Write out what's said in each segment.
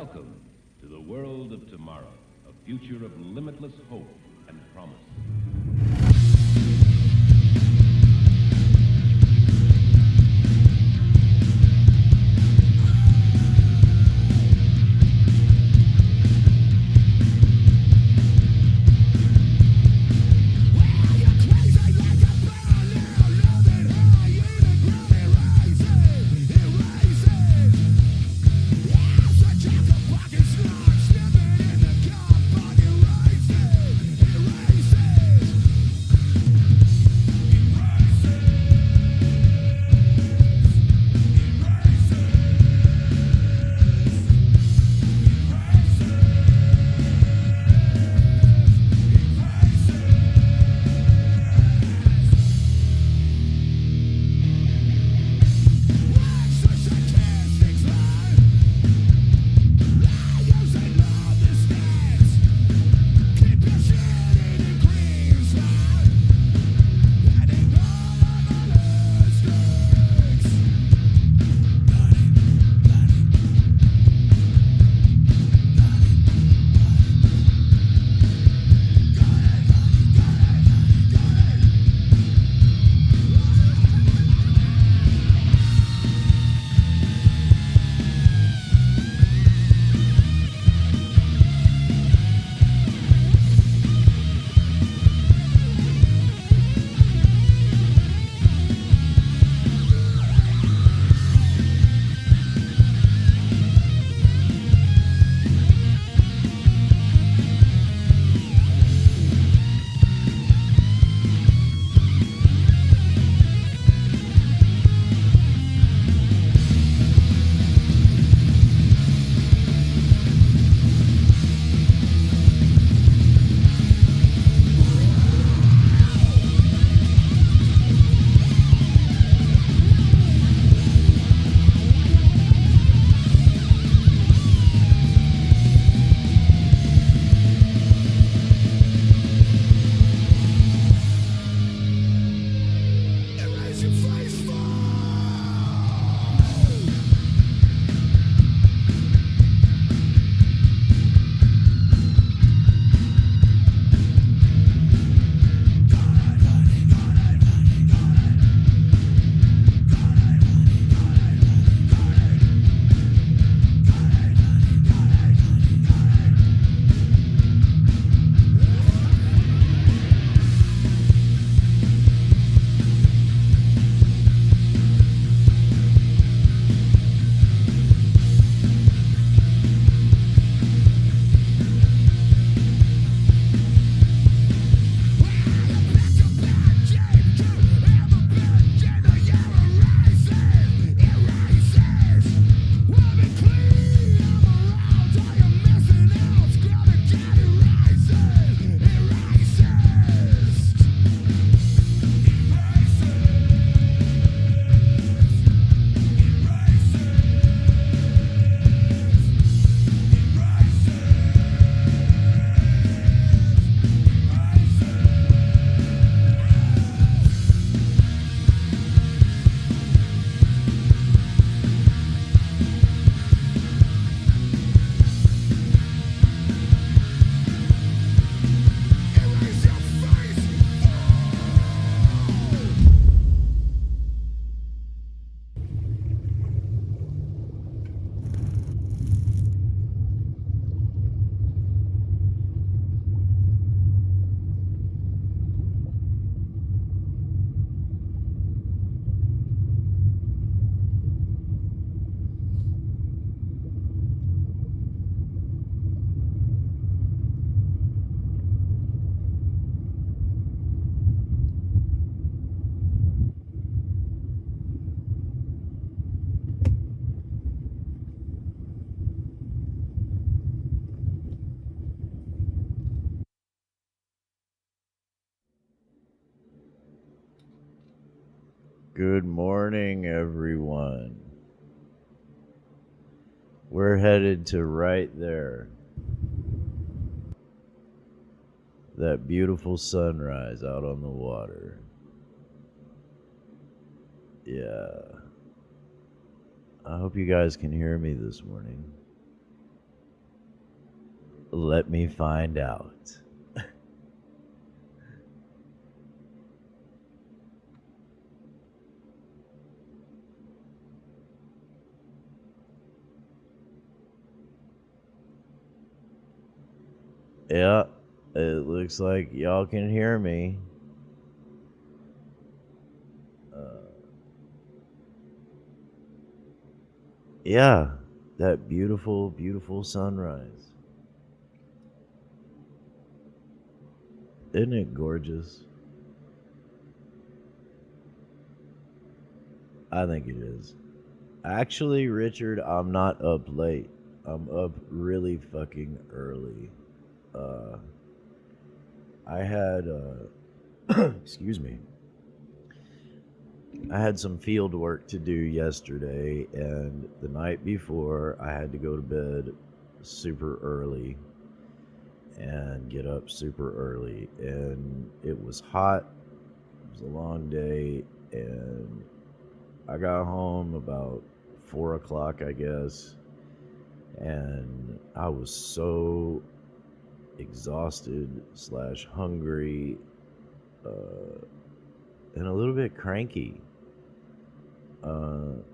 Welcome to the world of tomorrow, a future of limitless hope and promise. Good morning, everyone. We're headed to right there. That beautiful sunrise out on the water. Yeah. I hope you guys can hear me this morning. Let me find out. Yeah, it looks like y'all can hear me. Yeah, that beautiful, beautiful sunrise. Isn't it gorgeous? I think it is. Actually, Richard, I'm not up late. I'm up really fucking early. Uh, I had, excuse me, I had some field work to do yesterday, and the night before, I had to go to bed super early and get up super early. And it was hot, it was a long day, and I got home about 4 o'clock, I guess, and I was so exhausted slash hungry and a little bit cranky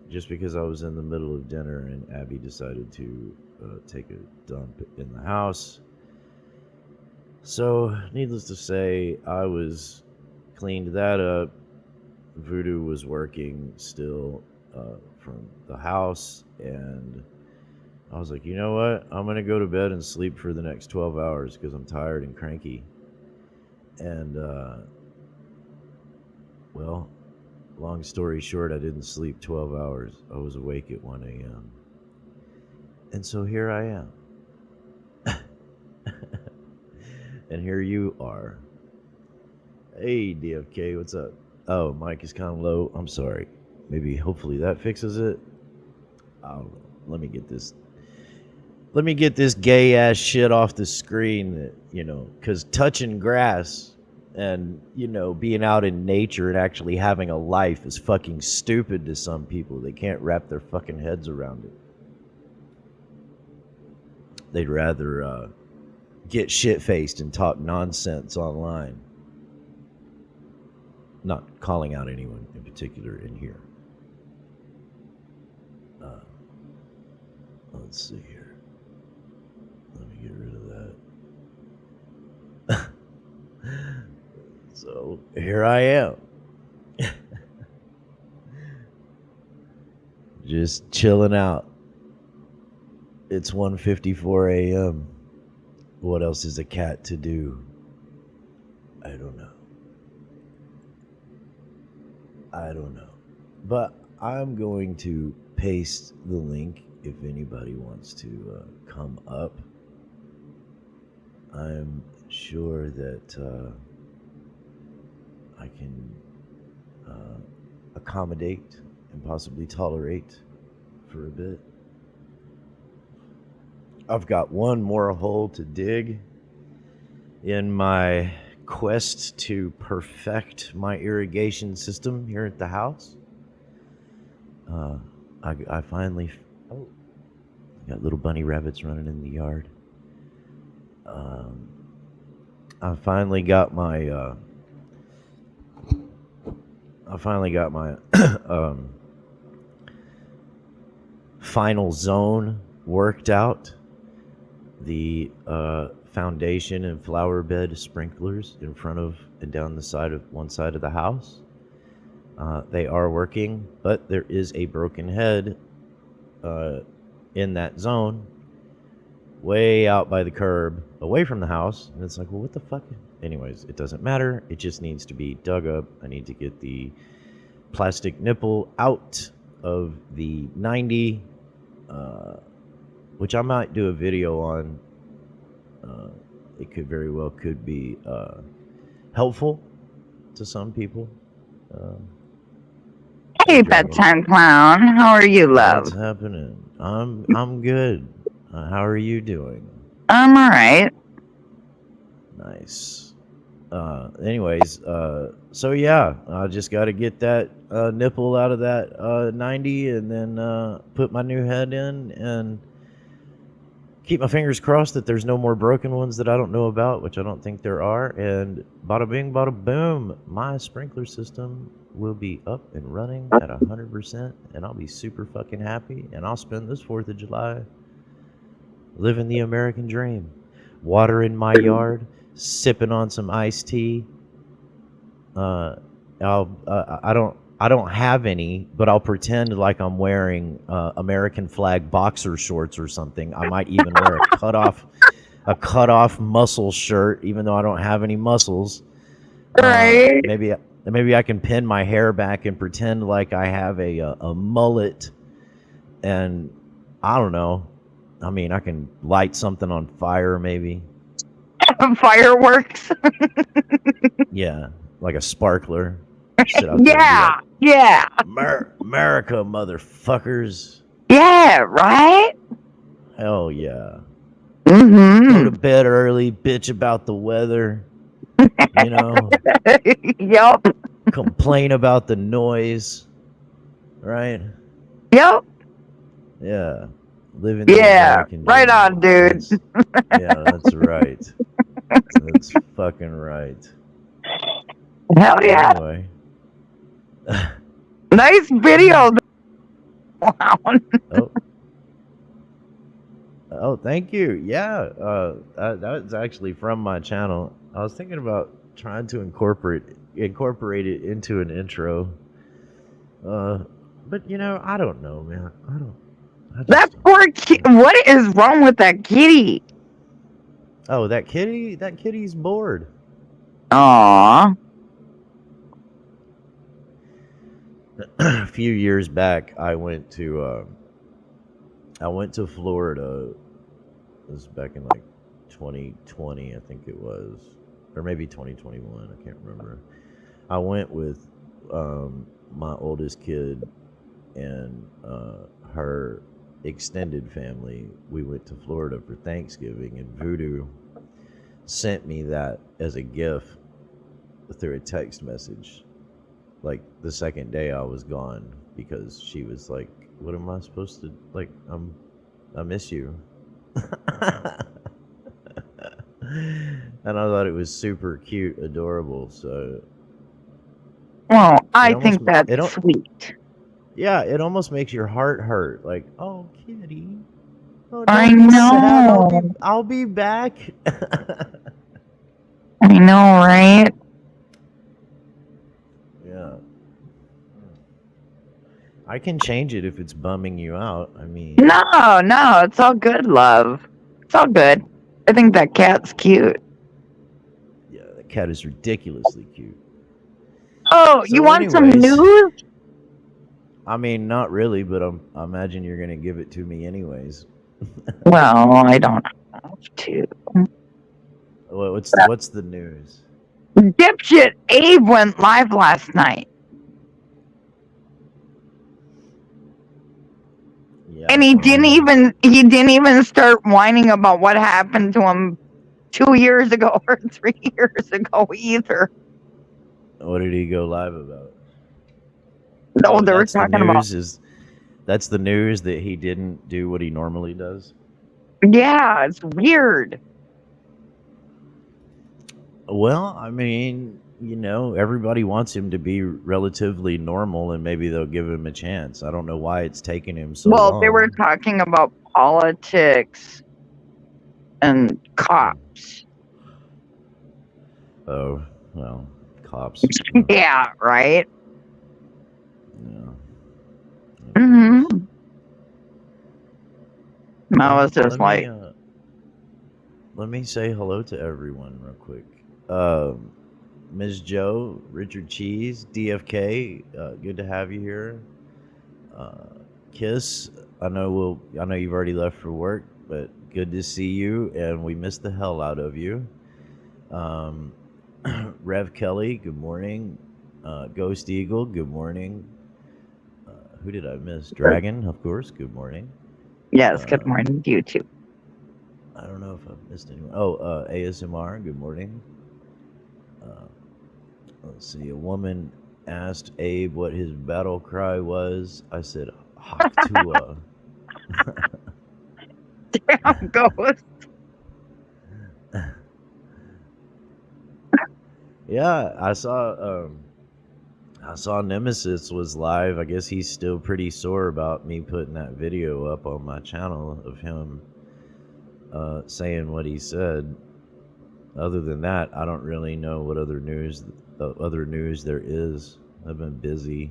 just because I was in the middle of dinner and Abby decided to take a dump in the house. So, needless to say, I was cleaned that up. Voodoo was working still from the house, and I was like, you know what? I'm going to go to bed and sleep for the next 12 hours because I'm tired and cranky. And, well, long story short, I didn't sleep 12 hours. I was awake at 1 a.m. And so here I am. And here you are. Hey, DFK, what's up? Oh, mic is kind of low. I'm sorry. Maybe, hopefully that fixes it. I don't know. Let me get this gay ass shit off the screen that, you know, because touching grass and, you know, being out in nature and actually having a life is fucking stupid to some people. They can't wrap their fucking heads around it. They'd rather get shit-faced and talk nonsense online. Not calling out anyone in particular in here. Let's see here. Let me get rid of that. So here I am. Just chilling out. It's 1:54 a.m. What else is a cat to do? I don't know. But I'm going to paste the link if anybody wants to come up. I'm sure that I can accommodate and possibly tolerate for a bit. I've got one more hole to dig in my quest to perfect my irrigation system here at the house. I finally... Oh, got little bunny rabbits running in the yard. I finally got my final zone worked out. The foundation and flower bed sprinklers in front of and down the side of one side of the house. They are working, but there is a broken head in that zone way out by the curb away from the house, and it's like, well, what the fuck? Anyways, it doesn't matter. It just needs to be dug up. I need to get the plastic nipple out of the 90, which I might do a video on. It could very well could be helpful to some people. Hey, bedtime clown. How are you, love? What's happening? I'm good. How are you doing? I'm all right. Nice. Anyways, so yeah, I just got to get that nipple out of that 90 and then put my new head in and keep my fingers crossed that there's no more broken ones that I don't know about, which I don't think there are. And bada bing, bada boom, my sprinkler system will be up and running at 100%, and I'll be super fucking happy. And I'll spend this 4th of July living the American dream, watering my yard, sipping on some iced tea. I don't have any, but I'll pretend like I'm wearing American flag boxer shorts or something. I might even wear a cut off muscle shirt, even though I don't have any muscles. Right. Maybe I can pin my hair back and pretend like I have a mullet, and I don't know. I mean, I can light something on fire, maybe. Fireworks. Yeah, like a sparkler. Yeah. Yeah. America, motherfuckers. Yeah. Right. Hell yeah. Mm-hmm. Go to bed early, bitch about the weather. You know, Yep. complain about the noise. Right? Yep. Yeah. Living the Yeah. American Right dream. on, dude. Yeah, that's right. That's fucking right. Hell yeah. Anyway. Nice video. Wow. Oh, thank you. Yeah, that was actually from my channel. I was thinking about trying to incorporate it into an intro. But you know, I don't know, man. That poor kid. What is wrong with that kitty? Oh, that kitty's bored. Aww. A few years back, I went to Florida. This was back in like 2020, I think it was, or maybe 2021. I can't remember. I went with my oldest kid and her extended family. We went to Florida for Thanksgiving, and Voodoo sent me that as a gift through a text message. Like the second day I was gone, because she was like, "What am I supposed to like? I miss you." And I thought it was super cute, adorable. So, Well, I think that's sweet. Yeah, it almost makes your heart hurt. Like, oh, kitty. Oh, I know. Sad. I'll be back. I know, right? Yeah. I can change it if it's bumming you out. I mean, No, it's all good, love. It's all good. I think that cat's cute. Yeah, the cat is ridiculously cute. Oh, So you want some anyways, news? I mean, not really, but I imagine you're gonna give it to me anyways. Well, I don't have to. What's the news? Dipshit Abe went live last night. Yeah, And he didn't even start whining about what happened to him 2 years ago or 3 years ago either. What did he go live about? No, they were talking about. That's the news that he didn't do what he normally does. Yeah, it's weird. Well, I mean, you know, everybody wants him to be relatively normal, and maybe they'll give him a chance. I don't know why it's taking him so long. Well, they were talking about politics and cops. Oh, well, cops. Yeah, right? Yeah. Mm-hmm. I was just like... let me say hello to everyone real quick. Ms. Joe, Richard Cheese, DFK, good to have you here. Kiss, I know you've already left for work, but good to see you, and we missed the hell out of you. Rev Kelly, good morning. Ghost Eagle, good morning. Who did I miss? Dragon, of course, good morning. Yes, good morning to you too. I don't know if I've missed anyone. Oh, ASMR, good morning. Let's see, a woman asked Abe what his battle cry was. I said, Haktua. damn ghost. Yeah, I saw Nemesis was live. I guess he's still pretty sore about me putting that video up on my channel of him saying what he said. Other than that, I don't really know what other news there is. I've been busy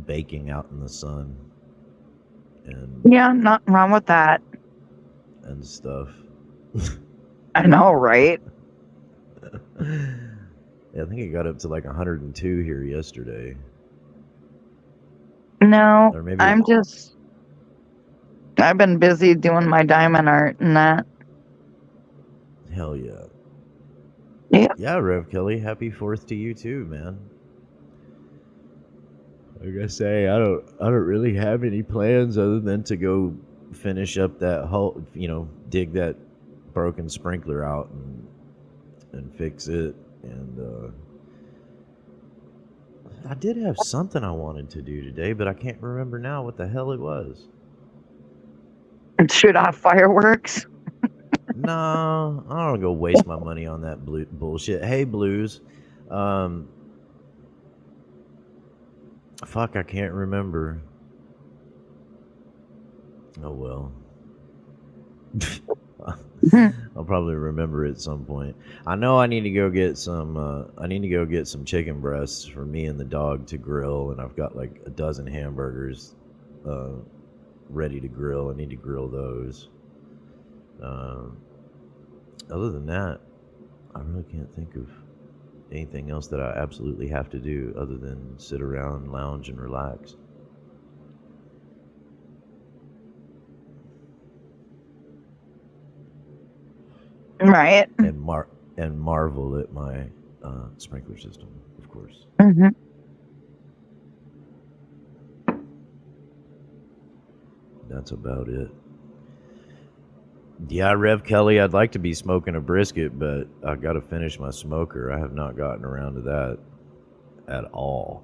baking out in the sun and Yeah, nothing wrong with that. stuff. I know, right? Yeah, I think it got up to like 102 here yesterday. No, Or maybe I've been busy doing my diamond art and that. hell yeah. Yeah. Yeah, Rev Kelly, happy 4th to you too, man. Like I say, I don't really have any plans other than to go finish up that whole, dig that broken sprinkler out and fix it. And I did have something I wanted to do today, but I can't remember now what the hell it was. Shoot off fireworks. No, I don't want to go waste my money on that bullshit. Hey, Blues. Fuck, I can't remember. Oh, well. I'll probably remember it at some point. I know I need to go get some chicken breasts for me and the dog to grill, and I've got like a dozen hamburgers ready to grill. I need to grill those. Other than that, I really can't think of anything else that I absolutely have to do other than sit around, lounge, and relax. Right. And marvel at my sprinkler system, of course. Mm-hmm. That's about it. Yeah, Rev Kelly, I'd like to be smoking a brisket, but I got to finish my smoker. I have not gotten around to that at all.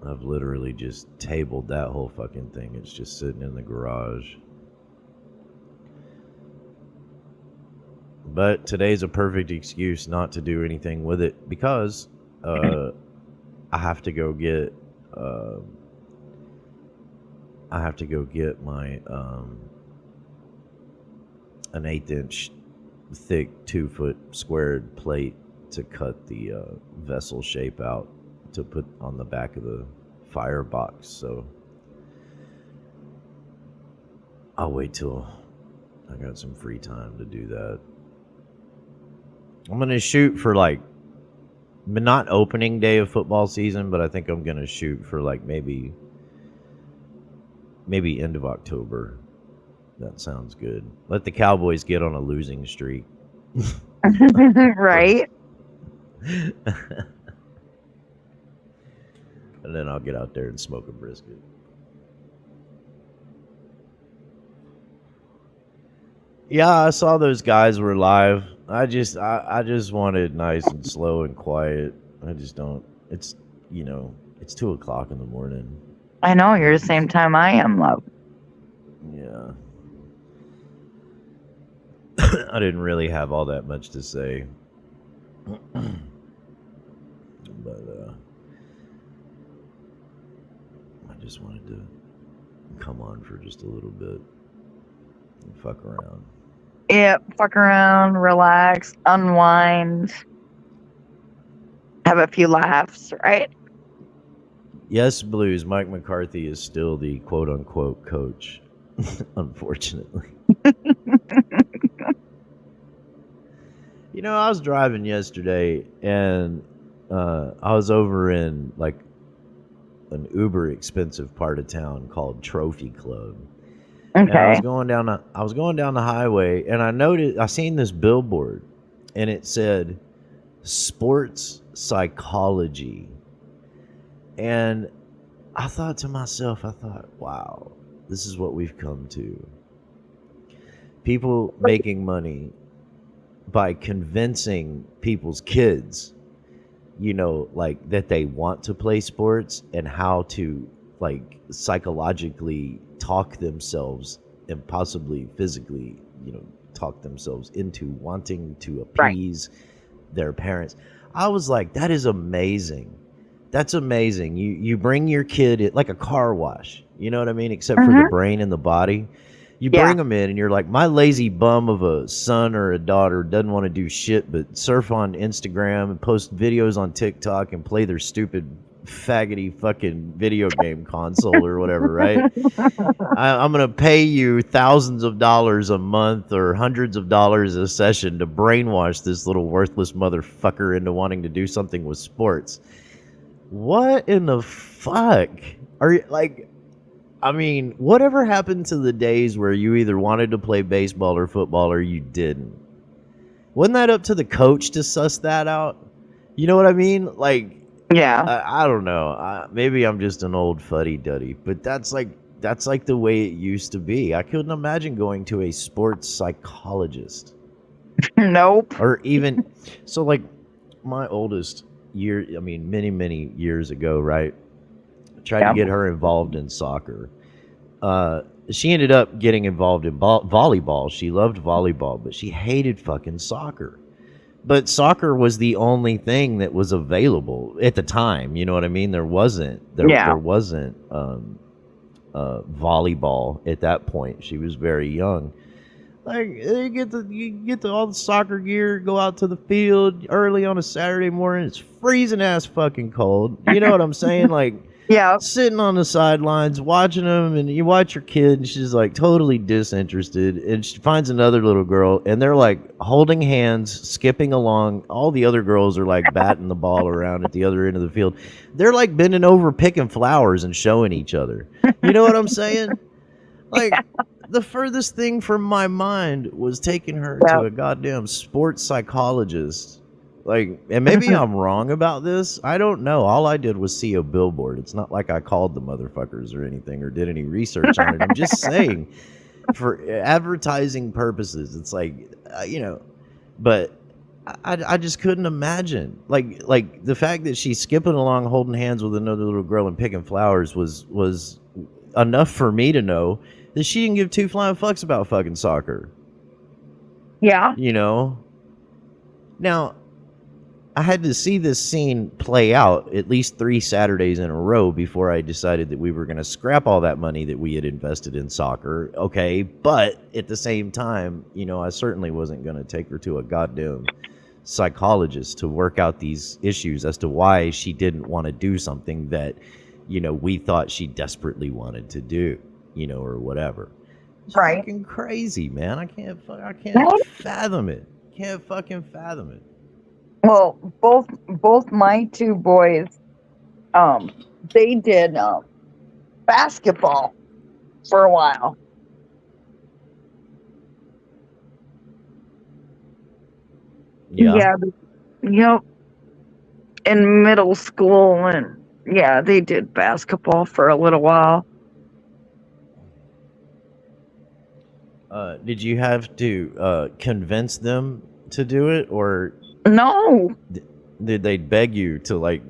I've literally just tabled that whole fucking thing. It's just sitting in the garage. But today's a perfect excuse not to do anything with it because I have to go get my an 1/8-inch thick 2-foot squared plate to cut the vessel shape out to put on the back of the firebox. So I'll wait till I got some free time to do that. I'm gonna shoot for like, not opening day of football season, but I think I'm gonna shoot for like maybe end of October. That sounds good. Let the Cowboys get on a losing streak. Right. And then I'll get out there and smoke a brisket. Yeah, I saw those guys were live. I just wanted nice and slow and quiet. I just don't. It's 2:00 in the morning. I know, you're the same time I am, love. Yeah. I didn't really have all that much to say. But I just wanted to come on for just a little bit and fuck around. Yep, fuck around, relax, unwind, have a few laughs, right? Yes, Blues, Mike McCarthy is still the quote-unquote coach, unfortunately. I was driving yesterday, and I was over in, like, an uber expensive part of town called Trophy Club. Okay. And I was going down the highway, and I seen this billboard, and it said sports psychology. And I thought to myself, wow, this is what we've come to. People making money by convincing people's kids, like that they want to play sports and how to like psychologically talk themselves and possibly physically, talk themselves into wanting to Right. appease their parents. I was like, that is amazing. That's amazing. You bring your kid like a car wash. You know what I mean? Except for the brain and the body. You Yeah. bring them in and you're like, my lazy bum of a son or a daughter doesn't want to do shit but surf on Instagram and post videos on TikTok and play their stupid faggoty fucking video game console or whatever, right? I'm going to pay you thousands of dollars a month or hundreds of dollars a session to brainwash this little worthless motherfucker into wanting to do something with sports. What in the fuck? Are you like, I mean, whatever happened to the days where you either wanted to play baseball or football or you didn't? Wasn't that up to the coach to suss that out? You know what I mean? Like, Yeah. I don't know. Maybe I'm just an old fuddy-duddy, but that's like the way it used to be. I couldn't imagine going to a sports psychologist. Nope. Or even, so like my oldest many years ago, right? Tried to get her involved in soccer. She ended up getting involved in volleyball. She loved volleyball, but she hated fucking soccer. But soccer was the only thing that was available at the time. You know what I mean? There wasn't volleyball at that point. She was very young. Like, you get all the soccer gear, go out to the field early on a Saturday morning. It's freezing ass fucking cold. You know what I'm saying? Like, Yeah. sitting on the sidelines watching them, and you watch your kid, and she's like totally disinterested, and she finds another little girl, and they're like holding hands, skipping along. All the other girls are like batting the ball around at the other end of the field. They're like bending over, picking flowers and showing each other. You know what I'm saying? Like, the furthest thing from my mind was taking her to a goddamn sports psychologist. Like, and maybe I'm wrong about this. I don't know. All I did was see a billboard. It's not like I called the motherfuckers or anything or did any research on it. I'm just saying, for advertising purposes, it's like, but I just couldn't imagine. Like the fact that she's skipping along holding hands with another little girl and picking flowers was enough for me to know that she didn't give two flying fucks about fucking soccer. Yeah. Now, I had to see this scene play out at least 3 Saturdays in a row before I decided that we were going to scrap all that money that we had invested in soccer. Okay, but at the same time, I certainly wasn't going to take her to a goddamn psychologist to work out these issues as to why she didn't want to do something that, we thought she desperately wanted to do, or whatever. It's Right. fucking crazy, man. I can't Right. fathom it. Can't fucking fathom it. Well, both my two boys, they did basketball for a while. Yeah. Yep. In middle school, and they did basketball for a little while. Did you have to convince them to do it, or No. did they beg you to like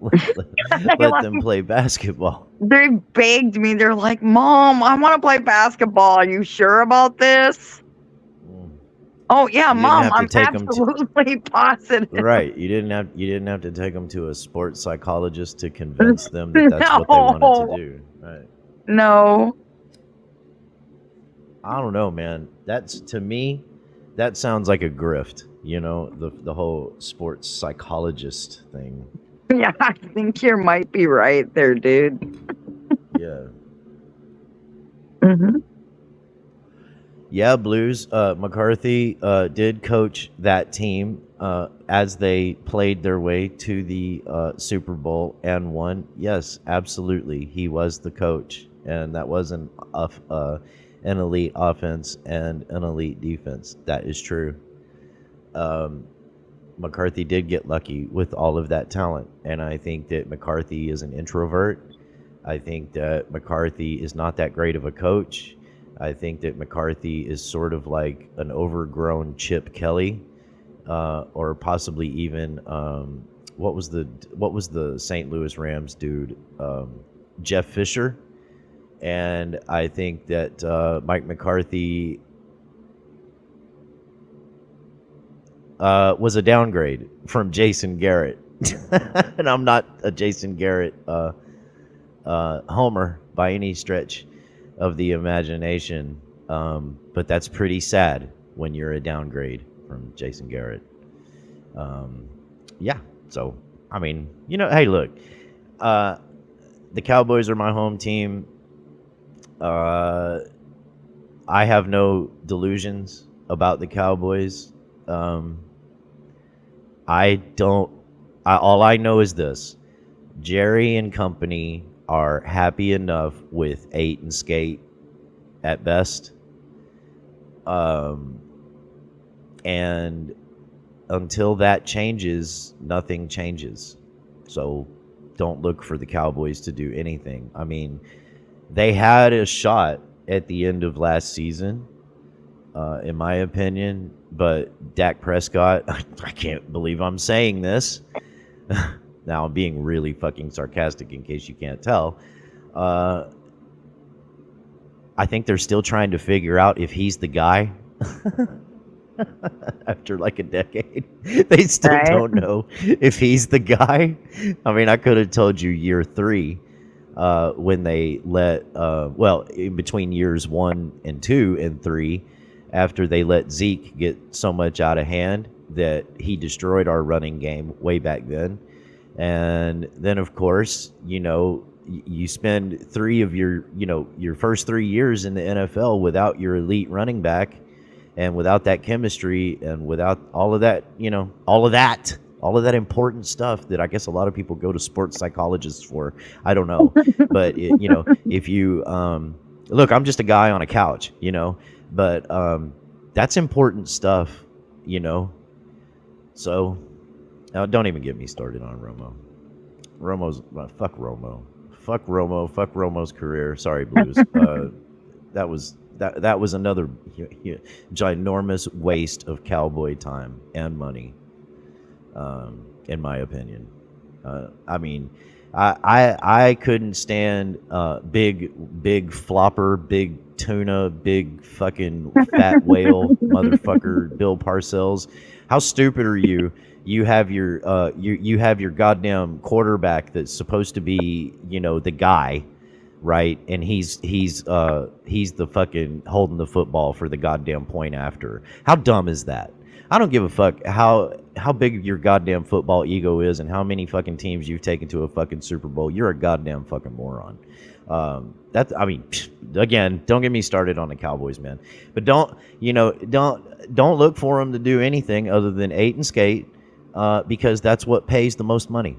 let them play basketball? They begged me. They're like, "Mom, I want to play basketball. Are you sure about this?" Oh yeah, You didn't Mom, have to I'm take 'em to- absolutely positive. Right. You didn't have to take them to a sports psychologist to convince them that that's what they wanted to do. Right. No. I don't know, man. That's, to me, that sounds like a grift. The whole sports psychologist thing. Yeah, I think you might be right there, dude. Yeah. Mm-hmm. Yeah, Blues. McCarthy did coach that team as they played their way to the Super Bowl and won. Yes, absolutely. He was the coach, and that was an elite offense and an elite defense. That is true. McCarthy did get lucky with all of that talent, and I think that McCarthy is an introvert. I think that McCarthy is not that great of a coach. I think that McCarthy is sort of like an overgrown Chip Kelly, or possibly even what was the St. Louis Rams dude? Jeff Fisher, and I think that Mike McCarthy was a downgrade from Jason Garrett. And I'm not a Jason Garrett homer by any stretch of the imagination, but that's pretty sad when you're a downgrade from Jason Garrett. Yeah, so I mean, hey, look, the Cowboys are my home team. I have no delusions about the Cowboys. All I know is this: Jerry and company are happy enough with 8 and skate at best. And until that changes, nothing changes. So don't look for the Cowboys to do anything. I mean, they had a shot at the end of last season, in my opinion, but Dak Prescott, I can't believe I'm saying this. Now I'm being really fucking sarcastic in case you can't tell. I think they're still trying to figure out if he's the guy. After like a decade, they still don't know if he's the guy. I mean, I could have told you year 3 when they let, in between years 1 and 2 and 3, after they let Zeke get so much out of hand that he destroyed our running game way back then. And then, of course, you spend 3 of your first 3 years in the NFL without your elite running back, and without that chemistry, and without all of that, all of that important stuff that I guess a lot of people go to sports psychologists for. I don't know, but if you look, I'm just a guy on a couch, but that's important stuff, So don't even get me started on Romo. Fuck Romo. Fuck Romo. Fuck Romo's career. Sorry, Blues. That was another ginormous waste of Cowboy time and money, in my opinion. I mean, I couldn't stand big flopper, big tuna, big fucking fat whale motherfucker Bill Parcells. How stupid are you? You have your you have your goddamn quarterback that's supposed to be, the guy, right? And he's the fucking holding the football for the goddamn point after. How dumb is that? I don't give a fuck how big your goddamn football ego is and how many fucking teams you've taken to a fucking Super Bowl. You're a goddamn fucking moron. Again, don't get me started on the Cowboys, man. But don't look for them to do anything other than 8 and skate, because that's what pays the most money.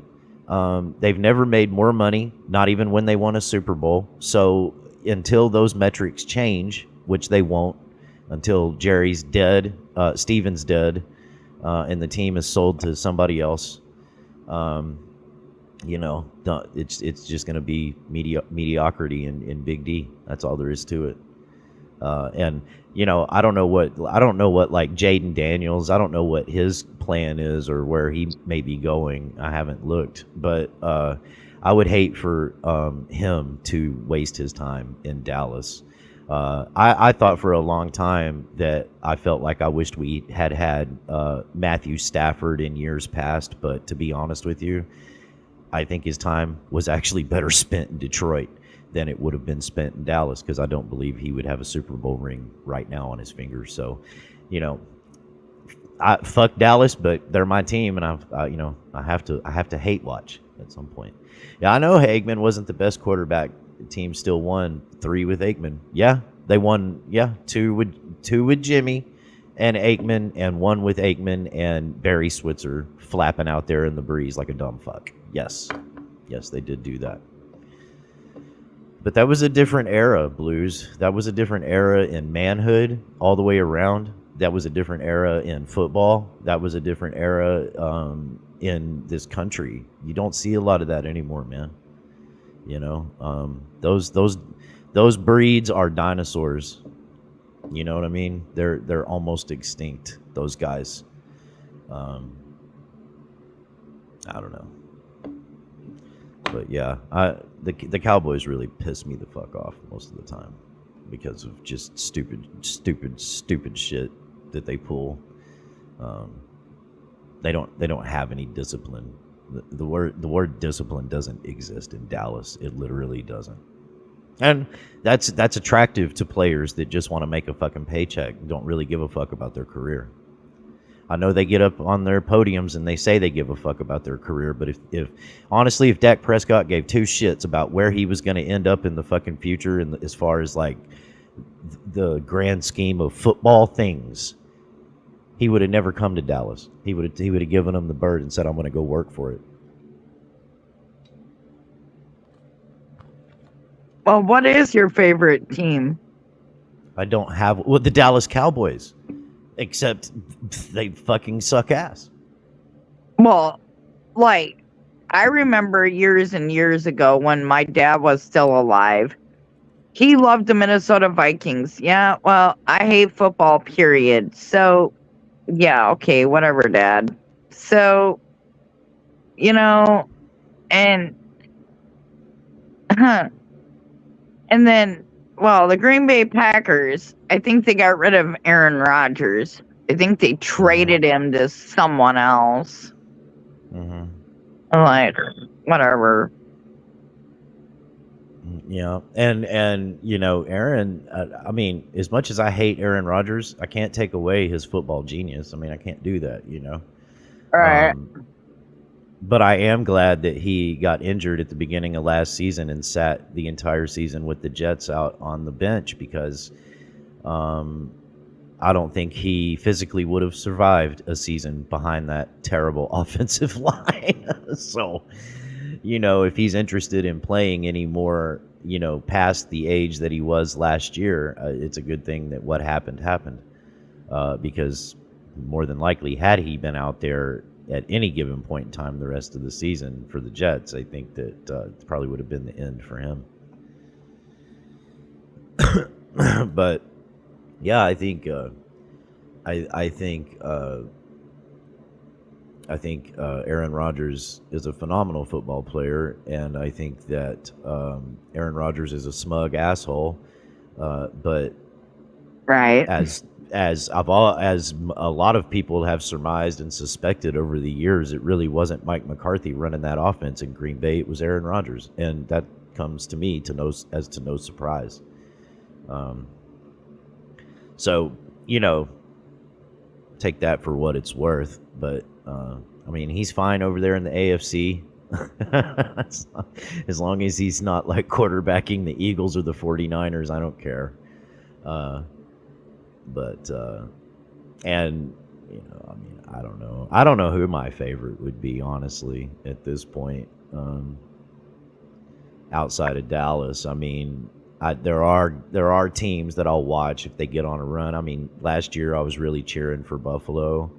They've never made more money, not even when they won a Super Bowl. So until those metrics change, which they won't, until Jerry's dead, Steven's dead, and the team is sold to somebody else, it's just going to be mediocrity in Big D. That's all there is to it. And I don't know what like Jaden Daniels, I don't know what his plan is or where he may be going. I haven't looked, but I would hate for him to waste his time in Dallas. I thought for a long time that I felt like I wished we had Matthew Stafford in years past, but to be honest with you, I think his time was actually better spent in Detroit than it would have been spent in Dallas, because I don't believe he would have a Super Bowl ring right now on his fingers. So, I fuck Dallas, but they're my team, and I have to hate watch at some point. Yeah, I know Hagman wasn't the best quarterback. The team still won 3 with Aikman. Yeah, they won. Yeah, two with Jimmy and Aikman, and 1 with Aikman and Barry Switzer flapping out there in the breeze like a dumb fuck. Yes, they did do that. But that was a different era, Blues. That was a different era in manhood all the way around. That was a different era in football. That was a different era in this country. You don't see a lot of that anymore, man. Those breeds are dinosaurs. You know what I mean? They're almost extinct, those guys. I don't know. But yeah, the Cowboys really piss me the fuck off most of the time because of just stupid shit that they pull. They don't have any discipline. The word discipline doesn't exist in Dallas. It literally doesn't. And that's attractive to players that just want to make a fucking paycheck and don't really give a fuck about their career. I know they get up on their podiums and they say they give a fuck about their career, but if honestly, if Dak Prescott gave two shits about where he was going to end up in the fucking future, and as far as like the grand scheme of football things, he would have never come to Dallas. He would have given him the bird and said, "I'm going to go work for it." Well, what is your favorite team? I don't have the Dallas Cowboys. Except they fucking suck ass. Well, like, I remember years and years ago when my dad was still alive. He loved the Minnesota Vikings. Yeah, well, I hate football, period. So, yeah, okay, whatever, Dad. So, and and then, well, the Green Bay Packers, I think they got rid of Aaron Rodgers. I think they traded him to someone else. Mm-hmm. Like, whatever. Yeah, and Aaron. I mean, as much as I hate Aaron Rodgers, I can't take away his football genius. I mean, I can't do that. Right. But I am glad that he got injured at the beginning of last season and sat the entire season with the Jets out on the bench because I don't think he physically would have survived a season behind that terrible offensive line. So, if he's interested in playing anymore, past the age that he was last year, it's a good thing that what happened because more than likely, had he been out there at any given point in time the rest of the season for the Jets, I think that it probably would have been the end for him. But yeah, I think Aaron Rodgers is a phenomenal football player, and I think that Aaron Rodgers is a smug asshole. But right, as a lot of people have surmised and suspected over the years, it really wasn't Mike McCarthy running that offense in Green Bay. It was Aaron Rodgers, and that comes to me to no surprise. So, take that for what it's worth. But, I mean, he's fine over there in the AFC. As long as he's not, like, quarterbacking the Eagles or the 49ers, I don't care. And, I mean, I don't know. I don't know who my favorite would be, honestly, at this point, outside of Dallas. I mean, there are teams that I'll watch if they get on a run. I mean, last year I was really cheering for Buffalo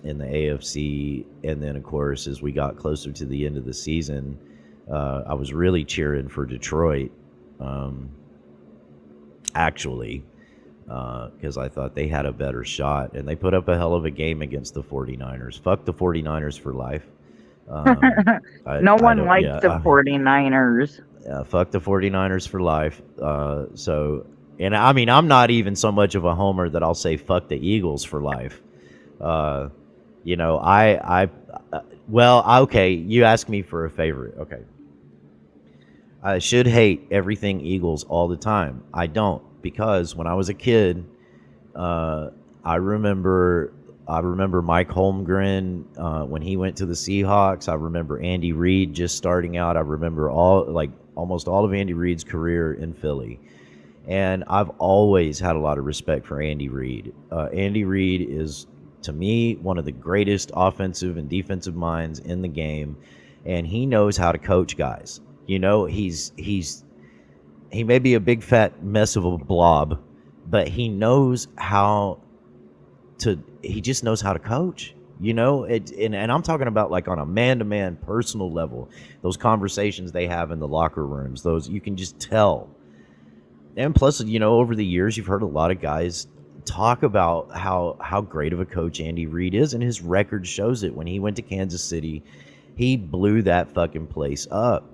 in the AFC, and then of course as we got closer to the end of the season, I was really cheering for Detroit. Actually, because I thought they had a better shot, and they put up a hell of a game against the 49ers. Fuck the 49ers for life. No one likes the 49ers. Fuck the 49ers for life. And I mean, I'm not even so much of a homer that I'll say fuck the Eagles for life. Okay, you asked me for a favorite. Okay. I should hate everything Eagles all the time. I don't, because when I was a kid, I remember Mike Holmgren when he went to the Seahawks. I remember Andy Reid just starting out. I remember almost all of Andy Reid's career in Philly. And I've always had a lot of respect for Andy Reid. Andy Reid is, to me, one of the greatest offensive and defensive minds in the game, and he knows how to coach guys. He may be a big fat mess of a blob, but he knows how to. He just knows how to coach. And I'm talking about like on a man-to-man personal level. Those conversations they have in the locker rooms, those you can just tell. And plus, over the years, you've heard a lot of guys talk about how great of a coach Andy Reid is, and his record shows it. When he went to Kansas City He blew that fucking place up.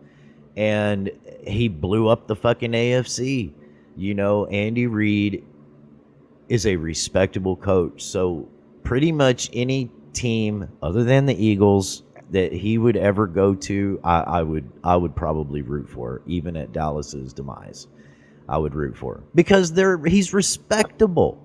And he blew up the fucking AFC. You know, Andy Reid is a respectable coach. So pretty much any team other than the Eagles that he would ever go to, I would probably root for, even at Dallas's demise. I would root for, because he's respectable.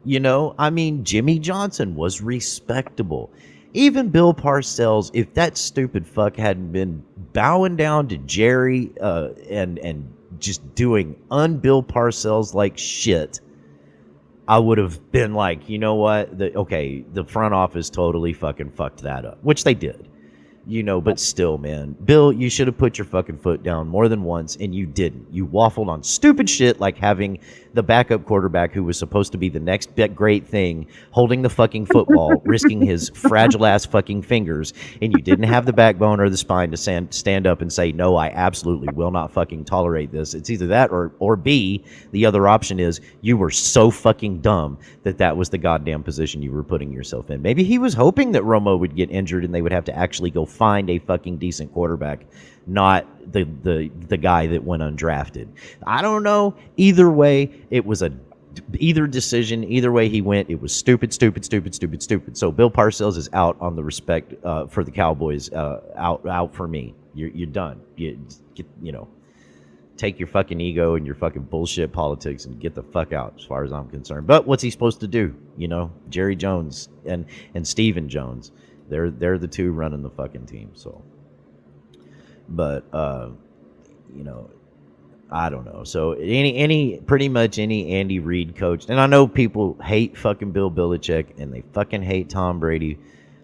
You know, I mean, Jimmy Johnson was respectable. Even Bill Parcells, if that stupid fuck hadn't been bowing down to Jerry and just doing un-Bill Parcells like shit, I would have been like, you know what? The front office totally fucking fucked that up, which they did. You know, but still, man. Bill, you should have put your fucking foot down more than once, and you didn't. You waffled on stupid shit like having the backup quarterback who was supposed to be the next great thing holding the fucking football, risking his fragile-ass fucking fingers, and you didn't have the backbone or the spine to stand up and say, no, I absolutely will not fucking tolerate this. It's either that or B, the other option is you were so fucking dumb that was the goddamn position you were putting yourself in. Maybe he was hoping that Romo would get injured and they would have to actually go find a fucking decent quarterback, not the guy that went undrafted. I don't know. Either way, it was either decision. Either way he went, it was stupid. So Bill Parcells is out on the respect for the Cowboys. Out for me. You're done. You know, take your fucking ego and your fucking bullshit politics and get the fuck out, as far as I'm concerned. But what's he supposed to do? You know, Jerry Jones and Stephen Jones. They're the two running the fucking team. So, but you know, I don't know. So pretty much any Andy Reid coach, and I know people hate fucking Bill Belichick and they fucking hate Tom Brady.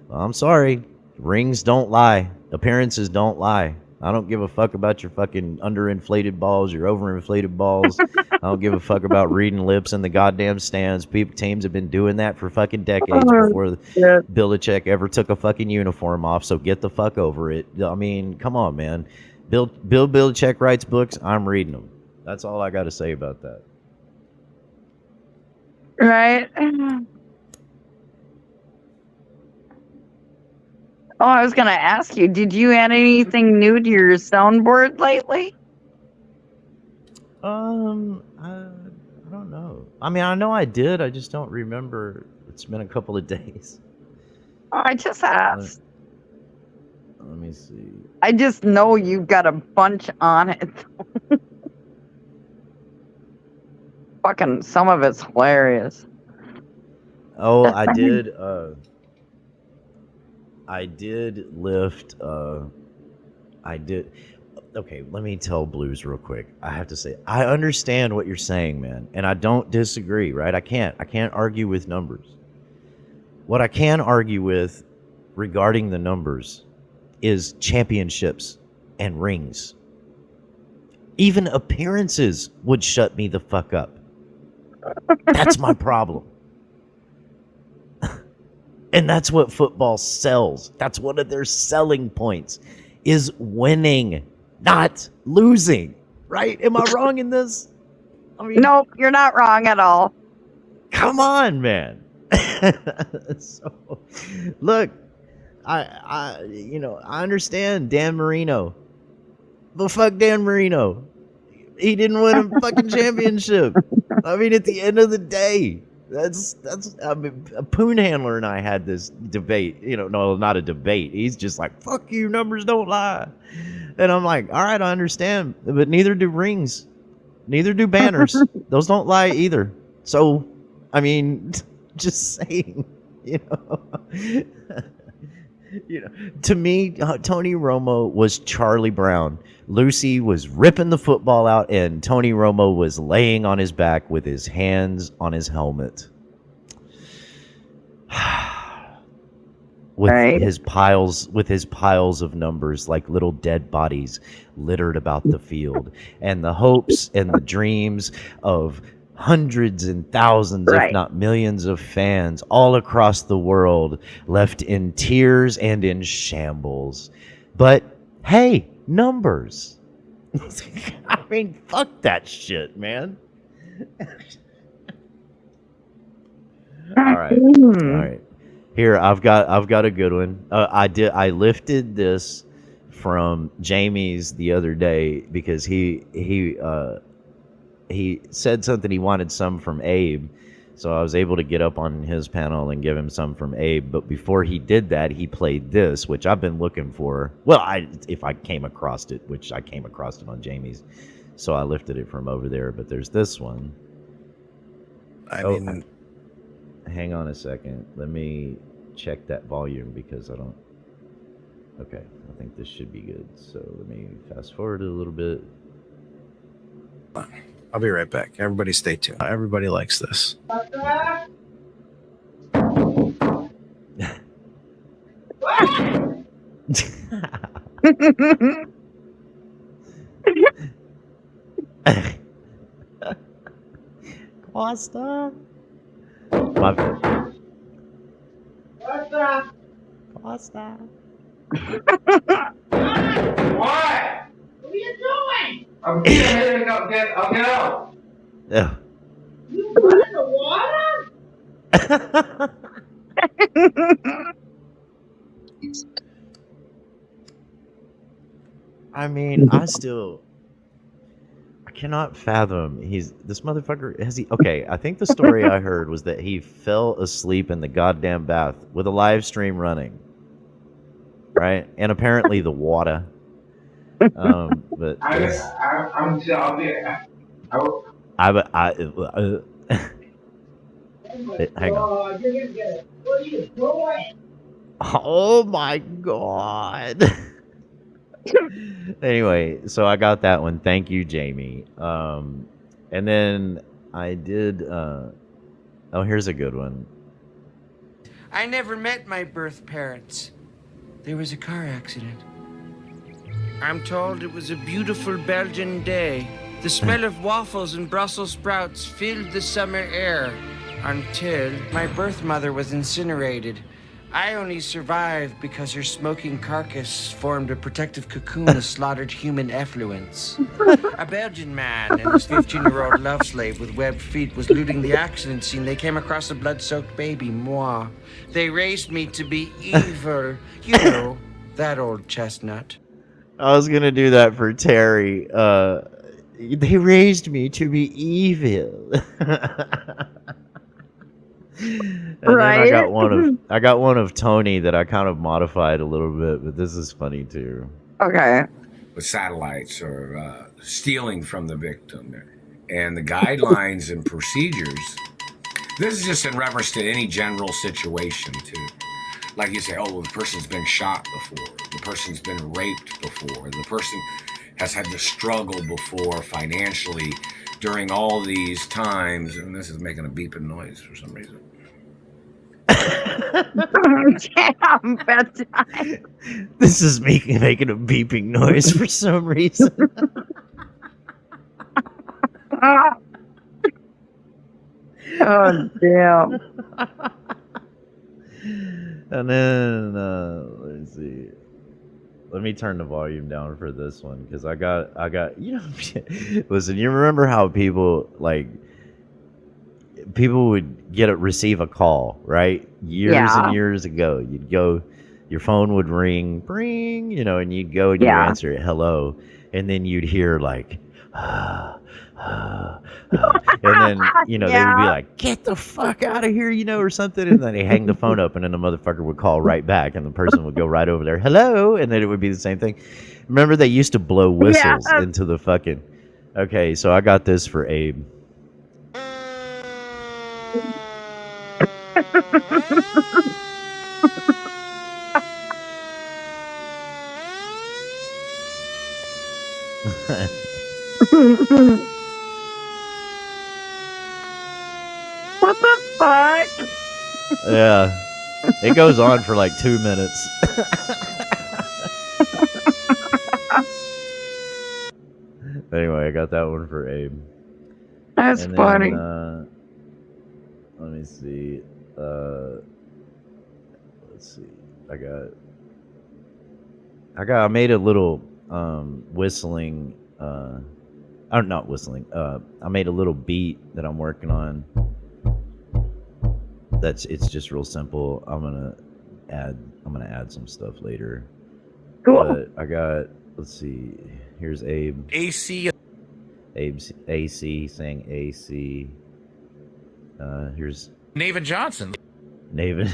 Well, I'm sorry, rings don't lie, appearances don't lie. I don't give a fuck about your fucking underinflated balls, your overinflated balls. I don't give a fuck about reading lips in the goddamn stands. Teams have been doing that for fucking decades before Belichick ever took a fucking uniform off, so get the fuck over it. I mean, come on, man. Bill Belichick writes books, I'm reading them. That's all I got to say about that. Right. Oh, I was going to ask you, did you add anything new to your soundboard lately? I don't know. I mean, I know I did. I just don't remember. It's been a couple of days. Oh, I just asked. Let me see. I just know you've got a bunch on it. Fucking, some of it's hilarious. Oh, I did. I did lift. I did. Okay, let me tell Blues real quick. I have to say, I understand what you're saying, man, and I don't disagree. Right? I can't argue with numbers. What I can argue with regarding the numbers is championships and rings. Even appearances would shut me the fuck up. That's my problem. And that's what football sells. That's one of their selling points, is winning, not losing. Right? Am I wrong in this? I mean, nope, you're not wrong at all. Come on, man. So, look, I understand Dan Marino. But fuck Dan Marino. He didn't win a fucking championship. I mean, at the end of the day, that's I mean, a Poon Handler and I had this debate. No, not a debate. He's just like, fuck you, numbers don't lie. And I'm like, all right, I understand, but neither do rings. Neither do banners. Those don't lie either. So, I mean, just saying, to me, Tony Romo was Charlie Brown. Lucy was ripping the football out, and Tony Romo was laying on his back with his hands on his helmet. With his piles of numbers like little dead bodies littered about the field, and the hopes and the dreams of hundreds and thousands, if not millions, of fans all across the world left in tears and in shambles. But hey, numbers. I mean, fuck that shit, man. All right. Here, I've got a good one. I lifted this from Jamie's the other day because he said something he wanted some from Abe. So I was able to get up on his panel and give him some from Abe. But before he did that, he played this, which I've been looking for. Well, if I came across it, which I came across it on Jamie's. So I lifted it from over there. But there's this one. I mean, hang on a second. Let me check that volume because I don't. Okay, I think this should be good. So let me fast forward a little bit. I'll be right back. Everybody stay tuned. Everybody likes this. Costa. My favorite. Costa. What? What are you doing? I'm getting up. I'll get out. Yeah. You want the water? I mean, I cannot fathom this motherfucker okay, I think the story I heard was that he fell asleep in the goddamn bath with a live stream running. Right? And apparently the water. But I'm still there. Hang on. What are you doing? Oh my god. Anyway, so I got that one. Thank you, Jamie. And then I did here's a good one. I never met my birth parents. There was a car accident. I'm told it was a beautiful Belgian day. The smell of waffles and Brussels sprouts filled the summer air until my birth mother was incinerated. I only survived because her smoking carcass formed a protective cocoon of slaughtered human effluents. A Belgian man and his 15-year-old love slave with webbed feet was looting the accident scene. They came across a blood-soaked baby, moi. They raised me to be evil. You know, that old chestnut. I was gonna do that for Terry. They raised me to be evil. And Right? then I got one of Tony that I kind of modified a little bit, but this is funny too. Okay. With satellites or stealing from the victim, and the guidelines and procedures. This is just in reference to any general situation too. Like you say, oh, well, the person's been shot before, the person's been raped before, the person has had to struggle before financially during all these times, and this is making a beeping noise for some reason. Damn, bedtime. This is making a beeping noise for some reason. Oh, damn. And then let's see. Let me turn the volume down for this one because I got you know. Listen, you remember how people would receive a call, right? Years and years ago, you'd go, your phone would ring, ring, you know, and you'd go and you answer it, hello, and then you'd hear like, and then you know they would be like, get the fuck out of here, you know, or something, and then they hang the phone up, and then the motherfucker would call right back, and the person would go right over there, hello, and then it would be the same thing. Remember they used to blow whistles into the fucking. Okay, so I got this for Abe. What the fuck? Yeah, it goes on for like 2 minutes. Anyway, I got that one for Abe. That's And funny. then, let me see. Let's see. I made a little whistling. Not whistling. I made a little beat that I'm working on. it's just real simple. I'm gonna add some stuff later. Cool. But I got, let's see. Here's Abe. AC. Abe's AC saying AC. Here's Navin Johnson. Navin.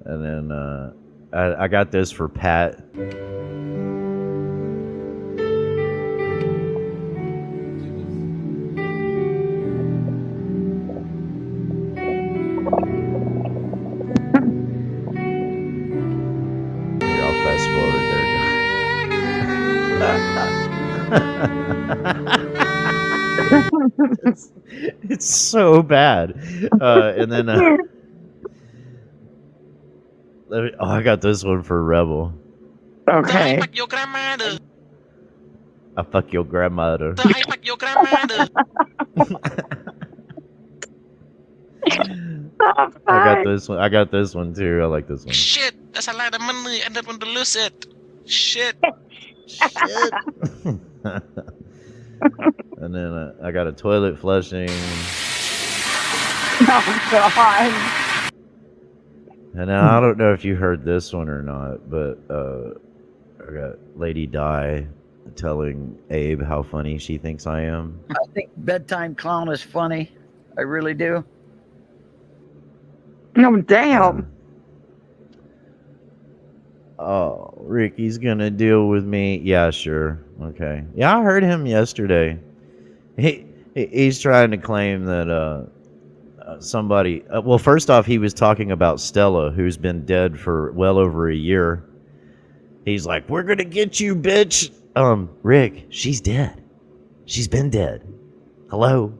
And then I got this for Pat. Here, I'll fast forward. There we go. It's so bad. And then I got this one for Rebel. Okay. I fuck your grandmother. I fuck your grandmother. I fuck your grandmother. I got this one. I got this one too. I like this one. Shit, that's a lot of money. I don't want to lose it. Shit. Shit. And then I got a toilet flushing. Oh God. And I don't know if you heard this one or not, but I got Lady Di telling Abe how funny she thinks I am. I think bedtime clown is funny. I really do. No damn. Oh, Ricky's gonna deal with me. Yeah, sure. Okay. Yeah, I heard him yesterday. He's trying to claim that somebody. Well, first off, he was talking about Stella, who's been dead for well over a year. He's like, "We're gonna get you, bitch." Rick, she's dead. She's been dead. Hello.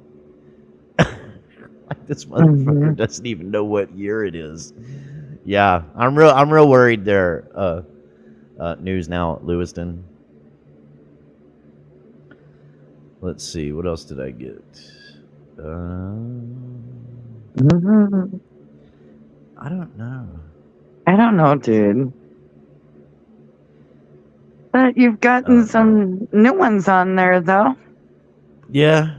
Like this motherfucker doesn't even know what year it is. Yeah, I'm real worried there. News now at Lewiston. Let's see, what else did I get? I don't know. I don't know, dude. But you've gotten some new ones on there, though. Yeah.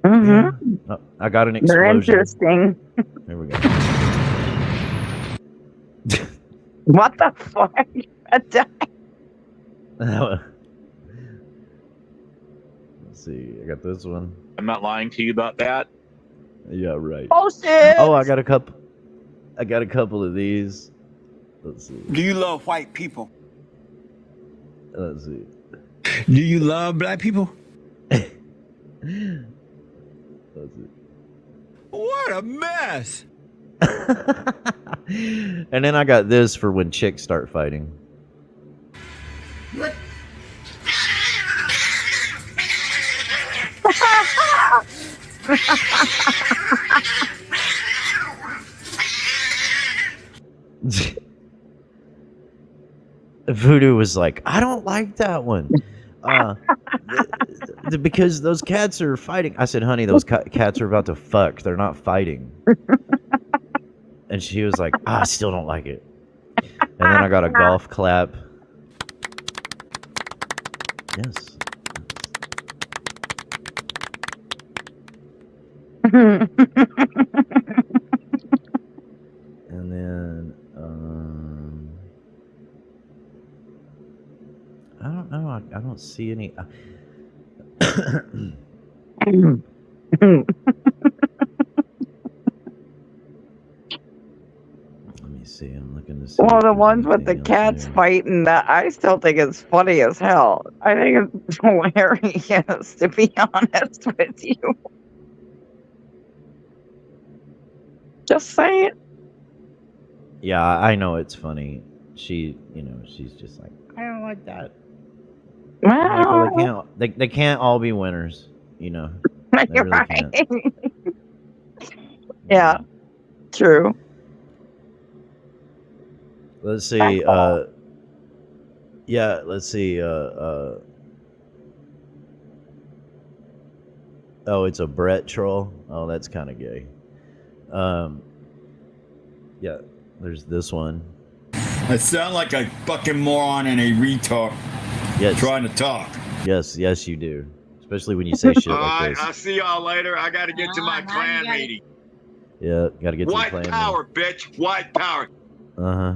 Mm-hmm. Yeah. Oh, I got an They're explosion. interesting. There we go. What the fuck? Let's see. I got this one. I'm not lying to you about that. Yeah, right. Oh shit! Oh, I got a couple of these. Let's see. Do you love white people? Let's see. Do you love black people? Let's see. What a mess! And then I got this for when chicks start fighting. What? Voodoo was like, I don't like that one. Because those cats are fighting. I said, honey, those cats are about to fuck. They're not fighting. And she was like, I still don't like it. And then I got a golf clap. Yes. And then, I don't know. I don't see any. Let me see. I'm looking to see. Well, if the there's ones with the anything else cats new. fighting, that I still think it's funny as hell. I think it's hilarious, to be honest with you. Just saying. Yeah, I know it's funny. She's just like, I don't like that. Well, They can't all be winners, They you're really right. can't. Yeah, true. Let's see. Yeah, let's see. Oh, it's a Brett troll. Oh, that's kind of gay. Yeah, there's this one. I sound like a fucking moron and a retard Yes, trying to talk. yes, you do. Especially when you say shit like this. I'll see y'all later. I gotta get to my clan meeting. Yeah, got to get White to the plan. power, bitch. White power. Uh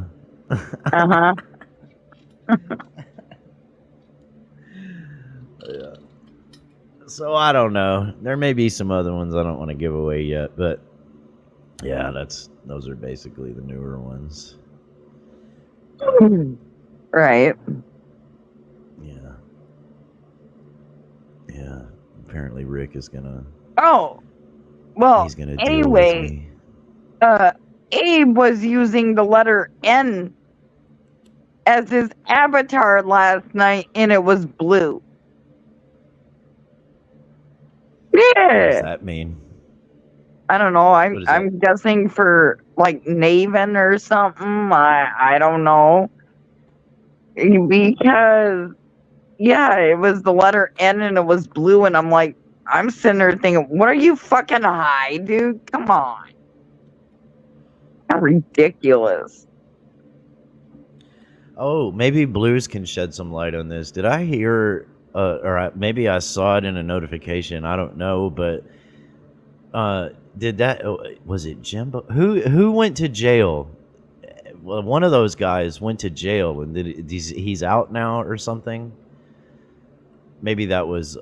huh. Uh-huh. Yeah. So I don't know. There may be some other ones I don't want to give away yet, but yeah, those are basically the newer ones. Right. Yeah. Yeah. Apparently Rick is gonna. Oh, well, He's gonna deal anyway, with me. Abe was using the letter N as his avatar last night, and it was blue. What does Yeah. that mean? I don't know. What is that? I'm guessing for like Naven or something. I don't know. Because yeah, it was the letter N and it was blue, and I'm sitting there thinking, what are you fucking high, dude? Come on. How ridiculous. Oh, maybe Blues can shed some light on this. Did I hear, maybe I saw it in a notification. I don't know, but was it Jimbo? Who went to jail? Well, one of those guys went to jail, and he's out now or something. Maybe that was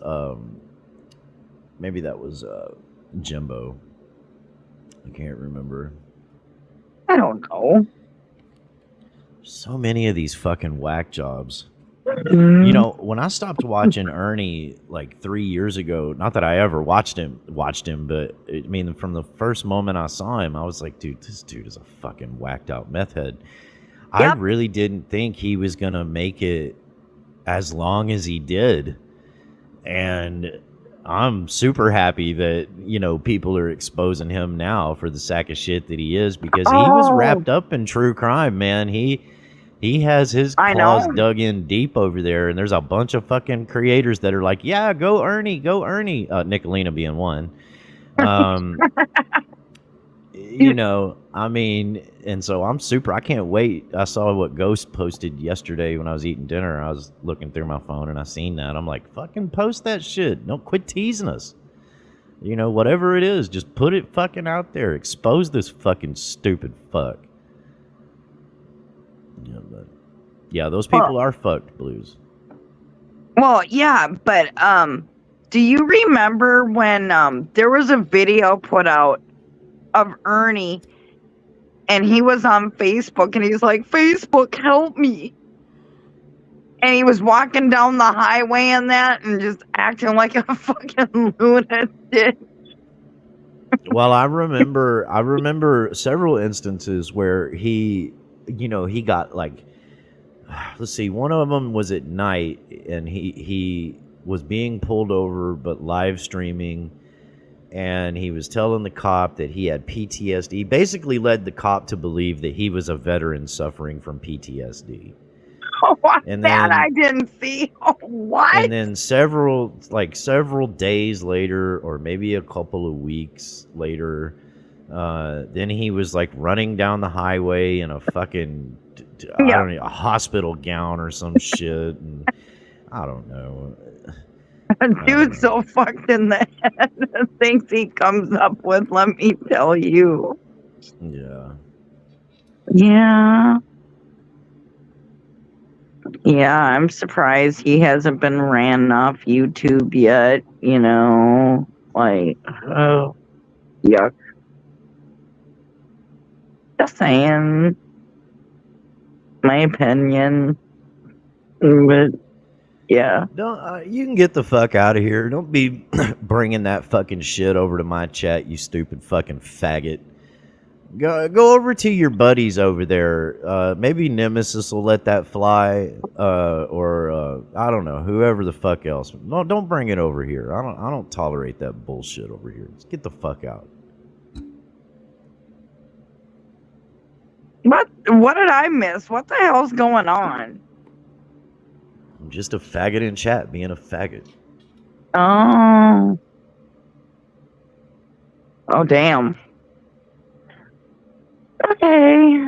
Jimbo. I can't remember. I don't know. So many of these fucking whack jobs. You know, when I stopped watching Ernie like 3 years ago, not that I ever watched him, but I mean, from the first moment I saw him, I was like, dude, this dude is a fucking whacked out meth head. I really didn't think he was going to make it as long as he did. And I'm super happy that, you know, people are exposing him now for the sack of shit that he is, because he was wrapped up in true crime, man. He has his claws dug in deep over there, and there's a bunch of fucking creators that are like, yeah, go Ernie. Nicolina being one. You know, I mean, and so I can't wait. I saw what Ghost posted yesterday when I was eating dinner. I was looking through my phone and I seen that. I'm like, fucking post that shit. Don't quit teasing us. You know, whatever it is, just put it fucking out there. Expose this fucking stupid fuck. Yeah, but yeah, those people are fucked, Blues. Well, yeah, but do you remember when there was a video put out of Ernie, and he was on Facebook, and he's like, Facebook, help me. And he was walking down the highway and that, and just acting like a fucking lunatic. Well, I remember several instances where he got like, let's see, one of them was at night, and he was being pulled over but live streaming, and he was telling the cop that he had PTSD. Basically led the cop to believe that he was a veteran suffering from PTSD. Oh, I didn't see. Oh, what? And then several days later, or maybe a couple of weeks later, then he was like running down the highway in a fucking I don't know, a hospital gown or some shit, and I don't know. Dude's so fucked in the head. The things he comes up with, let me tell you. Yeah. Yeah. Yeah, I'm surprised he hasn't been ran off YouTube yet, you know. Like, oh, yuck. Just saying. My opinion. But, yeah. Don't you can get the fuck out of here. Don't be bringing that fucking shit over to my chat, you stupid fucking faggot. Go over to your buddies over there. Maybe Nemesis will let that fly, or I don't know, whoever the fuck else. No, don't bring it over here. I don't tolerate that bullshit over here. Just get the fuck out. What did I miss? What the hell's going on? I'm just a faggot in chat, being a faggot. Oh. Oh, damn. Okay.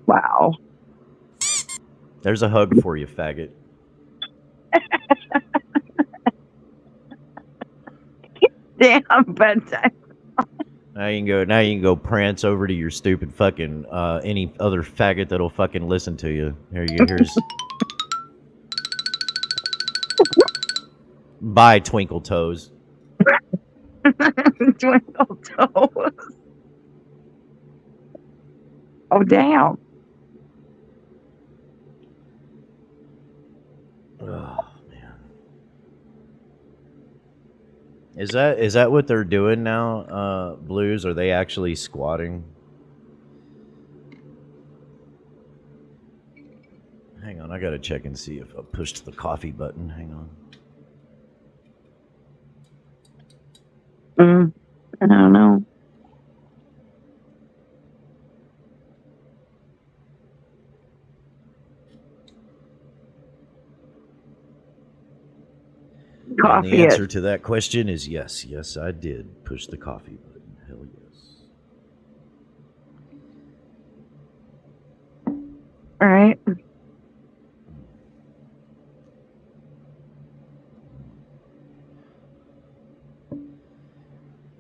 Wow. There's a hug for you, faggot. Damn bedtime. Now you can go prance over to your stupid fucking any other faggot that'll fucking listen to you. Here's bye, Twinkle Toes. Twinkle toes. Oh damn. Oh man. Is that what they're doing now, Blues? Are they actually squatting? Hang on, I gotta check and see if I pushed the coffee button. Hang on. I don't know. And the answer to that question is yes. Yes, I did push the coffee button. Hell yes. All right.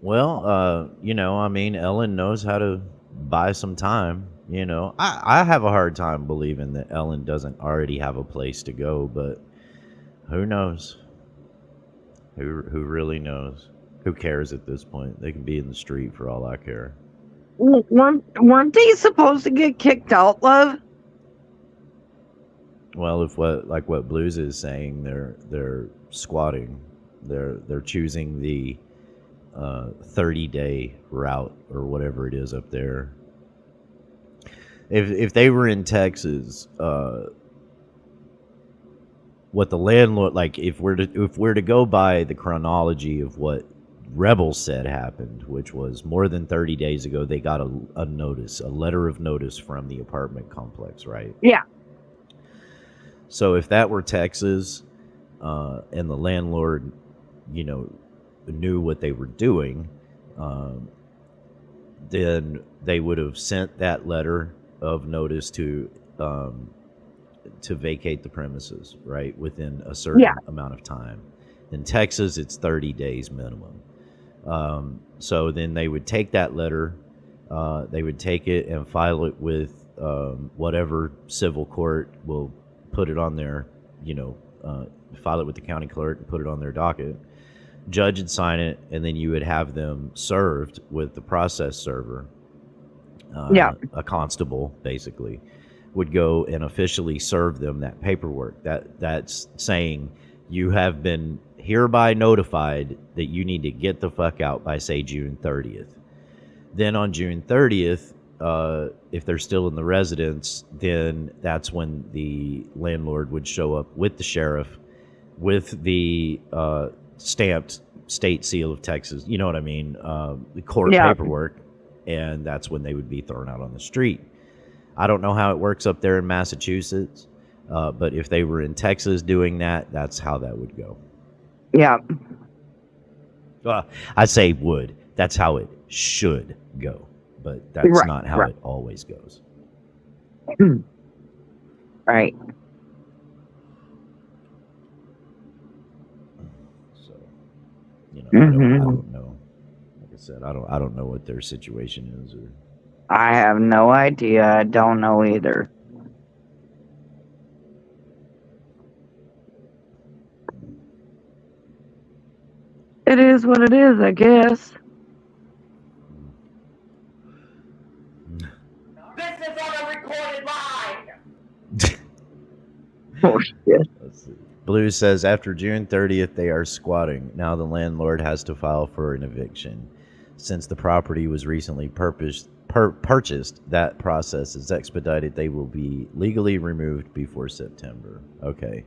Well, I mean, Ellen knows how to buy some time. I have a hard time believing that Ellen doesn't already have a place to go, but who knows? Who really knows? Who cares at this point? They can be in the street for all I care. Weren't they supposed to get kicked out, love? Well, if what Blues is saying, they're squatting. They're choosing the 30-day route or whatever it is up there. If they were in Texas, what the landlord, like, if we're to go by the chronology of what Rebels said happened, which was more than 30 days ago, they got a notice, a letter of notice from the apartment complex, right? Yeah. So if that were Texas, and the landlord, knew what they were doing, then they would have sent that letter of notice to vacate the premises, right, within a certain amount of time. In Texas, it's 30 days minimum. So then they would take that letter, they would take it and file it with whatever civil court will put it on their, file it with the county clerk and put it on their docket. Judge would sign it, and then you would have them served with the process server. A constable, basically, would go and officially serve them that paperwork. That's saying you have been hereby notified that you need to get the fuck out by, say, June 30th. Then on June 30th, if they're still in the residence, then that's when the landlord would show up with the sheriff, with the stamped state seal of Texas, you know what I mean, the court paperwork, and that's when they would be thrown out on the street. I don't know how it works up there in Massachusetts, but if they were in Texas doing that, that's how that would go. Yeah. I say would. That's how it should go, but that's not how it always goes. Right. So, I don't know. Like I said, I don't know what their situation is. Or I have no idea. I don't know either. It is what it is, I guess. This is on a recorded line! Oh, shit. Let's see. Blue says, after June 30th, they are squatting. Now the landlord has to file for an eviction. Since the property was recently purchased, that process is expedited. They will be legally removed before September. Okay.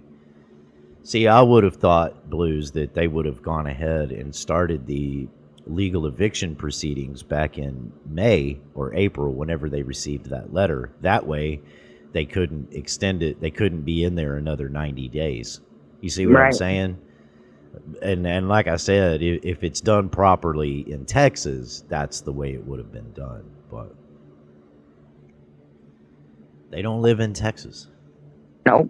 See, I would have thought, Blues, that they would have gone ahead and started the legal eviction proceedings back in May or April, whenever they received that letter. That way, they couldn't extend it. They couldn't be in there another 90 days. You see what I'm saying? And like I said, if it's done properly in Texas, that's the way it would have been done. But they don't live in Texas. No.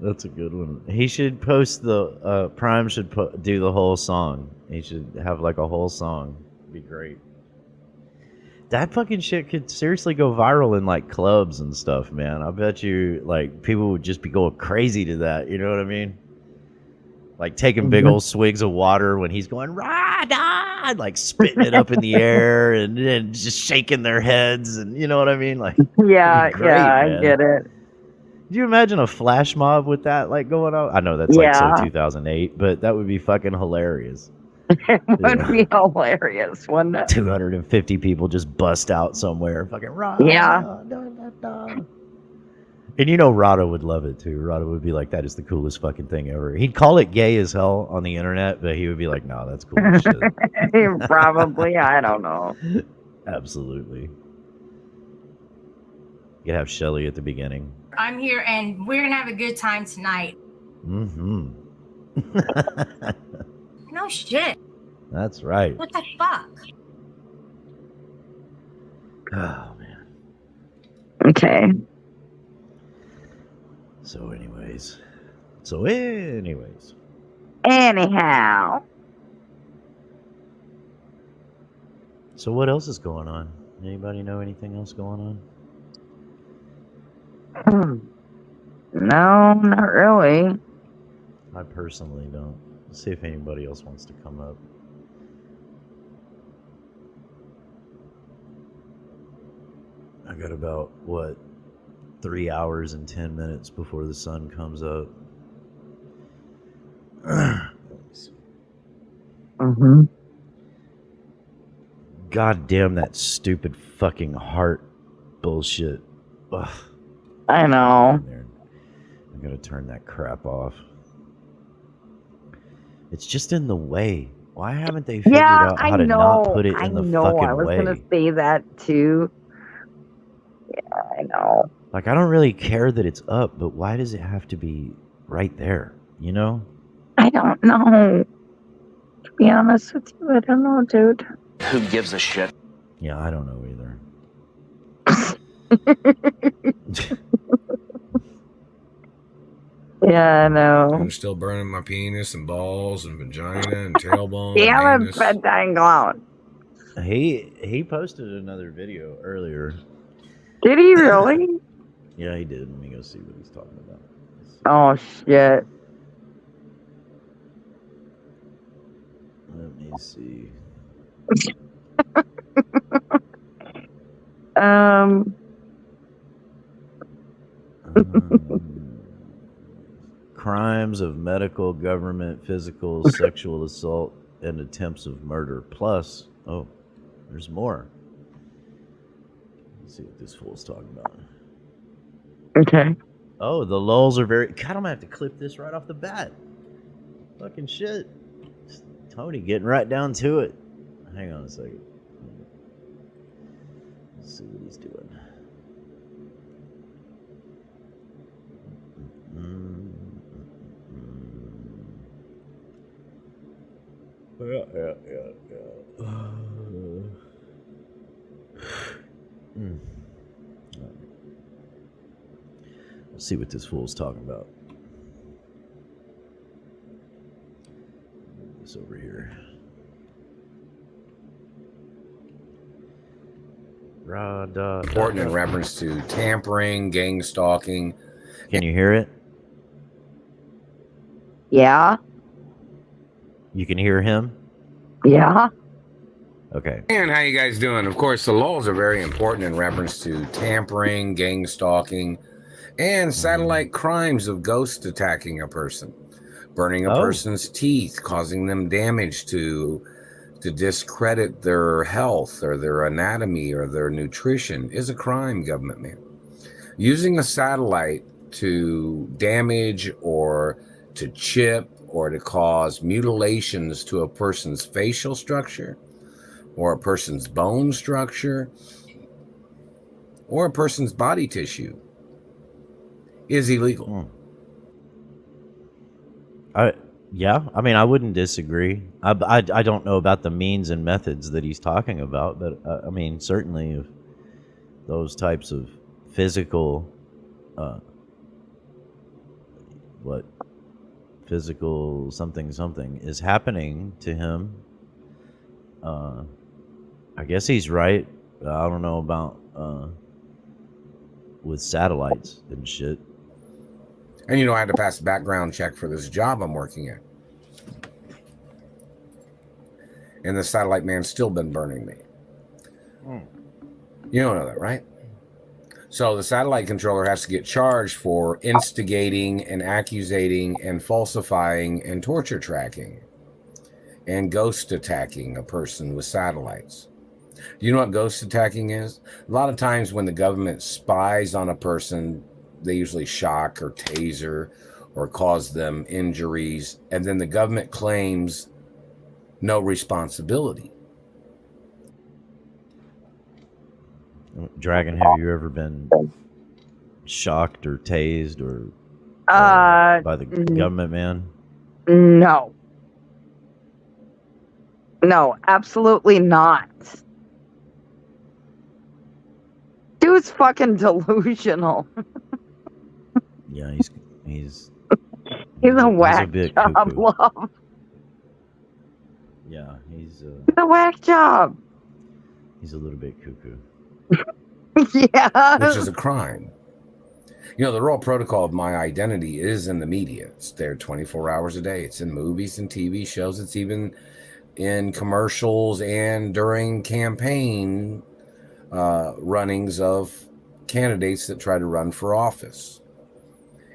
That's a good one. He should post the Prime should do the whole song. He should have like a whole song. It'd be great. That fucking shit could seriously go viral in like clubs and stuff, man. I bet you like people would just be going crazy to that. You know what I mean? Like taking big old swigs of water when he's going rah, like spitting it up in the air and then just shaking their heads, and you know what I mean? Like, Yeah, great, yeah, man. I get it. Do you imagine a flash mob with that like going on? I know that's like so 2008, but that would be fucking hilarious. It would be hilarious, wouldn't it? 250 people just bust out somewhere, fucking rah. Yeah. And you know Rada would love it too. Rada would be like, that is the coolest fucking thing ever. He'd call it gay as hell on the internet, but he would be like, no, that's cool as shit. Probably, I don't know. Absolutely. You could have Shelly at the beginning. I'm here and we're gonna have a good time tonight. Mm-hmm. No shit. That's right. What the fuck? Oh, man. Okay. So anyways. Anyhow. So what else is going on? Anybody know anything else going on? No, not really. I personally don't. Let's see if anybody else wants to come up. I got about, 3 hours and 10 minutes before the sun comes up. Mm-hmm. God damn that stupid fucking heart bullshit. Ugh. I know. I'm gonna turn that crap off. It's just in the way. Why haven't they figured out how to not put it in the fucking way? I was gonna say that too. Yeah, I know. Like, I don't really care that it's up, but why does it have to be right there? You know? I don't know. To be honest with you, I don't know, dude. Who gives a shit? Yeah, I don't know either. Yeah, I know. I'm still burning my penis and balls and vagina and tailbone. Damn it, bedtime clown. He posted another video earlier. Did he really? Yeah, he did. Let me go see what he's talking about. Oh, shit. Let me see. Crimes of medical, government, physical, sexual assault, and attempts of murder. Plus, oh, there's more. Let's see what this fool's talking about. Okay. Oh, the lulls are very... God, I'm going to have to clip this right off the bat. Fucking shit. Tony getting right down to it. Hang on a second. Let's see what he's doing. Yeah. Let's see what this fool's talking about. This over here. Important in reference to tampering, gang stalking. Can you hear it? Yeah. You can hear him? Yeah. Okay. And how you guys doing? Of course, the lulls are very important in reference to tampering, gang stalking, and satellite crimes of ghosts attacking a person, burning a person's teeth, causing them damage to discredit their health or their anatomy or their nutrition is a crime, government man. Using a satellite to damage or to chip or to cause mutilations to a person's facial structure or a person's bone structure or a person's body tissue is illegal. Yeah, I mean, I wouldn't disagree. I don't know about the means and methods that he's talking about, but I mean, certainly if those types of physical what physical something is happening to him. I guess he's right. I don't know about with satellites and shit. And you know, I had to pass a background check for this job I'm working at. And the satellite man's still been burning me. You don't know that, right? So the satellite controller has to get charged for instigating and accusating and falsifying and torture tracking and ghost attacking a person with satellites. Do you know what ghost attacking is? A lot of times when the government spies on a person, they usually shock or taser or cause them injuries, and then the government claims no responsibility. Dragon, have you ever been shocked or tased or by the government man? No. No, absolutely not. Dude's fucking delusional. Yeah, he's a whack bit job, cuckoo. love. Yeah, he's a whack job. He's a little bit cuckoo. Yeah. Which is a crime. You know, the raw protocol of my identity is in the media. It's there 24 hours a day. It's in movies and TV shows. It's even in commercials and during campaign runnings of candidates that try to run for office.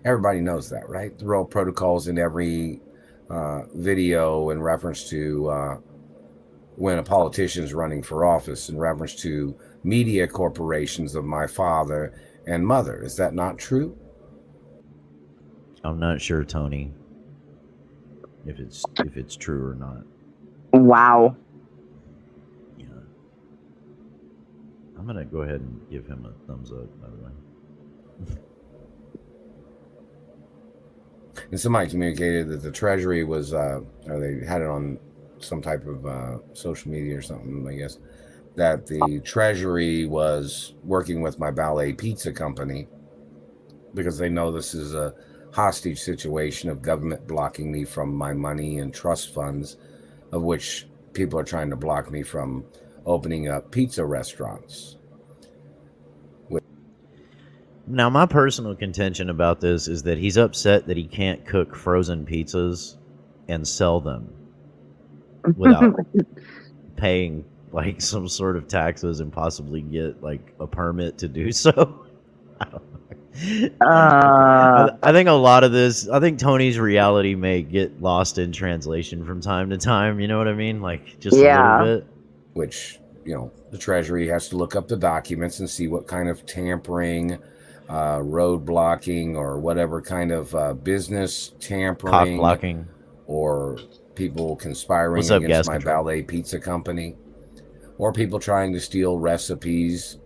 Everybody knows that, right? The raw protocols in every video in reference to when a politician's running for office, in reference to media corporations of my father and mother. Is that not true? I'm not sure, Tony, if it's true or not. Wow. Yeah. I'm gonna go ahead and give him a thumbs up, by the way. And somebody communicated that the Treasury was, or they had it on some type of social media or something, I guess, that the Treasury was working with my ballet pizza company because they know this is a hostage situation of government blocking me from my money and trust funds, of which people are trying to block me from opening up pizza restaurants. Now, my personal contention about this is that he's upset that he can't cook frozen pizzas and sell them without paying like some sort of taxes and possibly get like a permit to do so. I don't know. I think a lot of this, I think Tony's reality may get lost in translation from time to time. You know what I mean? Like just a little bit. Which, you know, the Treasury has to look up the documents and see what kind of tampering, road blocking, or whatever kind of business tampering, cock blocking, or people conspiring What's up, against gas my control? ballet pizza company, or people trying to steal recipes,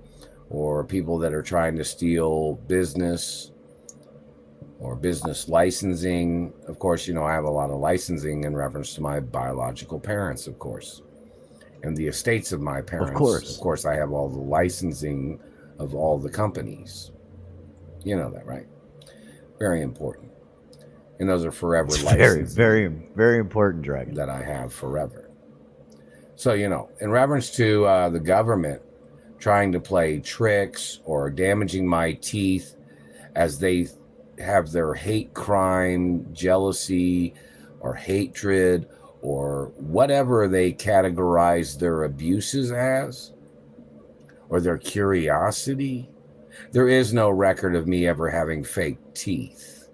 or people that are trying to steal business or business licensing. Of course, you know, I have a lot of licensing in reference to my biological parents, of course, and the estates of my parents. Of course, I have all the licensing of all the companies. You know that, right? Very important. And those are forever licenses. Very, very important, Dragon. That I have forever. So, you know, in reference to the government trying to play tricks or damaging my teeth as they have their hate crime, jealousy, or hatred, or whatever they categorize their abuses as, or their curiosity, there is no record of me ever having fake teeth.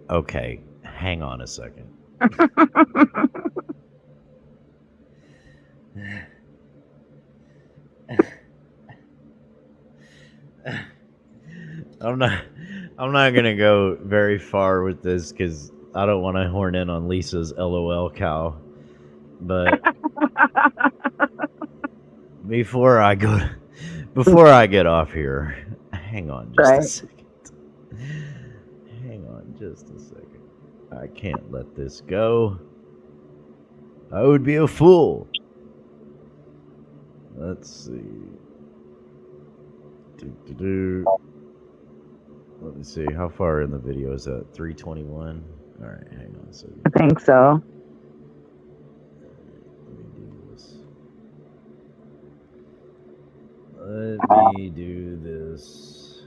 Okay, hang on a second. I'm not gonna go very far with this because I don't want to horn in on Lisa's LOL cow. But before I get off here, hang on just a second. Hang on just a second. I can't let this go. I would be a fool. Let's see. Let me see. How far in the video is that? 321? All right, hang on a second. I think so. Let me do this.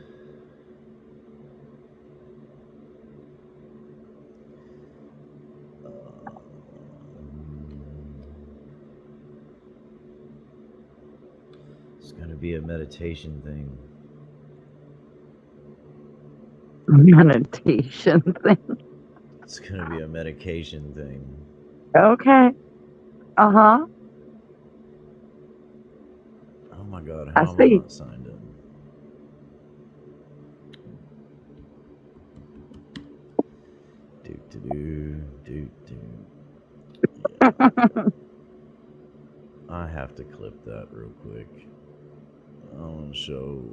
It's going to be a meditation thing. Meditation thing. It's going to be a medication thing. Okay. Uh-huh. Oh my God, I how am I see. not signed in? Yeah. I have to clip that real quick. I want to show.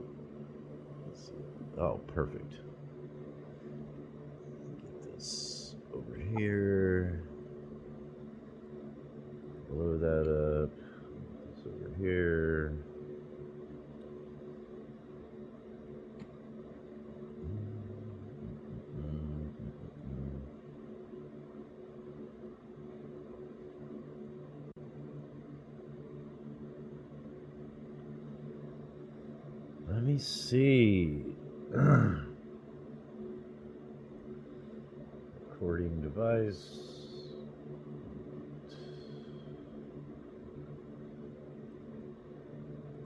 Oh, perfect. Get this over here. Blow that up. This over here. Let me see. Recording device.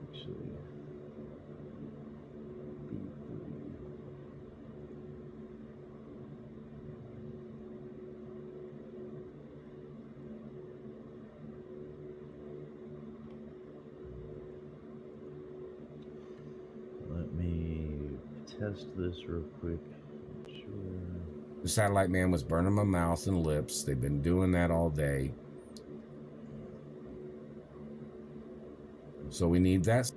Actually, let me test this real quick. Sure. The satellite man was burning my mouth and lips. They've been doing that all day. So we need that. So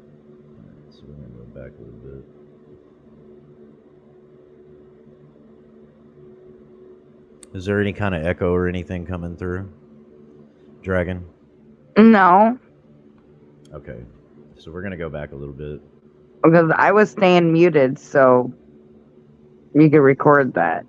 we're going to go back a little bit. Is there any kind of echo or anything coming through? Dragon? No, Okay. So we're going to go back a little bit. because I was staying muted, so you can record that.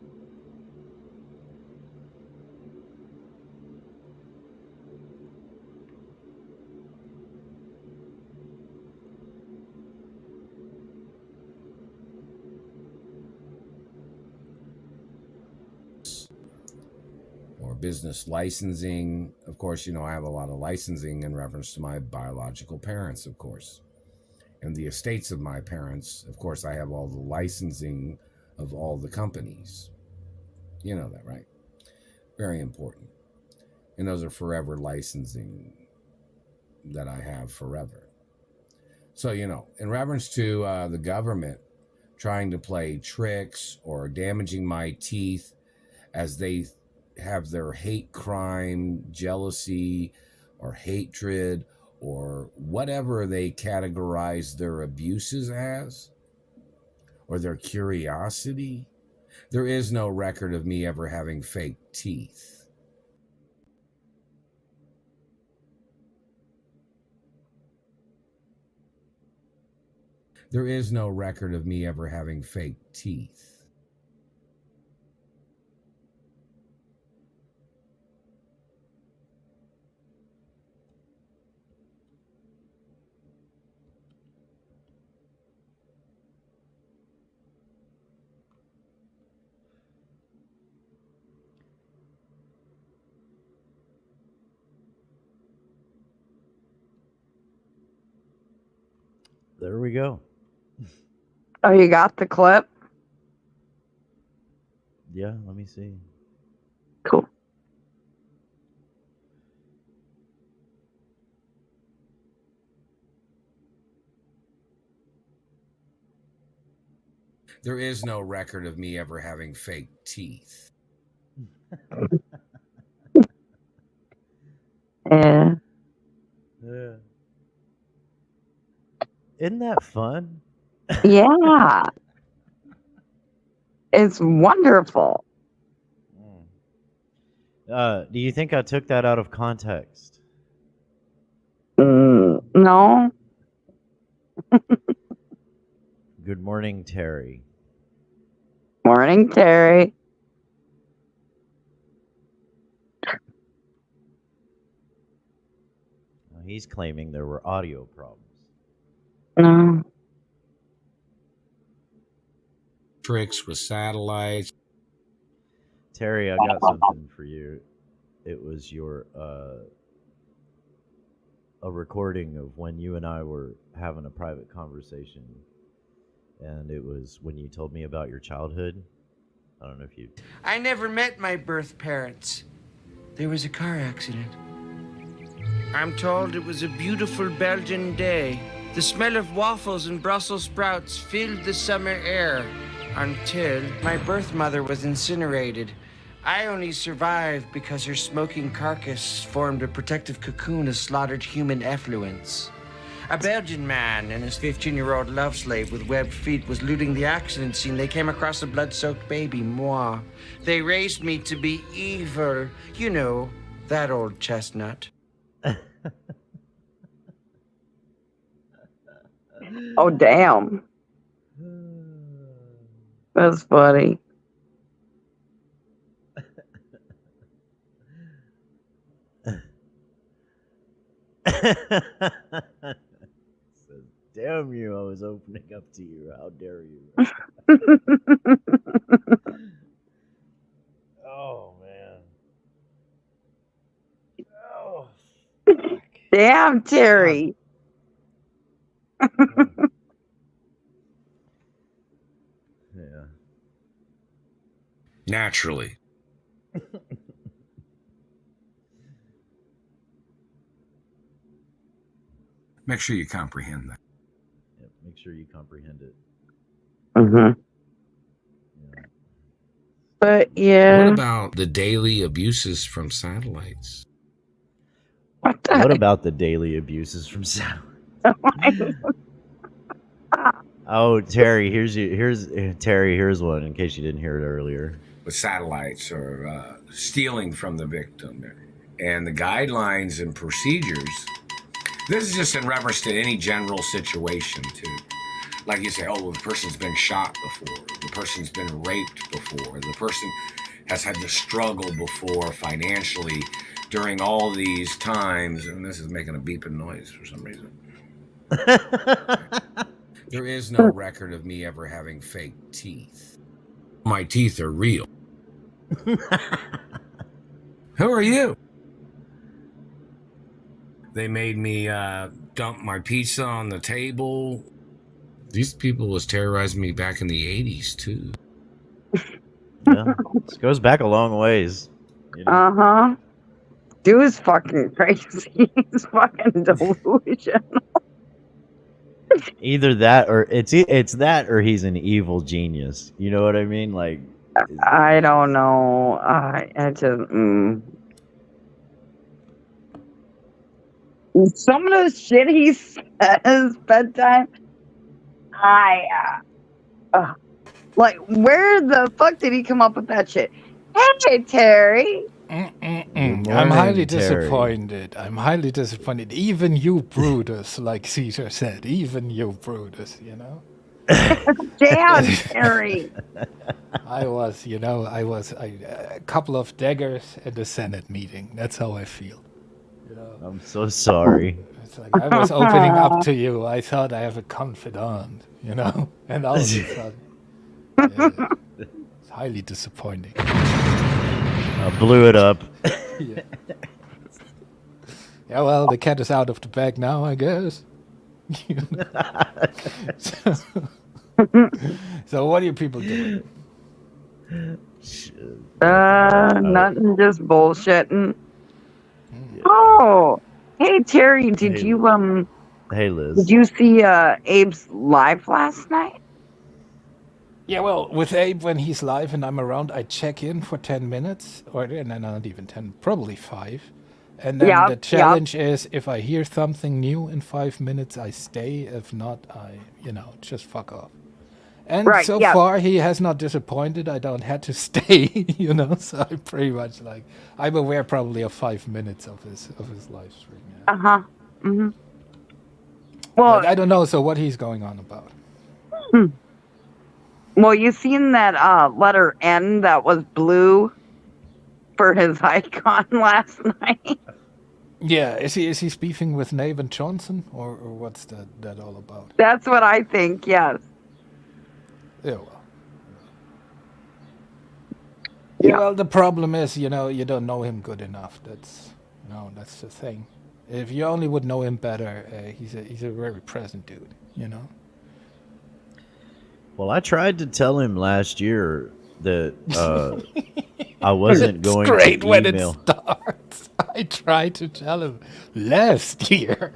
Or business licensing. Of course, you know, I have a lot of licensing in reference to my biological parents, of course. And the estates of my parents, of course, I have all the licensing of all the companies. You know that, right? Very important. And those are forever licensing that I have forever. So, you know, in reference to the government trying to play tricks or damaging my teeth as they have their hate crime, jealousy, or hatred, or whatever they categorize their abuses as, or their curiosity, there is no record of me ever having fake teeth. There is no record of me ever having fake teeth. There we go. Oh, you got the clip? Yeah, let me see. Cool. There is no record of me ever having fake teeth. Yeah. Yeah. Isn't that fun? Yeah. It's wonderful. Do you think I took that out of context? No. Good morning, Terry. Morning, Terry. He's claiming there were audio problems. No. Tricks with satellites. Terry, I got something for you. It was your a recording of when you and I were having a private conversation, and it was when you told me about your childhood. I don't know if you... I never met my birth parents. There was a car accident. I'm told it was a beautiful Belgian day. The smell of waffles and Brussels sprouts filled the summer air until my birth mother was incinerated. I only survived because her smoking carcass formed a protective cocoon of slaughtered human effluents. A Belgian man and his 15-year-old love slave with webbed feet was looting the accident scene. They came across a blood-soaked baby, moi. They raised me to be evil. You know, that old chestnut. Oh, damn. That's funny. Says, damn you, I was opening up to you. How dare you? Oh, man. Oh, fuck. Damn, Terry. Yeah. Naturally. Make sure you comprehend that. Yeah, make sure you comprehend it. Mm-hmm. Yeah. But yeah. What about the daily abuses from satellites? What about the daily abuses from satellites? Oh, Terry, here's one in case you didn't hear it earlier. With satellites or stealing from the victim, and the guidelines and procedures. This is just in reference to any general situation, too. Like you say, oh, well, the person's been shot before, the person's been raped before, the person has had to struggle before financially during all these times. And this is making a beeping noise for some reason. There is no record of me ever having fake teeth. My teeth are real. Who are you? They made me dump my pizza on the table. These people was terrorizing me back in the 80s, too. Yeah, this goes back a long ways. You know? Uh-huh. Dude is fucking crazy. He's fucking delusional. Either that or it's that or he's an evil genius. You know what I mean? Like, I don't know. I just some of the shit he says bedtime. Like, where the fuck did he come up with that shit? Hey, Terry. I'm highly disappointed. I'm highly disappointed. Even you, Brutus, like Caesar said. Even you, Brutus, you know? Damn, Terry. I was a couple of daggers at the Senate meeting. That's how I feel. You know? I'm so sorry. It's like I was opening up to you. I thought I have a confidant, you know? And all of a sudden, it's highly disappointing. I blew it up. Yeah. Yeah, well, the cat is out of the bag now, I guess. So what are you people doing? Nothing, just bullshitting. Oh, hey Terry, did you Hey Liz. Did you see Abe's live last night? Yeah, well, with Abe, when he's live and I'm around, I check in for 10 minutes, or not even 10, probably 5. And then the challenge is, if I hear something new in 5 minutes, I stay. If not, I, just fuck off. And so far, he has not disappointed. I don't have to stay, so I'm pretty much like, I'm aware probably of 5 minutes of his live stream. Yeah. Uh-huh. Mm-hmm. Well, I don't know, so what he's going on about. Well, you seen that letter N that was blue for his icon last night? Yeah, is he beefing with Nathan Johnson, or what's that all about? That's what I think. Yes. Yeah, well. Yeah, well, the problem is, you don't know him good enough. That's the thing. If you only would know him better, he's a very present dude, Well, I tried to tell him last year that I wasn't going to email. It's great when it starts. I tried to tell him last year.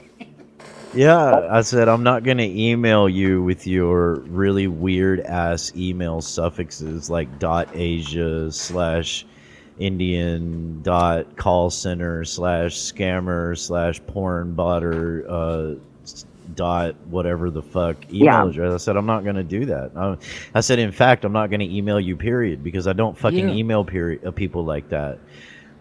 Yeah, I said, I'm not going to email you with your really weird ass email suffixes like .asia / Indian .call center / scammer / porn botter whatever the fuck email address. I said, I'm not going to do that. I said, in fact, I'm not going to email you, period, because I don't fucking email people like that.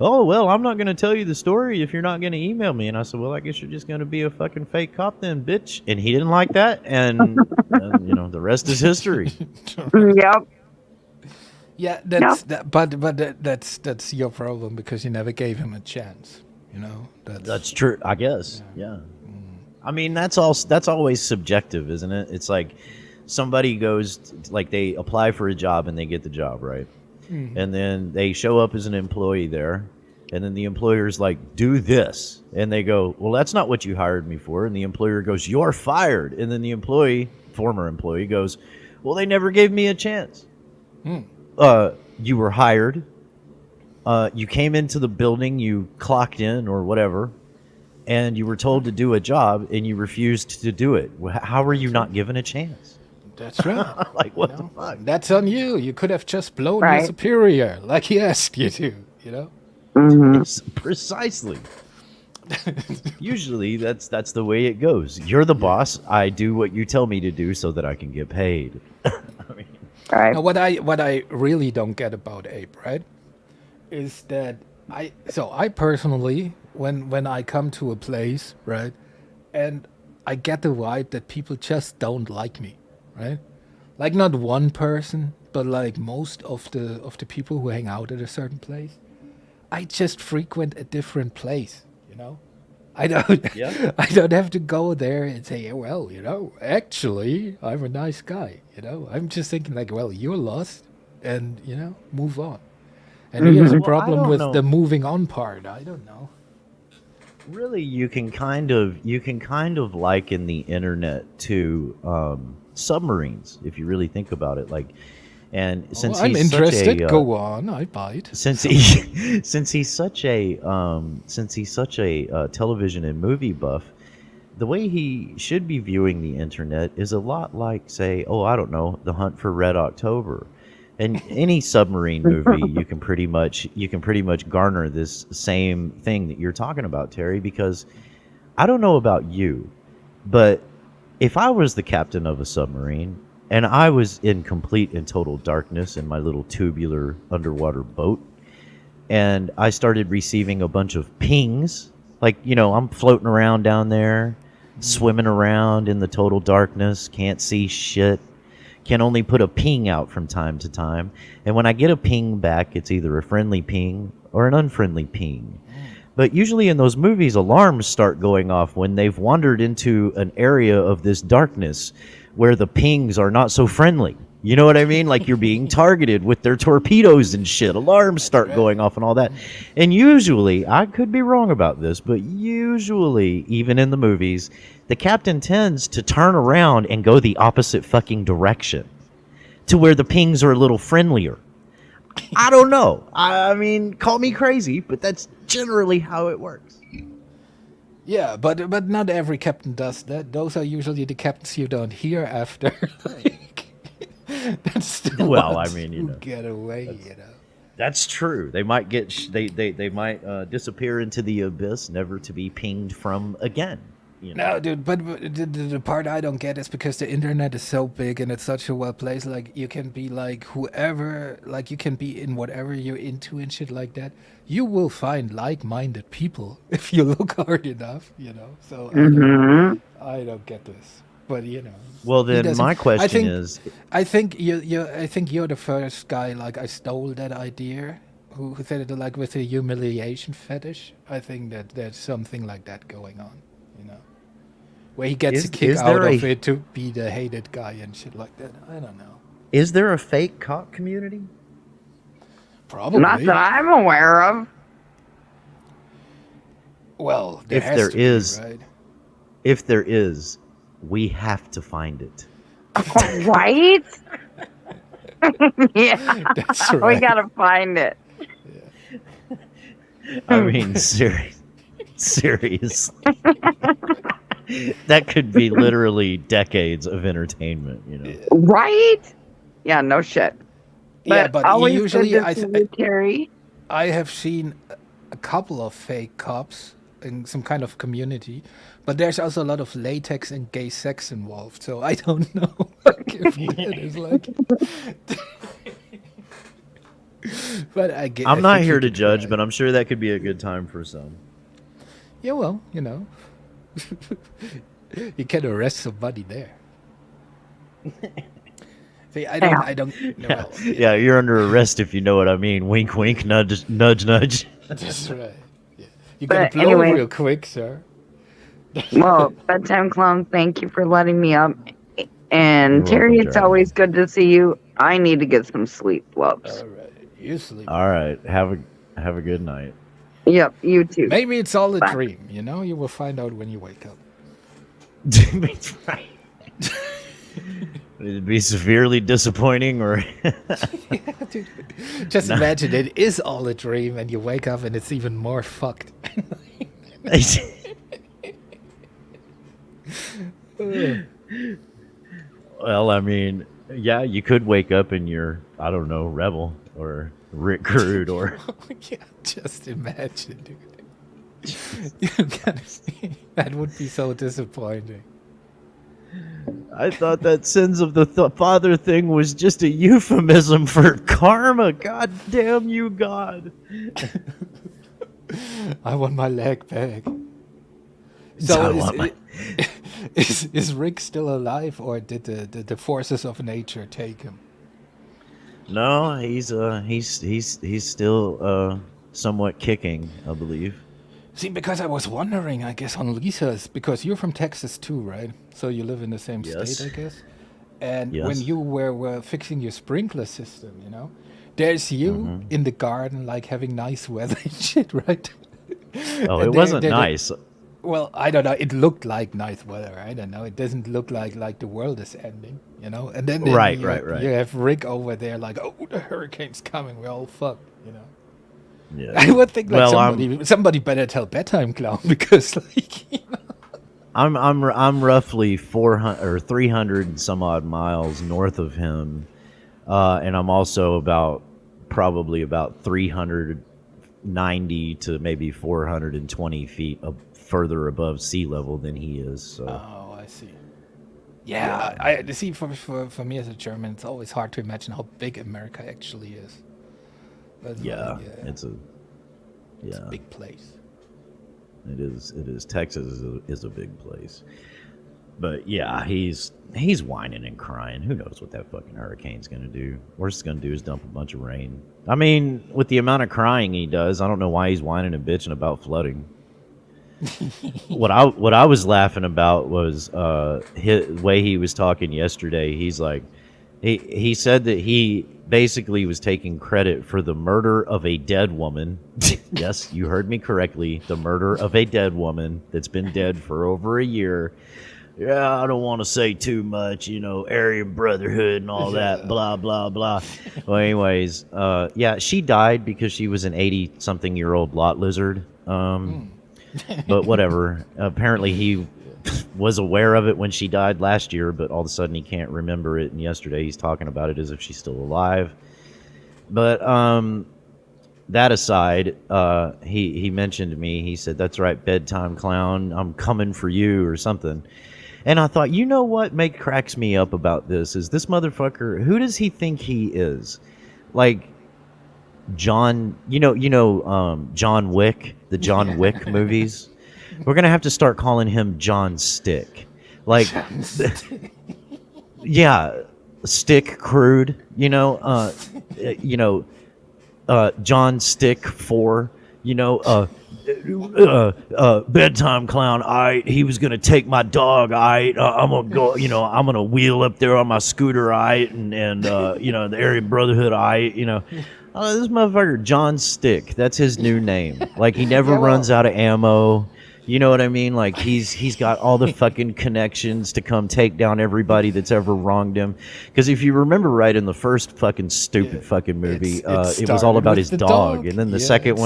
Oh, well, I'm not going to tell you the story if you're not going to email me. And I said, well, I guess you're just going to be a fucking fake cop then, bitch. And he didn't like that. And, the rest is history. Yep. Yeah, that's your problem because you never gave him a chance. That's true, I guess. Yeah. I mean, that's always subjective, isn't it? It's like somebody goes, they apply for a job and they get the job, right? And then they show up as an employee there, and then the employer's like, do this. And they go, well, that's not what you hired me for. And the employer goes, you're fired. And then the former employee goes, well, they never gave me a chance. You were hired. You came into the building, you clocked in or whatever, and you were told to do a job, and you refused to do it. How are you not given a chance? That's right. Like, what the fuck? That's on you. You could have just blown your superior like he asked you to, Precisely. Usually, that's the way it goes. You're the boss. I do what you tell me to do so that I can get paid. Now, what I really don't get about Abe, right, is that I personally, when I come to a place, right, and I get the vibe that people just don't like me, right? Like not one person, but like most of the people who hang out at a certain place, I just frequent a different place, I don't have to go there and say, well, actually, I'm a nice guy, I'm just thinking like, well, you're lost, and move on. And he has a problem with the moving on part. I don't know. Really, you can kind of liken the internet to submarines, if you really think about it. And since I'm he's interested, such a, go on. I bite. Since he's such a television and movie buff, the way he should be viewing the internet is a lot like, say, I don't know, The Hunt for Red October. And any submarine movie, you can pretty much garner this same thing that you're talking about, Terry, because I don't know about you, but if I was the captain of a submarine and I was in complete and total darkness in my little tubular underwater boat, and I started receiving a bunch of pings, I'm floating around down there, swimming around in the total darkness, can't see shit, can only put a ping out from time to time. And when I get a ping back, it's either a friendly ping or an unfriendly ping. But usually in those movies, alarms start going off when they've wandered into an area of this darkness where the pings are not so friendly. You know what I mean? Like you're being targeted with their torpedoes and shit. Alarms start going off and all that. And usually, I could be wrong about this, but usually, even in the movies, the captain tends to turn around and go the opposite fucking direction to where the pings are a little friendlier. I don't know. I mean, call me crazy, but that's generally how it works. Yeah, but not every captain does that. Those are usually the captains you don't hear after. That's the ones who get away, That's true. They might they might disappear into the abyss, never to be pinged from again. No, dude, but the part I don't get is because the internet is so big and it's such a well place. Like you can be like whoever, like you can be in whatever you're into and shit like that. You will find like-minded people if you look hard enough, So I don't get this. but you know. Well, he then doesn't- my I question think, is, I think you're the first guy. Like I stole that idea. Who said it like with a humiliation fetish? I think that there's something like that going on. You know, where he gets a kick is out there of a- it to be the hated guy and shit like that. I don't know. is there a fake cop community? Probably. Not that I'm aware of. Well, If has there to be, is, right? if there is, we have to find it. Right? Yeah. That's We right. gotta find it. I mean, seriously. That could be literally decades of entertainment, you know. Right? Yeah, no shit. Yeah, but always usually good to I see th- you, Terry. I have seen a couple of fake cops in some kind of community, but there's also a lot of latex and gay sex involved, so I don't know if that is like. But I get. I'm not here to judge, but I'm sure that could be a good time for some. Yeah, well, you know, you can arrest somebody there. See, I don't. Yeah, yeah, you're under arrest if you know what I mean. Wink, wink, nudge, nudge, nudge. That's right. Yeah. You But gotta blow anyway- real quick, sir. Well, Bedtime Clown, thank you for letting me up. And You're Terry, welcome, it's Jeremy. always good to see you. I need to get some sleep, loves. All right, you sleep. All right, have a good night. Yep, you too. Maybe it's all a Bye. dream. You know, you will find out when you wake up. That's right. It'd be severely disappointing, or Just No. imagine it is all a dream, and you wake up and it's even more fucked. well, I mean, yeah, you could wake up and you're, I don't know, Rebel or Rick Rude or Yeah, just imagine, dude. You gotta see. That would be so disappointing. I thought that sins of the father thing was just a euphemism for karma. God damn you, God. I want my leg back. I So want my- is Rick still alive, or did the forces of nature take him? No, he's still somewhat kicking, I believe. See, because I was wondering, I guess, on Lisa's, because you're from Texas too, right? So you live in the same Yes. state, I guess. And Yes. when you were fixing your sprinkler system, you know, there's you Mhm. in the garden, like having nice weather and shit, right? Oh, And it wasn't nice. Well, I don't know. It looked like nice weather. I don't know. It doesn't look like the world is ending, you know. And then Right, you, right, right. You have Rick over there, like, oh, the hurricane's coming. We're all fucked, you know. Yeah. I would think like Well, somebody better tell Bedtime Clown because like you know. I'm roughly 400 or 300 and some odd miles north of him, and I'm also probably about 390 to maybe 420 feet further above sea level than he is. So Oh, I see. Yeah, I see. For me as a German, it's always hard to imagine how big America actually is. But, yeah, it's a big place. It is. Texas is a big place. But yeah, he's whining and crying. Who knows what that fucking hurricane's gonna do? Worst it's gonna do is dump a bunch of rain. I mean, with the amount of crying he does, I don't know why he's whining and bitching about flooding. What I was laughing about was the way he was talking yesterday. He's like, he said that he basically was taking credit for the murder of a dead woman. Yes, you heard me correctly. The murder of a dead woman that's been dead for over a year. Yeah, I don't want to say too much, you know, Aryan Brotherhood and all that, blah, blah, blah. Well, anyways, yeah, she died because she was an 80-something-year-old lot lizard. But whatever. Apparently he was aware of it when she died last year, but all of a sudden he can't remember it. And yesterday he's talking about it as if she's still alive. But that aside, he mentioned to me, he said, "That's right, Bedtime Clown, I'm coming for you," or something. And I thought, you know what cracks me up about this is this motherfucker, who does he think he is? Like John, John Wick, the John Wick movies. We're going to have to start calling him John Stick. Like, yeah, Stick Crude. John Stick 4. Bedtime clown. He was gonna take my dog. I'm gonna go. I'm gonna wheel up there on my scooter. And the Aryan Brotherhood. This motherfucker John Stick. That's his new name. Like he never runs out of ammo. You know what I mean? Like he's got all the fucking connections to come take down everybody that's ever wronged him. Because if you remember right, in the first fucking stupid fucking movie, it was all about his dog, and then the second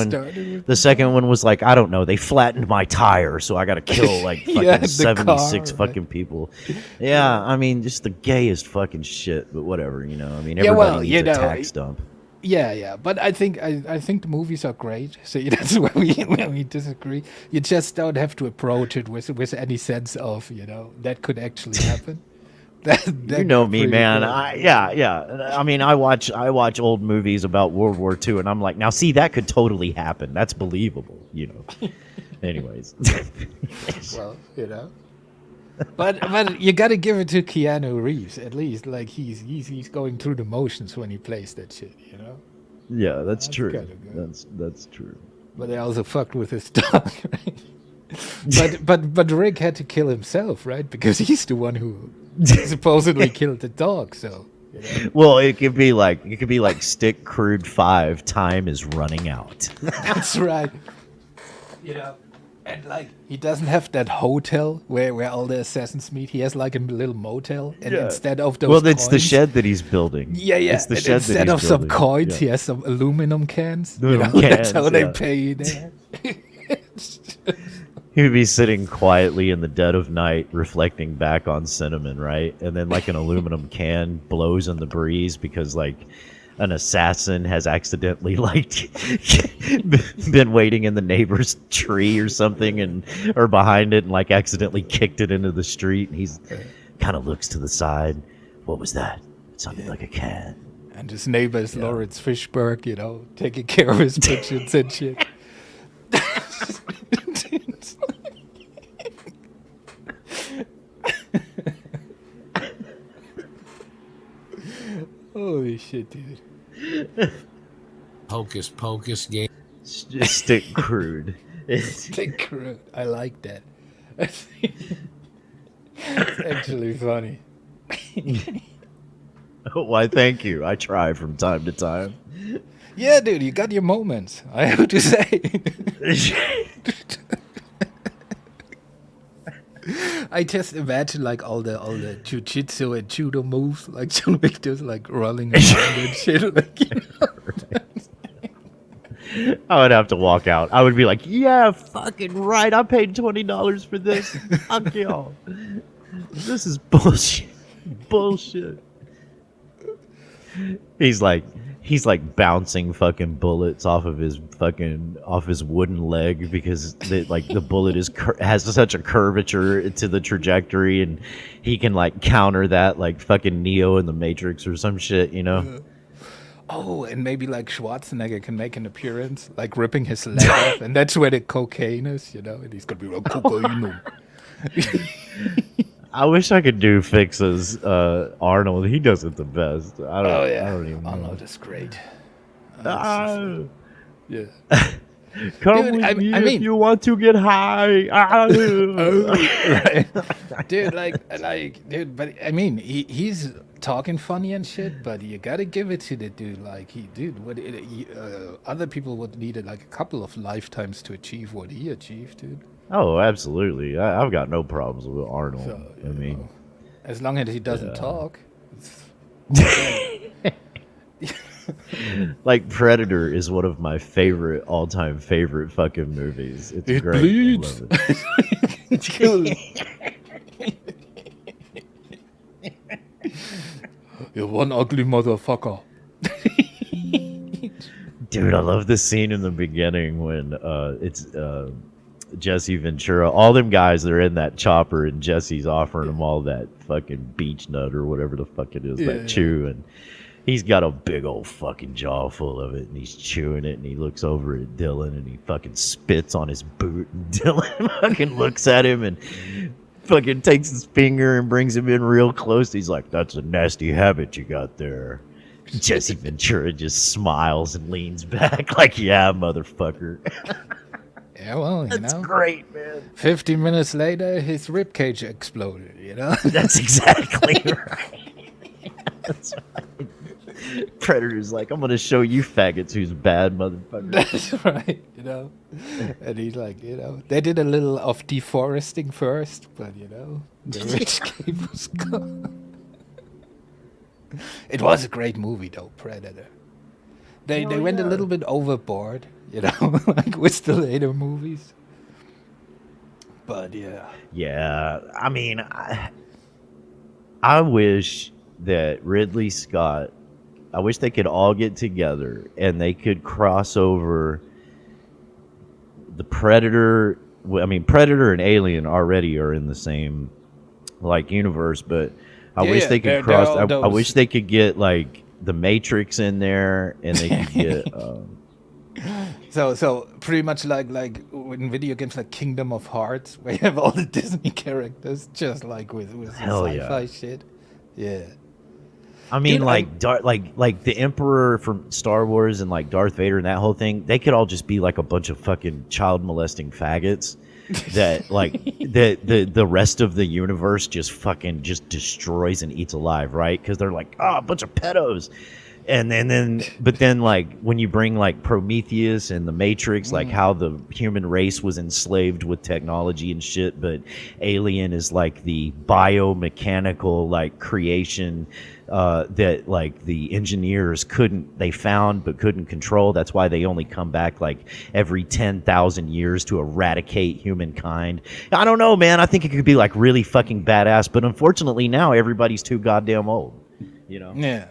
one was like, I don't know, they flattened my tire, so I got to kill like fucking 76 fucking people. Yeah, I mean, just the gayest fucking shit. But whatever, I mean, everybody needs a tax dump. Yeah, but I think the movies are great. So that's where we disagree. You just don't have to approach it with any sense of that could actually happen. That you know me, man. Cool. I mean, I watch old movies about World War II, and I'm like, now see, that could totally happen. That's believable, Anyways. Well, But you gotta give it to Keanu Reeves, at least. Like he's going through the motions when he plays that shit, Yeah, that's true. That's true. But they also fucked with his dog, right? but Rick had to kill himself, right? Because he's the one who supposedly killed the dog. So. Well, it could be like Stick Crude 5. Time is running out. That's right. And like he doesn't have that hotel where all the assassins meet. He has like a little motel, and instead of those, it's the shed that he's building. Yeah. It's the shed instead of some coins, he has some aluminum cans. That's how they pay there. He would be sitting quietly in the dead of night, reflecting back on Cinnamon, right? And then like an aluminum can blows in the breeze because like an assassin has accidentally been waiting in the neighbor's tree or something or behind it and like accidentally kicked it into the street, and he's kind of looks to the side. What was that? It sounded like a can. And his neighbor is Lawrence Fishburne, taking care of his pigeons and shit. Holy shit, dude. Hocus pocus game. Stick Crude. Stick Crude. I like that. It's actually funny. Why, thank you. I try from time to time. Yeah, dude, you got your moments. I have to say. I just imagine like all the jujitsu and judo moves, like John Wick does, like rolling around and shit. I would have to walk out. I would be like, yeah, fucking right. I paid $20 for this. Fuck y'all. This is bullshit. Bullshit. He's like bouncing fucking bullets off his wooden leg because the bullet has such a curvature to the trajectory, and he can like counter that like fucking Neo in the Matrix or some shit, Oh, and maybe like Schwarzenegger can make an appearance, like ripping his leg off, and that's where the cocaine is, and he's gonna be like cocaine. I wish I could do Fix's Arnold. He does it the best. I don't even know. Arnold is great. Yeah. Come with me if you want to get high. Right. Dude, but I mean, he's talking funny and shit, but you gotta give it to the dude. Like, other people would need like a couple of lifetimes to achieve what he achieved, dude. Oh, absolutely. I've got no problems with Arnold. So, I mean, as long as he doesn't talk. Like Predator is one of my all-time favorite fucking movies. It's great. Bleeds. I love it. You're one ugly motherfucker. Dude, I love this scene in the beginning when it's Jesse Ventura. All them guys, they're in that chopper, and Jesse's offering them all that fucking beach nut or whatever the fuck it is, that chew, and he's got a big old fucking jaw full of it, and he's chewing it, and he looks over at Dylan, and he fucking spits on his boot, and Dylan fucking looks at him, and fucking takes his finger and brings him in real close. He's like, "That's a nasty habit you got there." Jesse Ventura just smiles and leans back like, "Yeah, motherfucker." Yeah, well, That's great, man. 50 minutes later, his ribcage exploded, you know? That's exactly right. That's right. Predator's like, "I'm going to show you faggots who's bad, motherfucker." That's right, you know? And he's like, you know, they did a little of deforesting first, but, you know, the rich kid was gone. It was a great movie, though, Predator. They went a little bit overboard, you know, like with the later movies. But, yeah. Yeah, I mean, I wish that Ridley Scott, I wish they could all get together and they could cross over the Predator. I mean, Predator and Alien already are in the same like universe, but I wish they could cross. I wish they could get like the Matrix in there, and they could get. So pretty much like in video games like Kingdom of Hearts, where you have all the Disney characters, just like with sci-fi shit. Yeah. I mean, dude, like the Emperor from Star Wars and like Darth Vader and that whole thing, they could all just be like a bunch of fucking child molesting faggots that like the rest of the universe just fucking just destroys and eats alive, right? Because they're like, a bunch of pedos. And then like when you bring like Prometheus and the Matrix, like how the human race was enslaved with technology and shit, but Alien is like the biomechanical like creation that like the engineers they found but couldn't control. That's why they only come back like every 10,000 years to eradicate humankind. I don't know, man. I think it could be like really fucking badass, but unfortunately now everybody's too goddamn old, you know? Yeah.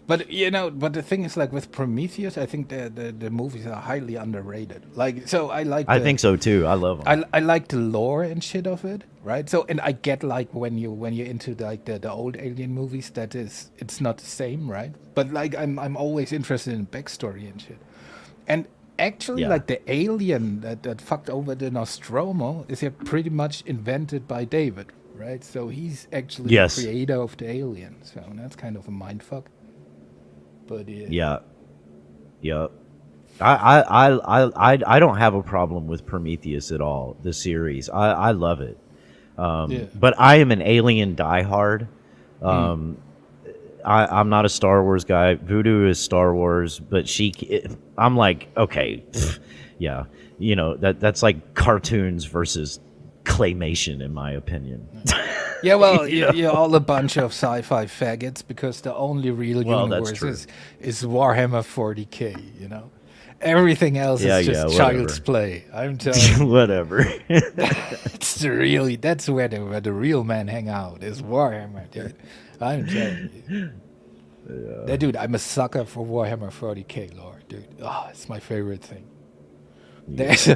But you know, the thing is, like with Prometheus, I think the movies are highly underrated. Like, so I think so too. I love them. I like the lore and shit of it, right? So, and I get like when you're into like the old Alien movies, it's not the same, right? But like I'm always interested in backstory and shit. And actually, like the alien that fucked over the Nostromo is pretty much invented by David, right? So he's actually the creator of the alien. So that's kind of a mindfuck. But yeah. I don't have a problem with Prometheus at all. The series, I love it. But I am an Alien diehard. I'm not a Star Wars guy. Voodoo is Star Wars, but I'm like, okay, yeah, you know that's like cartoons versus claymation, in my opinion. Yeah, well, you're all a bunch of sci-fi faggots because the only real universe is Warhammer 40k, you know? Everything else is just child's play. I'm telling you. Whatever. That's where the real men hang out, is Warhammer, dude. I'm telling you. Yeah. Dude, I'm a sucker for Warhammer 40k lore, dude. Oh, it's my favorite thing. There's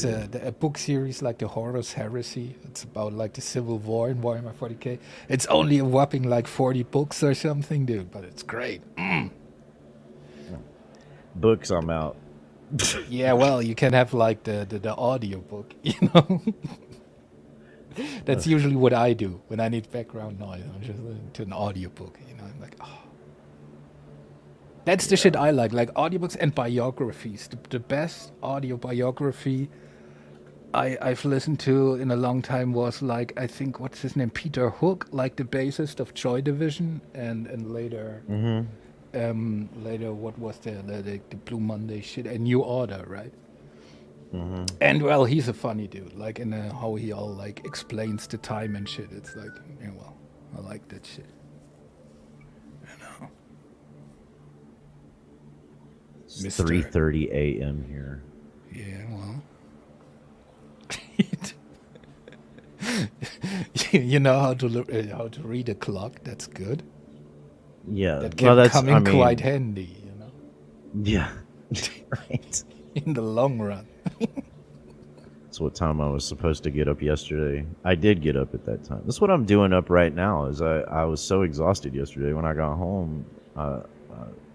a book series like the Horus Heresy. It's about like the Civil War in Warhammer 40k. It's only a whopping like 40 books or something, dude, but it's great. Books, I'm out. Yeah, well, you can have like the audio book, you know. That's usually what I do when I need background noise. I'm just listening to an audio book, you know. I'm like, oh. That's the shit I like audiobooks and biographies. The best audio biography I've listened to in a long time was like, I think, what's his name? Peter Hook, like the bassist of Joy Division, and later, what was the Blue Monday shit? A New Order, right? Mm-hmm. And well, he's a funny dude, like in how he all like explains the time and shit. It's like, yeah, well, I like that shit. It's 3:30 a.m. here. Yeah, well, you know how to read a clock. That's good. Yeah, that can come in quite handy. You know. Yeah, right. In the long run. That's what time I was supposed to get up yesterday. I did get up at that time. That's what I'm doing up right now. Is I was so exhausted yesterday when I got home. I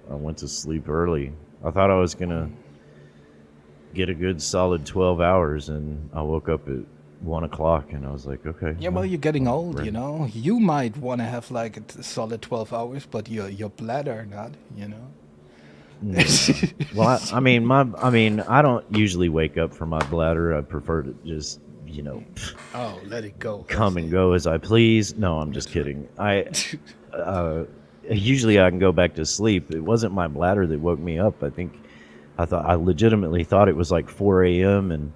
went to sleep early. I thought I was gonna get a good solid 12 hours, and I woke up at 1 o'clock, and I was like, okay. Yeah, well, you're getting old, you know. You might want to have like a solid 12 hours, but your bladder not, you know. Well, I mean, I don't usually wake up for my bladder. I prefer to just, you know, oh, let it go. Come and go as I please. No, I'm just kidding. Usually I can go back to sleep. It wasn't my bladder that woke me up. I legitimately thought it was like 4 a.m. and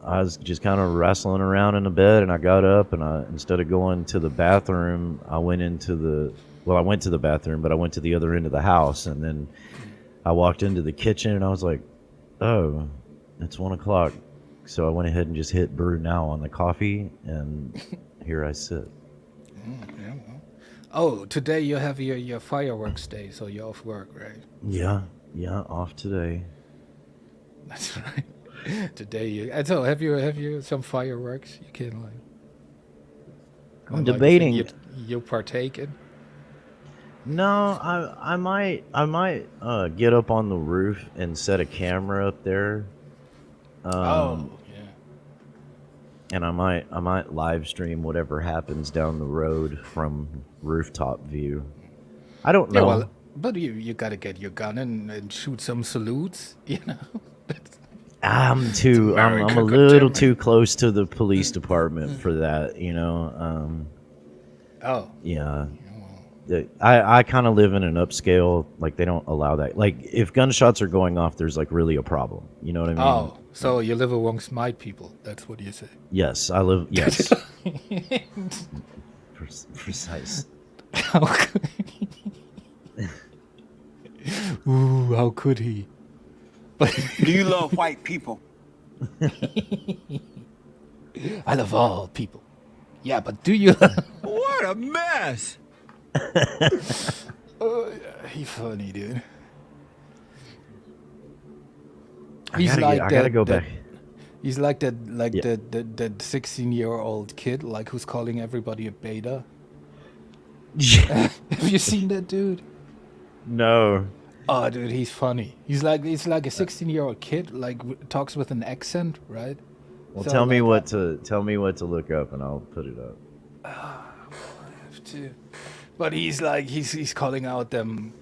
I was just kind of wrestling around in the bed, and I got up, and instead of going to the bathroom, I went to the bathroom, but I went to the other end of the house, and then I walked into the kitchen, and I was like, oh, it's 1 o'clock. So I went ahead and just hit brew now on the coffee, and here I sit. Yeah, well. Oh, today you have your fireworks day, so you're off work, right? Yeah, off today. That's right. Today so have you some fireworks you can like? I'm debating. You partake in? No, I might get up on the roof and set a camera up there. Yeah. And I might live stream whatever happens down the road from rooftop view. I don't know. Yeah, well, but you gotta get your gun and shoot some salutes, you know. I'm a little too close to the police department for that, you know. Oh. Yeah. I kind of live in an upscale, like they don't allow that. Like if gunshots are going off, there's like really a problem. You know what I mean? Oh, so you live amongst my people. That's what you say. Yes, I live. Yes. Precise. Ooh, how could he? Do you love white people? I love all people. Yeah, but do you? What a mess! Oh, yeah, he's funny, dude. I gotta go back. He's like that 16-year-old kid, like who's calling everybody a beta. Have you seen that dude? No. Oh, dude, he's funny. He's like a 16-year-old kid, like talks with an accent, right? Well, tell me what to look up, and I'll put it up. I have to. But he's like he's calling out them,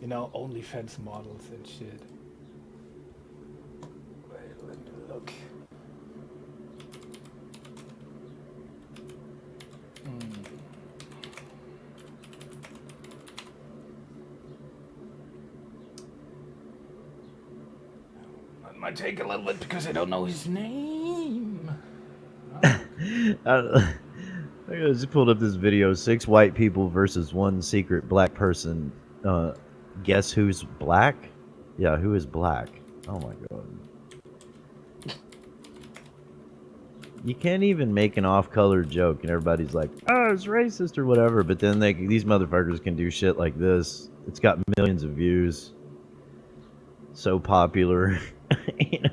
you know, OnlyFans models and shit. Wait, let me look. That might take a little bit because I don't know his name. I just pulled up this video: 6 white people versus 1 secret black person. Guess who's black? Yeah, who is black? Oh my god. You can't even make an off-color joke, and everybody's like, "Oh, it's racist" or whatever. But then these motherfuckers can do shit like this. It's got millions of views. So popular, you know.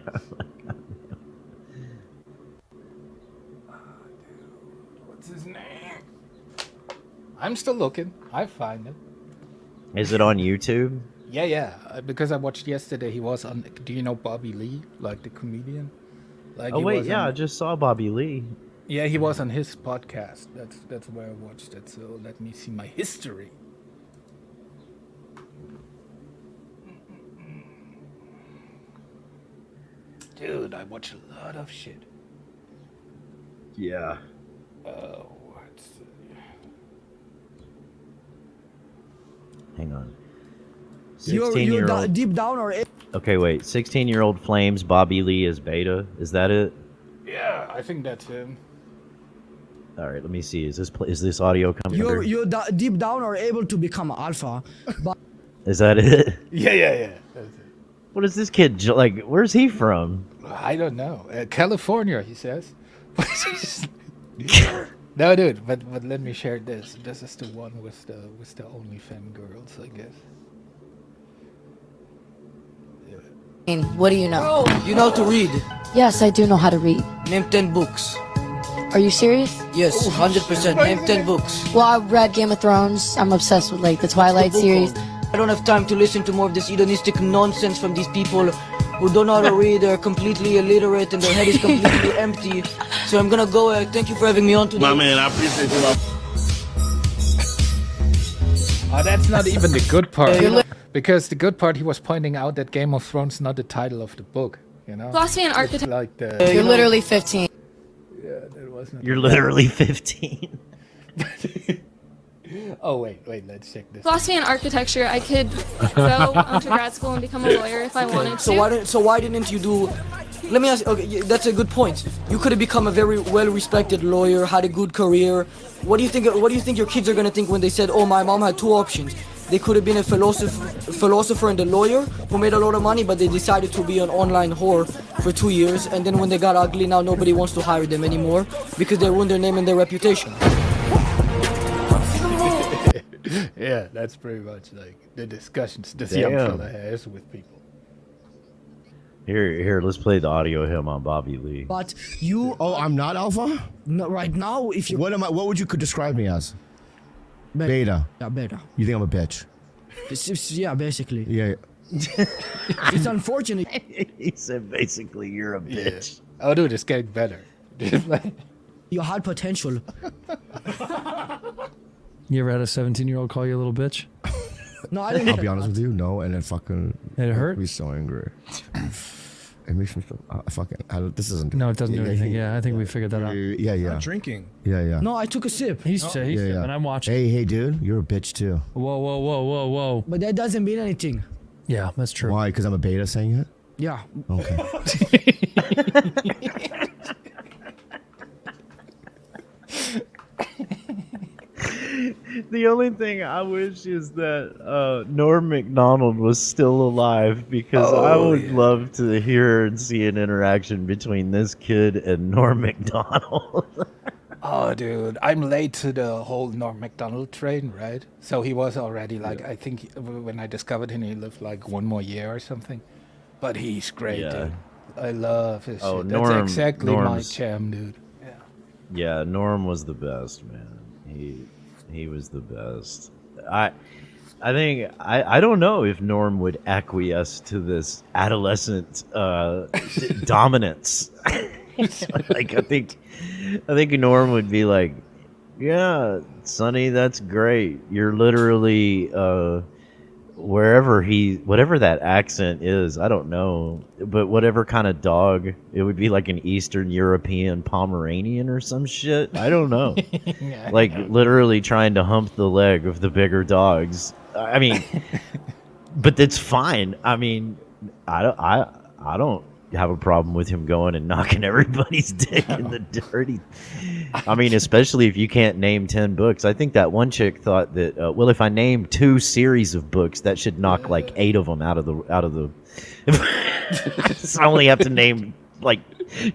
I'm still looking. I find it. Is it on YouTube? Yeah. Because I watched yesterday. He was on. Do you know Bobby Lee, like the comedian? Like oh wait, yeah, I just saw Bobby Lee. Yeah, he was on his podcast. That's where I watched it. So let me see my history. Dude, I watch a lot of shit. Yeah. Hang on. You're deep down or... Okay, wait. 16-year-old Flames, Bobby Lee is beta. Is that it? Yeah, I think that's him. All right, let me see. Is this audio coming? You're deep down or able to become alpha. But is that it? Yeah. That's it. What is this kid like? Where's he from? I don't know. California, he says. No, dude. But let me share this. This is the one with the OnlyFans girls, I guess. What do you know? Oh, you know how to read? Yes, I do know how to read. Name 10 books. Are you serious? Yes, 100%. Name 10 books. Well, I've read Game of Thrones. I'm obsessed with like the Twilight series. I don't have time to listen to more of this hedonistic nonsense from these people. who don't know how to read. They're completely illiterate and their head is completely empty. So I'm gonna go. Thank you for having me on today. My man, I appreciate you. Oh, that's not even the good part. You're Because the good part, he was pointing out that Game of Thrones is not the title of the book. You know? Philosophy and It's architecture. like the, You're literally 15. Yeah, that wasn't. You're literally 15. Oh wait, let's check this. Philosophy and architecture. I could go onto grad school and become a lawyer if I wanted to. So why didn't you do? Let me ask. Okay, that's a good point. You could have become a very well-respected lawyer, had a good career. What do you think? What do you think your kids are gonna think when they said, "Oh, my mom had two options. They could have been a philosopher and a lawyer who made a lot of money, but they decided to be an online whore for 2 years, and then when they got ugly, now nobody wants to hire them anymore because they ruined their name and their reputation." Yeah, that's pretty much like the discussions this Damn. young fella has with people. Here, let's play the audio of him on Bobby Lee. But you. Oh, I'm not alpha? No, right now, if you. What am I? What would you could describe me as? Beta. Yeah, beta. You think I'm a bitch? Yeah, basically. Yeah. It's unfortunate. He said basically you're a bitch. Yeah. Oh, dude, it's getting better. You had potential. You ever had a 17-year-old call you a little bitch? No, I didn't. I'll be honest with you, no, and it fucking. It hurt? Makes me so angry. It makes me so. This isn't. No, it doesn't do anything. Yeah, I think we figured that out. Yeah. Not drinking. Yeah. No, I took a sip. He's and I'm watching. Hey, dude, you're a bitch too. Whoa. But that doesn't mean anything. Yeah, that's true. Why? Because I'm a beta saying it? Yeah. Okay. The only thing I wish is that Norm Macdonald was still alive, because I would love to hear and see an interaction between this kid and Norm Macdonald. Oh, dude, I'm late to the whole Norm Macdonald train, right? So he was already like, I think when I discovered him, he lived like 1 more year or something. But he's great, dude. I love his shit. Norm, that's exactly Norm's, my jam, dude. Yeah, Norm was the best, man. He was the best. I think I don't know if Norm would acquiesce to this adolescent dominance. Like I think Norm would be like, "Yeah, Sonny, that's great. You're literally whatever that accent is, I don't know, but whatever kind of dog, it would be like an Eastern European Pomeranian or some shit. I don't know." Like literally trying to hump the leg of the bigger dogs. I mean, but that's fine. I mean, I don't have a problem with him going and knocking everybody's dick in the dirty. I mean, especially if you can't name 10 books. I think that one chick thought that well, if I name 2 series of books, that should knock like 8 of them out of the so I only have to name like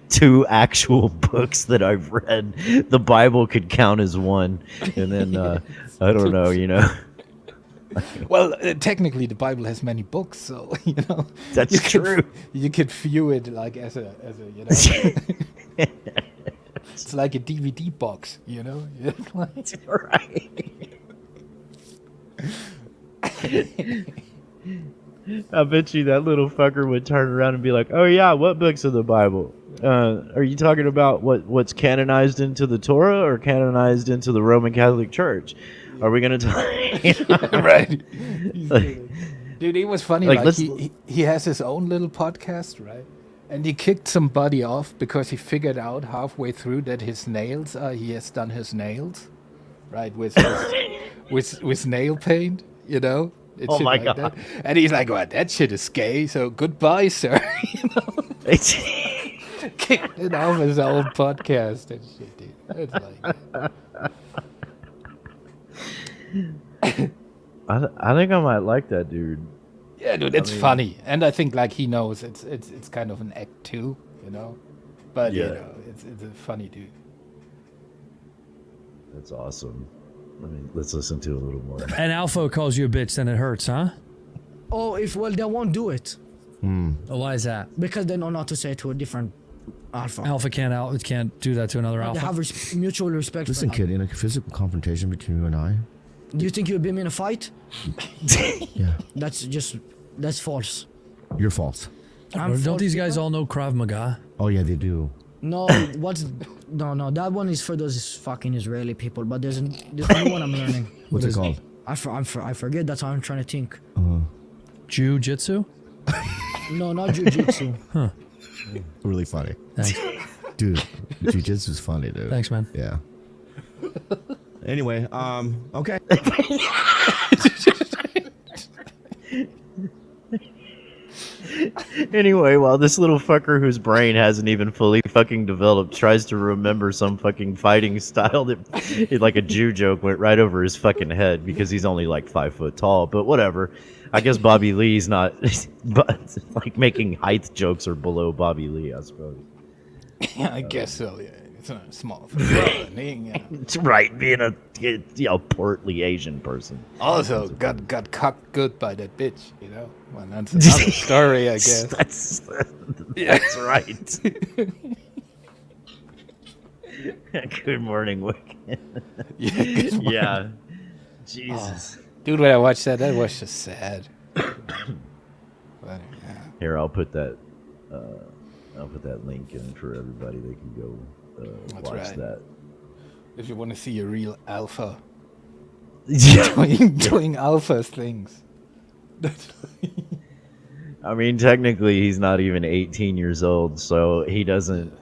2 actual books that I've read. The Bible could count as one, and then I don't know, you know. Well, technically, the Bible has many books, so you know that's true. You could view it like as a you know. It's like a DVD box, you know. Right. I bet you that little fucker would turn around and be like, "Oh yeah, what books of the Bible? Are you talking about what's canonized into the Torah or canonized into the Roman Catholic Church? Are we gonna talk?" Right. Dude, he was funny. Like he has his own little podcast, right? And he kicked somebody off because he figured out halfway through that his nails he has done his nails, right, with nail paint, you know. Oh my God. That. And he's like, "Well, that shit is gay, so goodbye, sir." You know? Kicked it off his own podcast and shit, dude. It's like I think I might like that dude. Yeah, dude, it's funny, and I think like he knows it's kind of an act too, you know. But you know, it's a funny dude. That's awesome. Let's listen to a little more. And Alpha calls you a bitch, then it hurts, huh? Oh, they won't do it. Oh, why is that? Because they know not to say it to a different alpha. Alpha can't do that to another alpha. They have mutual respect. Listen, kid, in a physical confrontation between you and I. Do you think you'd beat me in a fight? Yeah. That's false. You're false. Don't these guys all know Krav Maga? Oh yeah, they do. No, no, that one is for those fucking Israeli people, but there's a new one I'm learning. What's it called? I forget, that's how I'm trying to think. Jiu-jitsu? No, not jujitsu. Huh. Really funny. Thanks. Dude, jujitsu's funny, dude. Thanks, man. Yeah. Anyway, okay. Anyway, while this little fucker whose brain hasn't even fully fucking developed tries to remember some fucking fighting style that, like a Jew joke, went right over his fucking head because he's only like 5 foot tall. But whatever. I guess Bobby Lee's not, but like making height jokes are below Bobby Lee, I suppose. Yeah, I guess so. Yeah, it's not small. It's right, being a portly Asian person. Also, got cocked good by that bitch, you know. Well, that's another story, I guess. That's right. Good morning, Wick. Yeah. Jesus. Dude, when I watched that was just sad. But, yeah. Here, I'll put that link in for everybody. They can go watch that. If you want to see a real alpha Yeah. doing alpha things. I mean, technically, he's not even 18 years old, so he doesn't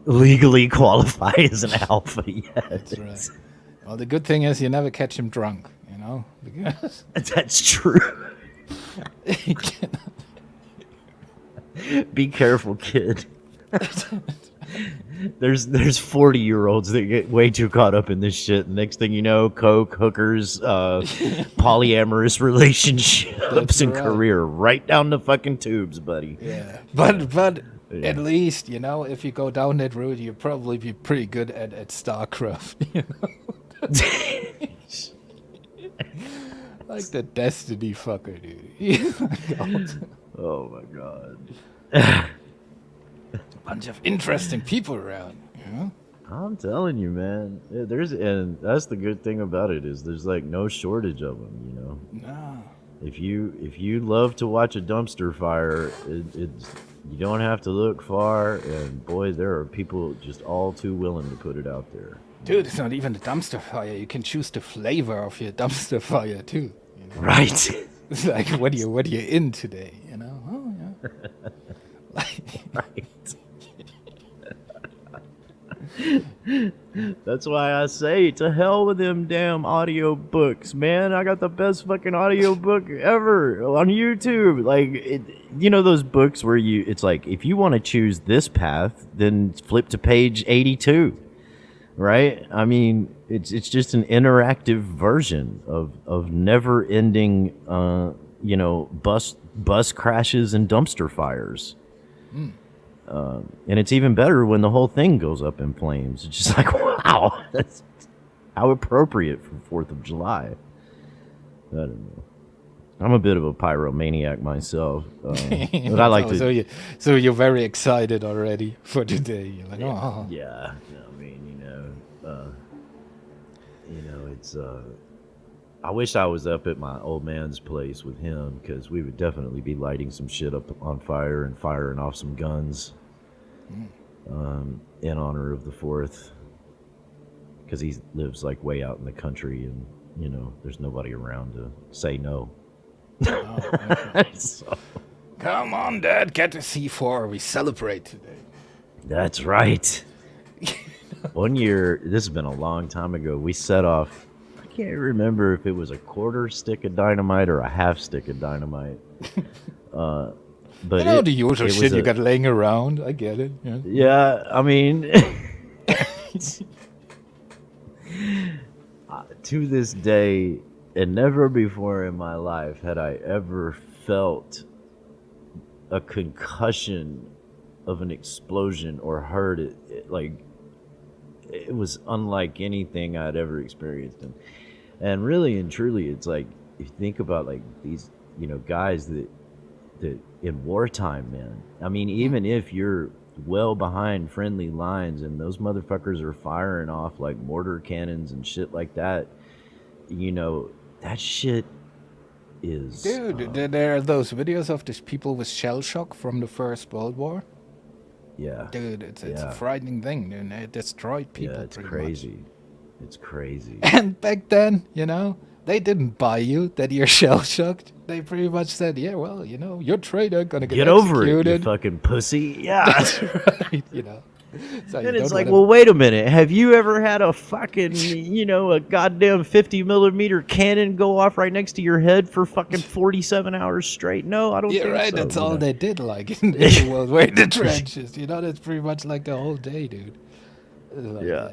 legally qualify as an alpha yet. That's right. Well, the good thing is you never catch him drunk, you know? Because that's true. Be careful, kid. There's 40-year-olds that get way too caught up in this shit. Next thing you know, coke, hookers, polyamorous relationships, and career right down the fucking tubes, buddy. Yeah, but at least, you know, if you go down that road, you'll probably be pretty good at StarCraft. You know? Like the Destiny fucker, dude. Oh my god. Bunch of interesting people around, you know? I'm telling you, man. And that's the good thing about it is there's like no shortage of them, you know. No. If you love to watch a dumpster fire, it's you don't have to look far, and boy, there are people just all too willing to put it out there. Dude, it's not even a dumpster fire. You can choose the flavor of your dumpster fire too. You know? Right. It's like what are you in today, you know? Oh yeah. Right. That's why I say to hell with them damn audio books, man. I got the best fucking audio book ever on YouTube. Like, you know those books where it's like, if you want to choose this path, then flip to page 82, right? I mean, it's just an interactive version of never-ending, you know, bus crashes and dumpster fires. Mm. And it's even better when the whole thing goes up in flames. It's just like, wow, that's how appropriate for 4th of July. I don't know. I'm a bit of a pyromaniac myself, but I like to. So you're very excited already for today. You're like, oh. Yeah. I mean, it's. I wish I was up at my old man's place with him, because we would definitely be lighting some shit up on fire and firing off some guns in honor of the 4th, because he lives like way out in the country, and you know there's nobody around to say no. So, come on, Dad, get to C4. We celebrate today. That's right. One year, this has been a long time ago, we set off, I can't remember if it was a quarter stick of dynamite or a half stick of dynamite. But you know, the usual shit you got laying around. I get it. Yeah, I mean, to this day, and never before in my life had I ever felt a concussion of an explosion or heard it like, it was unlike anything I'd ever experienced. And really and truly, it's like, if you think about like these, you know, guys that in wartime, man, I mean, even if you're well behind friendly lines and those motherfuckers are firing off like mortar cannons and shit like that, you know, that shit is. Dude, there are those videos of these people with shell shock from the First World War. Yeah. Dude, it's a frightening thing, dude. It destroyed people. Yeah, it's pretty crazy. much. It's crazy. And back then, they didn't buy you that you're shell shocked. They pretty much said, "Yeah, well, you're a traitor, gonna get over it, executed." you fucking pussy. Yeah. That's right. So and it's like, well, wait a minute. Have you ever had a fucking, a goddamn 50mm cannon go off right next to your head for fucking 47 hours straight? No, I don't think right. so. That's all they did, like, in the World War, in the trenches. That's pretty much like the whole day, dude. Like, yeah.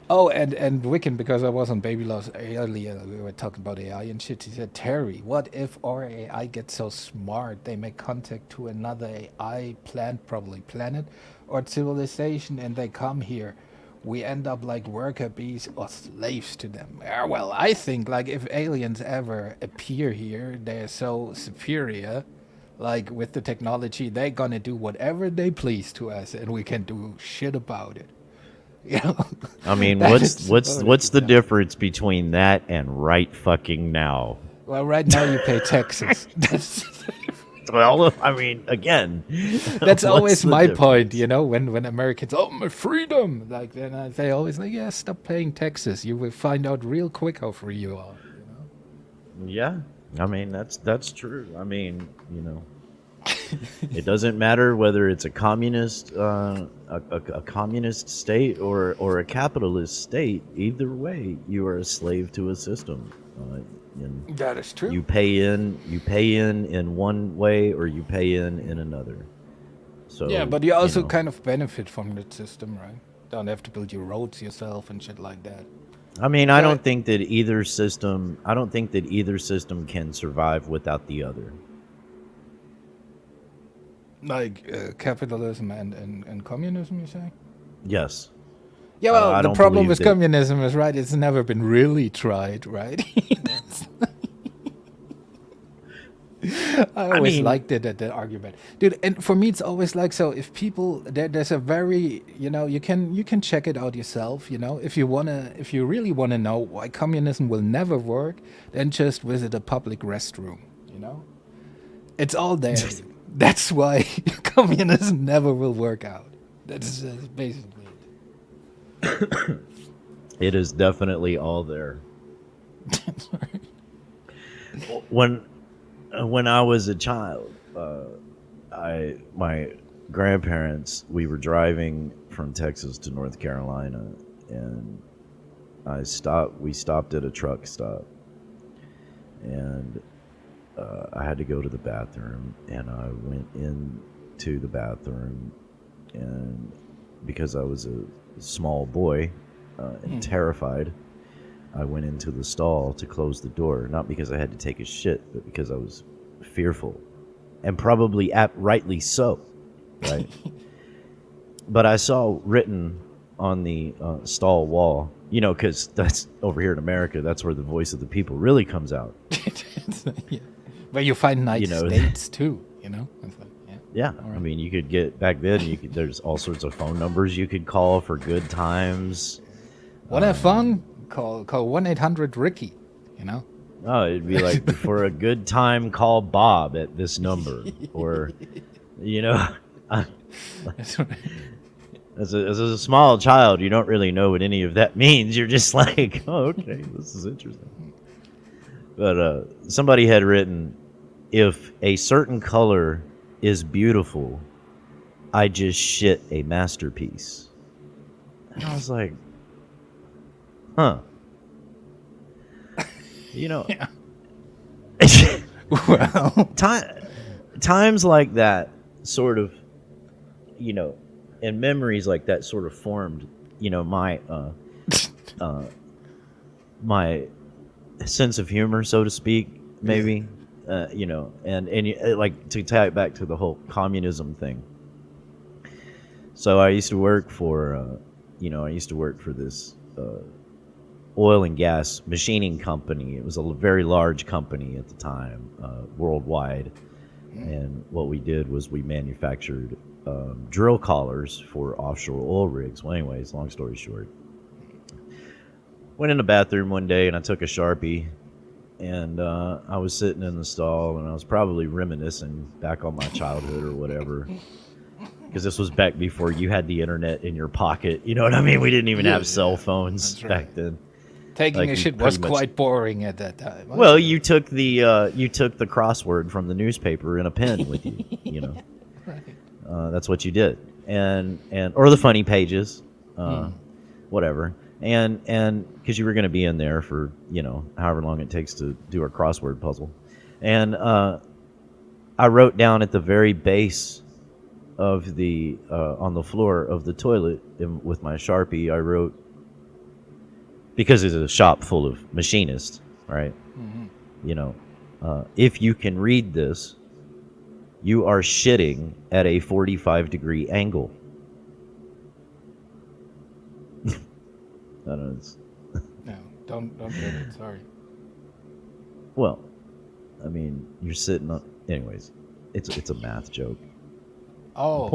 Oh, and Wiccan, because I was on Baby Loves earlier, we were talking about AI and shit. He said, Terry, what if our AI gets so smart they make contact to another AI planet or civilization, and they come here? We end up like worker bees or slaves to them. Well, I think, like, if aliens ever appear here, they're so superior, like, with the technology, they're gonna do whatever they please to us, and we can do shit about it. I mean, what's the difference between that and right fucking now? Well, right now you pay taxes. Well, I mean, again, that's always my point. When Americans, my freedom, like, then they always like, yeah, stop paying taxes. You will find out real quick how free you are. Yeah, I mean that's true. I mean, it doesn't matter whether it's a communist a communist state or a capitalist state. Either way, you are a slave to a system. That is true. You pay in one way, or you pay in another. So yeah, but you also kind of benefit from the system, right? Don't have to build your roads yourself and shit like that. I mean, I don't think that either system can survive without the other. Like capitalism and communism, you say? Yes. Yeah, well, the problem with communism is, right, it's never been really tried, right? I always liked that argument, dude. And for me, it's always like, so if people there's a very you can check it out yourself. If you really wanna know why communism will never work, then just visit a public restroom. It's all there. That's why communism never will work out. That's basically it. It is definitely all there. When I was a child, my grandparents, we were driving from Texas to North Carolina, and we stopped at a truck stop, and I had to go to the bathroom, and I went into the bathroom, and because I was a small boy and terrified, I went into the stall to close the door, not because I had to take a shit, but because I was fearful, and probably rightly so, right? But I saw written on the stall wall, because that's over here in America, that's where the voice of the people really comes out. Yeah. Where you find nice states too, It's like, yeah. Right. I mean, you could get back then. There's all sorts of phone numbers you could call for good times. Want to have fun? Call 1-800-RICKY. Oh, it'd be like, for a good time, call Bob at this number, or as a small child, you don't really know what any of that means. You're just like, oh, okay, this is interesting. But somebody had written, if a certain color is beautiful, I just shit a masterpiece. And I was like, huh. Yeah. Well, times like that sort of, and memories like that sort of formed, my my sense of humor, so to speak, maybe. And like, to tie it back to the whole communism thing. So I used to work for this oil and gas machining company. It was a very large company at the time, worldwide. And what we did was we manufactured drill collars for offshore oil rigs. Well, anyways, long story short, went in the bathroom one day and I took a Sharpie and I was sitting in the stall, and I was probably reminiscing back on my childhood or whatever. Because this was back before you had the internet in your pocket. You know what I mean? We didn't even have cell phones back then. Taking a shit was quite boring at that time. Well, you took the crossword from the newspaper in a pen with you. You know, that's what you did, and or the funny pages, whatever, and because you were going to be in there for however long it takes to do a crossword puzzle, and I wrote down at the very base of the on the floor of the toilet with my Sharpie, I wrote, because it's a shop full of machinists, right? If you can read this, you are shitting at a 45-degree angle. I don't know. No, don't get it. Sorry. Well, I mean, you're sitting on. Anyways, it's a math joke. Oh. The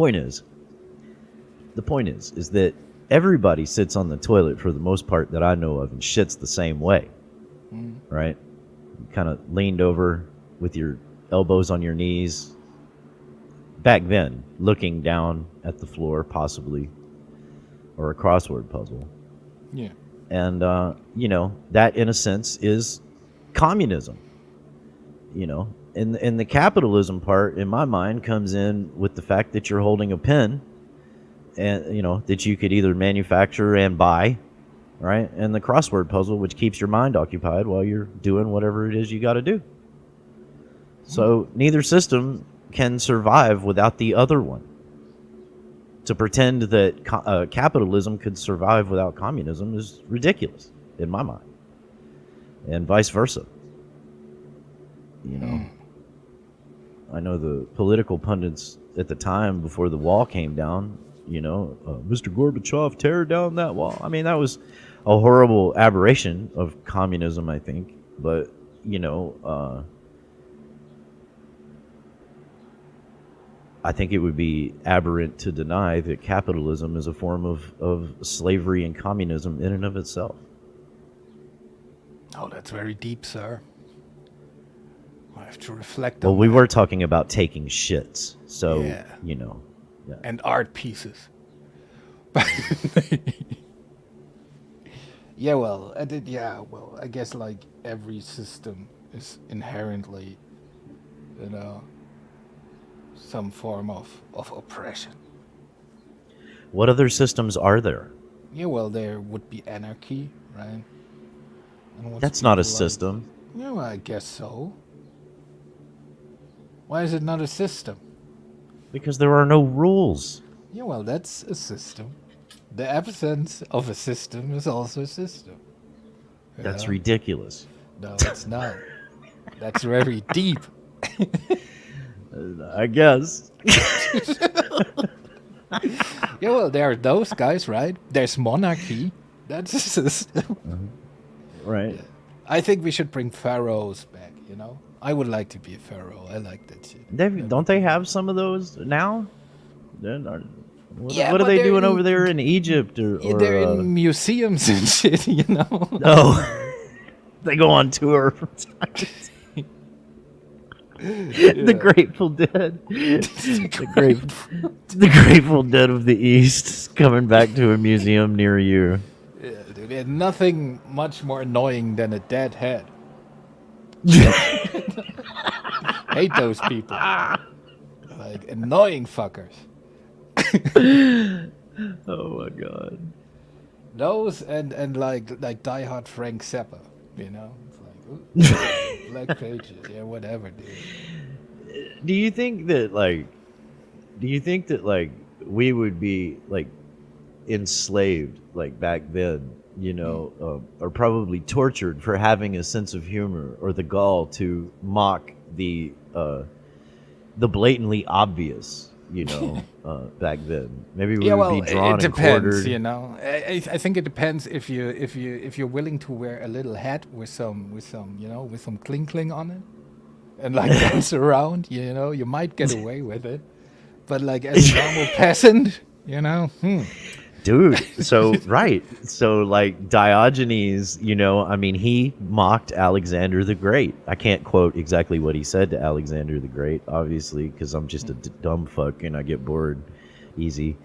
point is that everybody sits on the toilet for the most part that I know of and shits the same way, right? Kind of leaned over with your elbows on your knees. Back then, looking down at the floor, possibly, or a crossword puzzle. Yeah. And that in a sense is communism. And the capitalism part, in my mind, comes in with the fact that you're holding a pen, and that you could either manufacture and buy, right? And the crossword puzzle, which keeps your mind occupied while you're doing whatever it is you got to do. So neither system can survive without the other one. To pretend that capitalism could survive without communism is ridiculous in my mind, and vice versa. I know the political pundits at the time before the wall came down, Mr. Gorbachev, tear down that wall. I mean, that was a horrible aberration of communism, I think. But, I think it would be aberrant to deny that capitalism is a form of slavery and communism in and of itself. Oh, that's very deep, sir. I have to reflect Well, on we that. were talking about taking shits, so, Yeah. Yeah. And art pieces. I guess like every system is inherently, some form of oppression. What other systems are there? Yeah, well, there would be anarchy, right? And what's That's not a people like- system. Yeah, well, I guess so. Why is it not a system? Because there are no rules. Yeah, well, that's a system. The absence of a system is also a system. You That's know? ridiculous. No, it's not. That's very deep. I guess. Yeah, well, there are those guys, right? There's monarchy. That's a system. Right. I think we should bring pharaohs back, I would like to be a pharaoh. I like that shit. Don't they have some of those now? What Yeah, are but they they're doing in- over there in Egypt? Or They're in museums and shit, Oh, they go on tour from time to time. The Grateful Dead. The Grateful Dead of the East is coming back to a museum near you. Yeah, dude, there's nothing much more annoying than a dead head. Hate those people. Like, annoying fuckers. Oh my god. Those and like diehard Frank Zappa, It's like, ooh, Black Pages, yeah, whatever, dude. Do you think that we would be like enslaved like back then, or probably tortured for having a sense of humor or the gall to mock the blatantly obvious, back then? Maybe we would be drawn it and depends, quartered. I think it depends if you're willing to wear a little hat with some cling cling on it, and like dance around, you might get away with it. But like as a normal peasant, Dude, so right. So like Diogenes, you know, I mean, he mocked Alexander the Great. I can't quote exactly what he said to Alexander the Great, obviously, because I'm just a dumb fuck and I get bored easy.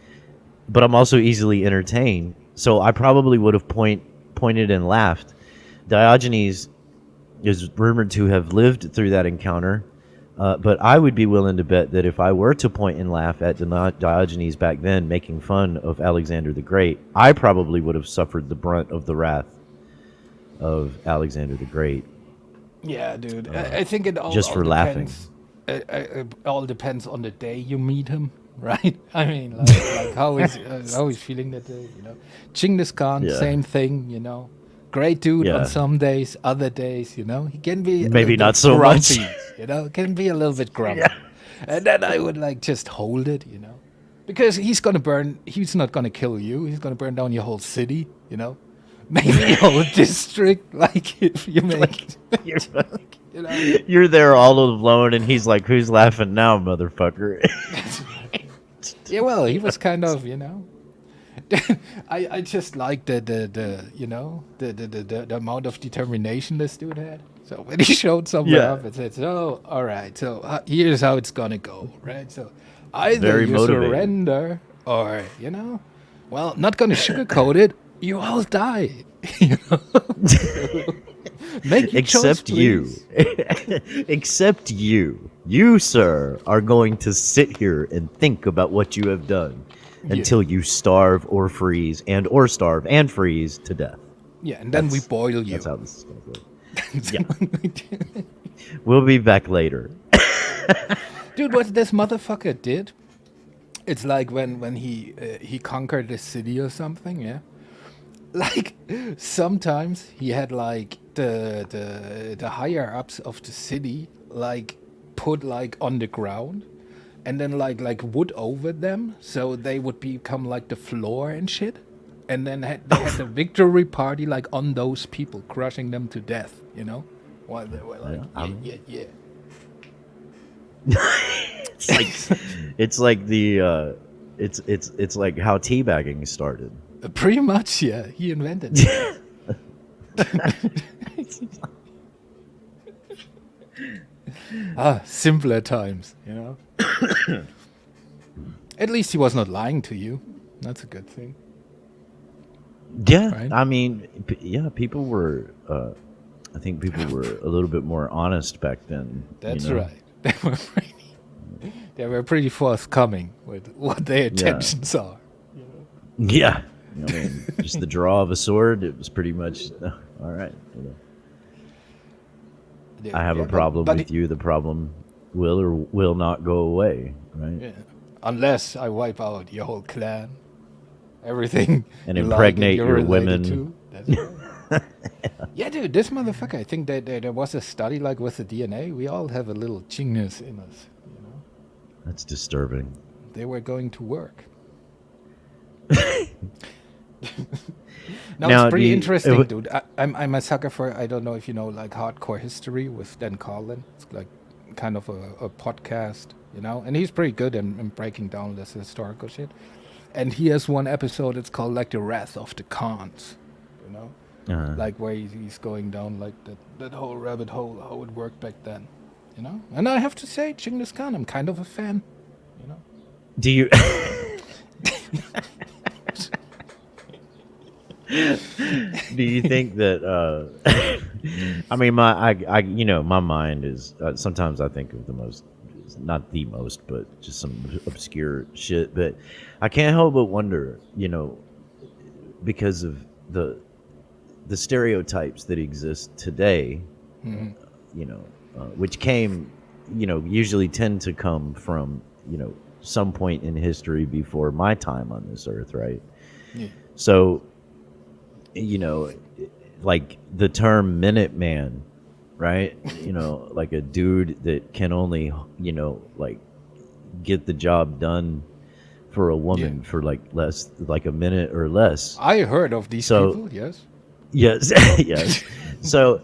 But I'm also easily entertained. So I probably would have pointed and laughed. Diogenes is rumored to have lived through that encounter. But I would be willing to bet that if I were to point and laugh at Diogenes back then making fun of Alexander the Great, I probably would have suffered the brunt of the wrath of Alexander the Great. Yeah, dude. I think it all just for laughing. It all depends on the day you meet him, right? I mean, like how he's feeling that day, you know. Genghis Khan, same thing, you know. Great dude on some days, other days, you know, he can be maybe not so grumpy, much. You know, can be a little bit grumpy. And then I would like just hold it, you know, because he's not gonna kill you. He's gonna burn down your whole city, you know, maybe your whole district. Like if you make, you know, you're there all alone, and he's like, "Who's laughing now, motherfucker?" Yeah, well, he was kind of, you know. I just like the you know the amount of determination this dude had. So when he showed someone up and said, "So all right, so here's how it's gonna go," right? So either you surrender or, you know, well, not gonna sugarcoat it. You all die. You know? Make your Except choice, you. please. Except you. You, sir, are going to sit here and think about what you have done until you starve or freeze or starve and freeze to death. Yeah, and then we boil you. That's how this is going to go. Yeah. We'll be back later. Dude, what this motherfucker did, it's like when he conquered the city or something, yeah? Like, sometimes he had, like, the higher-ups of the city, like, put, like, on the ground, and then, like wood over them, so they would become, like, the floor and shit. And then they had the victory party, like, on those people, crushing them to death, you know? While they were like, yeah. It's like the it's like how teabagging started. Pretty much, yeah. He invented it. Simpler times, you know. At least he was not lying to you. That's a good thing. Yeah, right? I mean, people were. I think people were a little bit more honest back then. That's you know? right. They were pretty forthcoming with what their intentions are. You know? Yeah, I mean, just the draw of a sword. It was pretty much all right. You know. I have a problem with you. The problem will or will not go away, right? Yeah. Unless I wipe out your whole clan, everything, and impregnate your women. To. That's right. Yeah, dude, this motherfucker. I think that there was a study like with the DNA. We all have a little Genghis in us. You know. That's disturbing. They were going to work. Now, it's pretty interesting, dude. I'm a sucker for, I don't know if you know, like Hardcore History with Dan Carlin. It's like kind of a podcast, you know, and he's pretty good in breaking down this historical shit. And he has one episode, it's called like The Wrath of the Khans, you know, like where he's going down like that whole rabbit hole, how it worked back then, you know. And I have to say, Genghis Khan, I'm kind of a fan, you know. Do you? Do you think that? I mean, my mind is sometimes I think of the most, not the most, but just some obscure shit. But I can't help but wonder, you know, because of the stereotypes that exist today, you know, which came, you know, usually tend to come from, you know, some point in history before my time on this earth, right? Yeah. So, you know, like the term Minuteman, right? You know, like a dude that can only, you know, like get the job done for a woman for like less, like a minute or less. I heard of these people, yes. Yes, yes. So,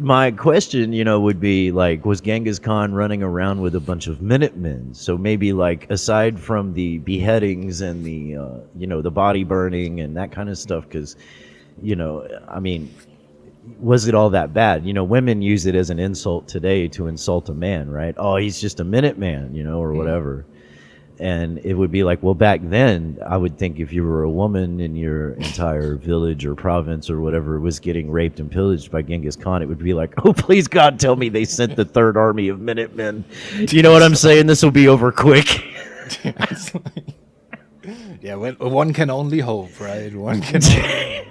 my question, would be like, was Genghis Khan running around with a bunch of Minutemen? So maybe like aside from the beheadings and the the body burning and that kind of stuff, because I mean, was it all that bad? Women use it as an insult today to insult a man, right? Oh, he's just a Minuteman, or whatever. And it would be like, well, back then, I would think if you were a woman in your entire village or province or whatever was getting raped and pillaged by Genghis Khan, it would be like, oh, please God, tell me they sent the Third Army of Minutemen. You know what I'm saying? This will be over quick. Yeah, well, one can only hope, right? One can only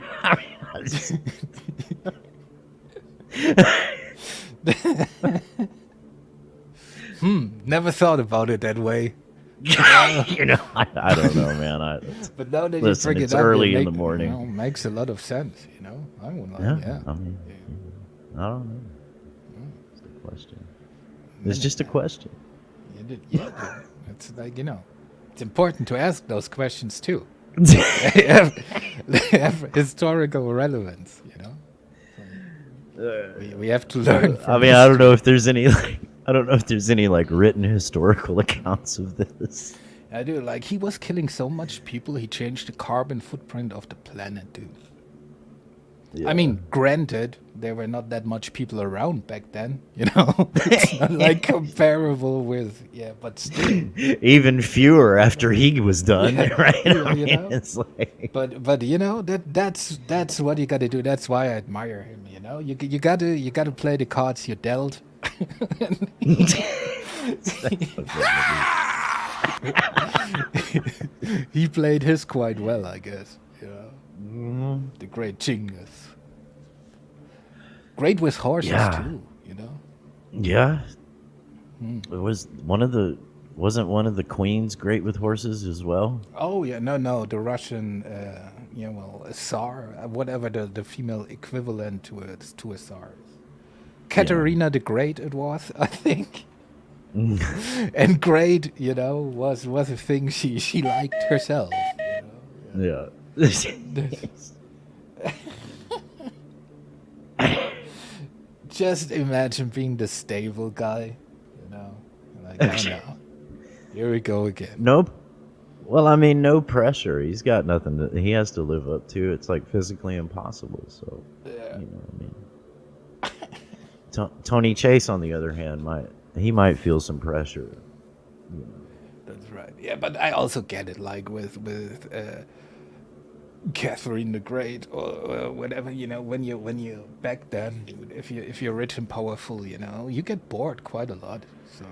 never thought about it that way. I don't know, man. But now that listen, you bring it's it up, early in the morning. Makes a lot of sense. I would like, I mean, I don't know. It's a question. It's just a question. Yeah, it's like it's important to ask those questions too. They have historical relevance. We have to learn. I mean, I don't know if there's any written historical accounts of this. I do. Like, he was killing so much people, he changed the carbon footprint of the planet, dude. Yeah. I mean, granted, there were not that much people around back then, It's not like comparable with, but still. Even fewer after he was done, right? It's like... But that's what you got to do. That's why I admire him, You got to play the cards you're dealt. He played his quite well, I guess. The great Genghis. Great with horses too, Yeah. It was wasn't one of the queens great with horses as well? Oh yeah, no, the Russian, a Tsar, whatever the female equivalent to a Tsar. Katerina the Great, it was, I think. And great, was a thing she liked herself. Yeah. Just imagine being the stable guy, Like, oh no, here we go again. Nope. Well, I mean, no pressure. He's got nothing he has to live up to. It's like physically impossible. So, Tony Chase, on the other hand, might feel some pressure. That's right. Yeah, but I also get it. Like with Catherine the Great or whatever. When you back then, if you're rich and powerful, you get bored quite a lot. So,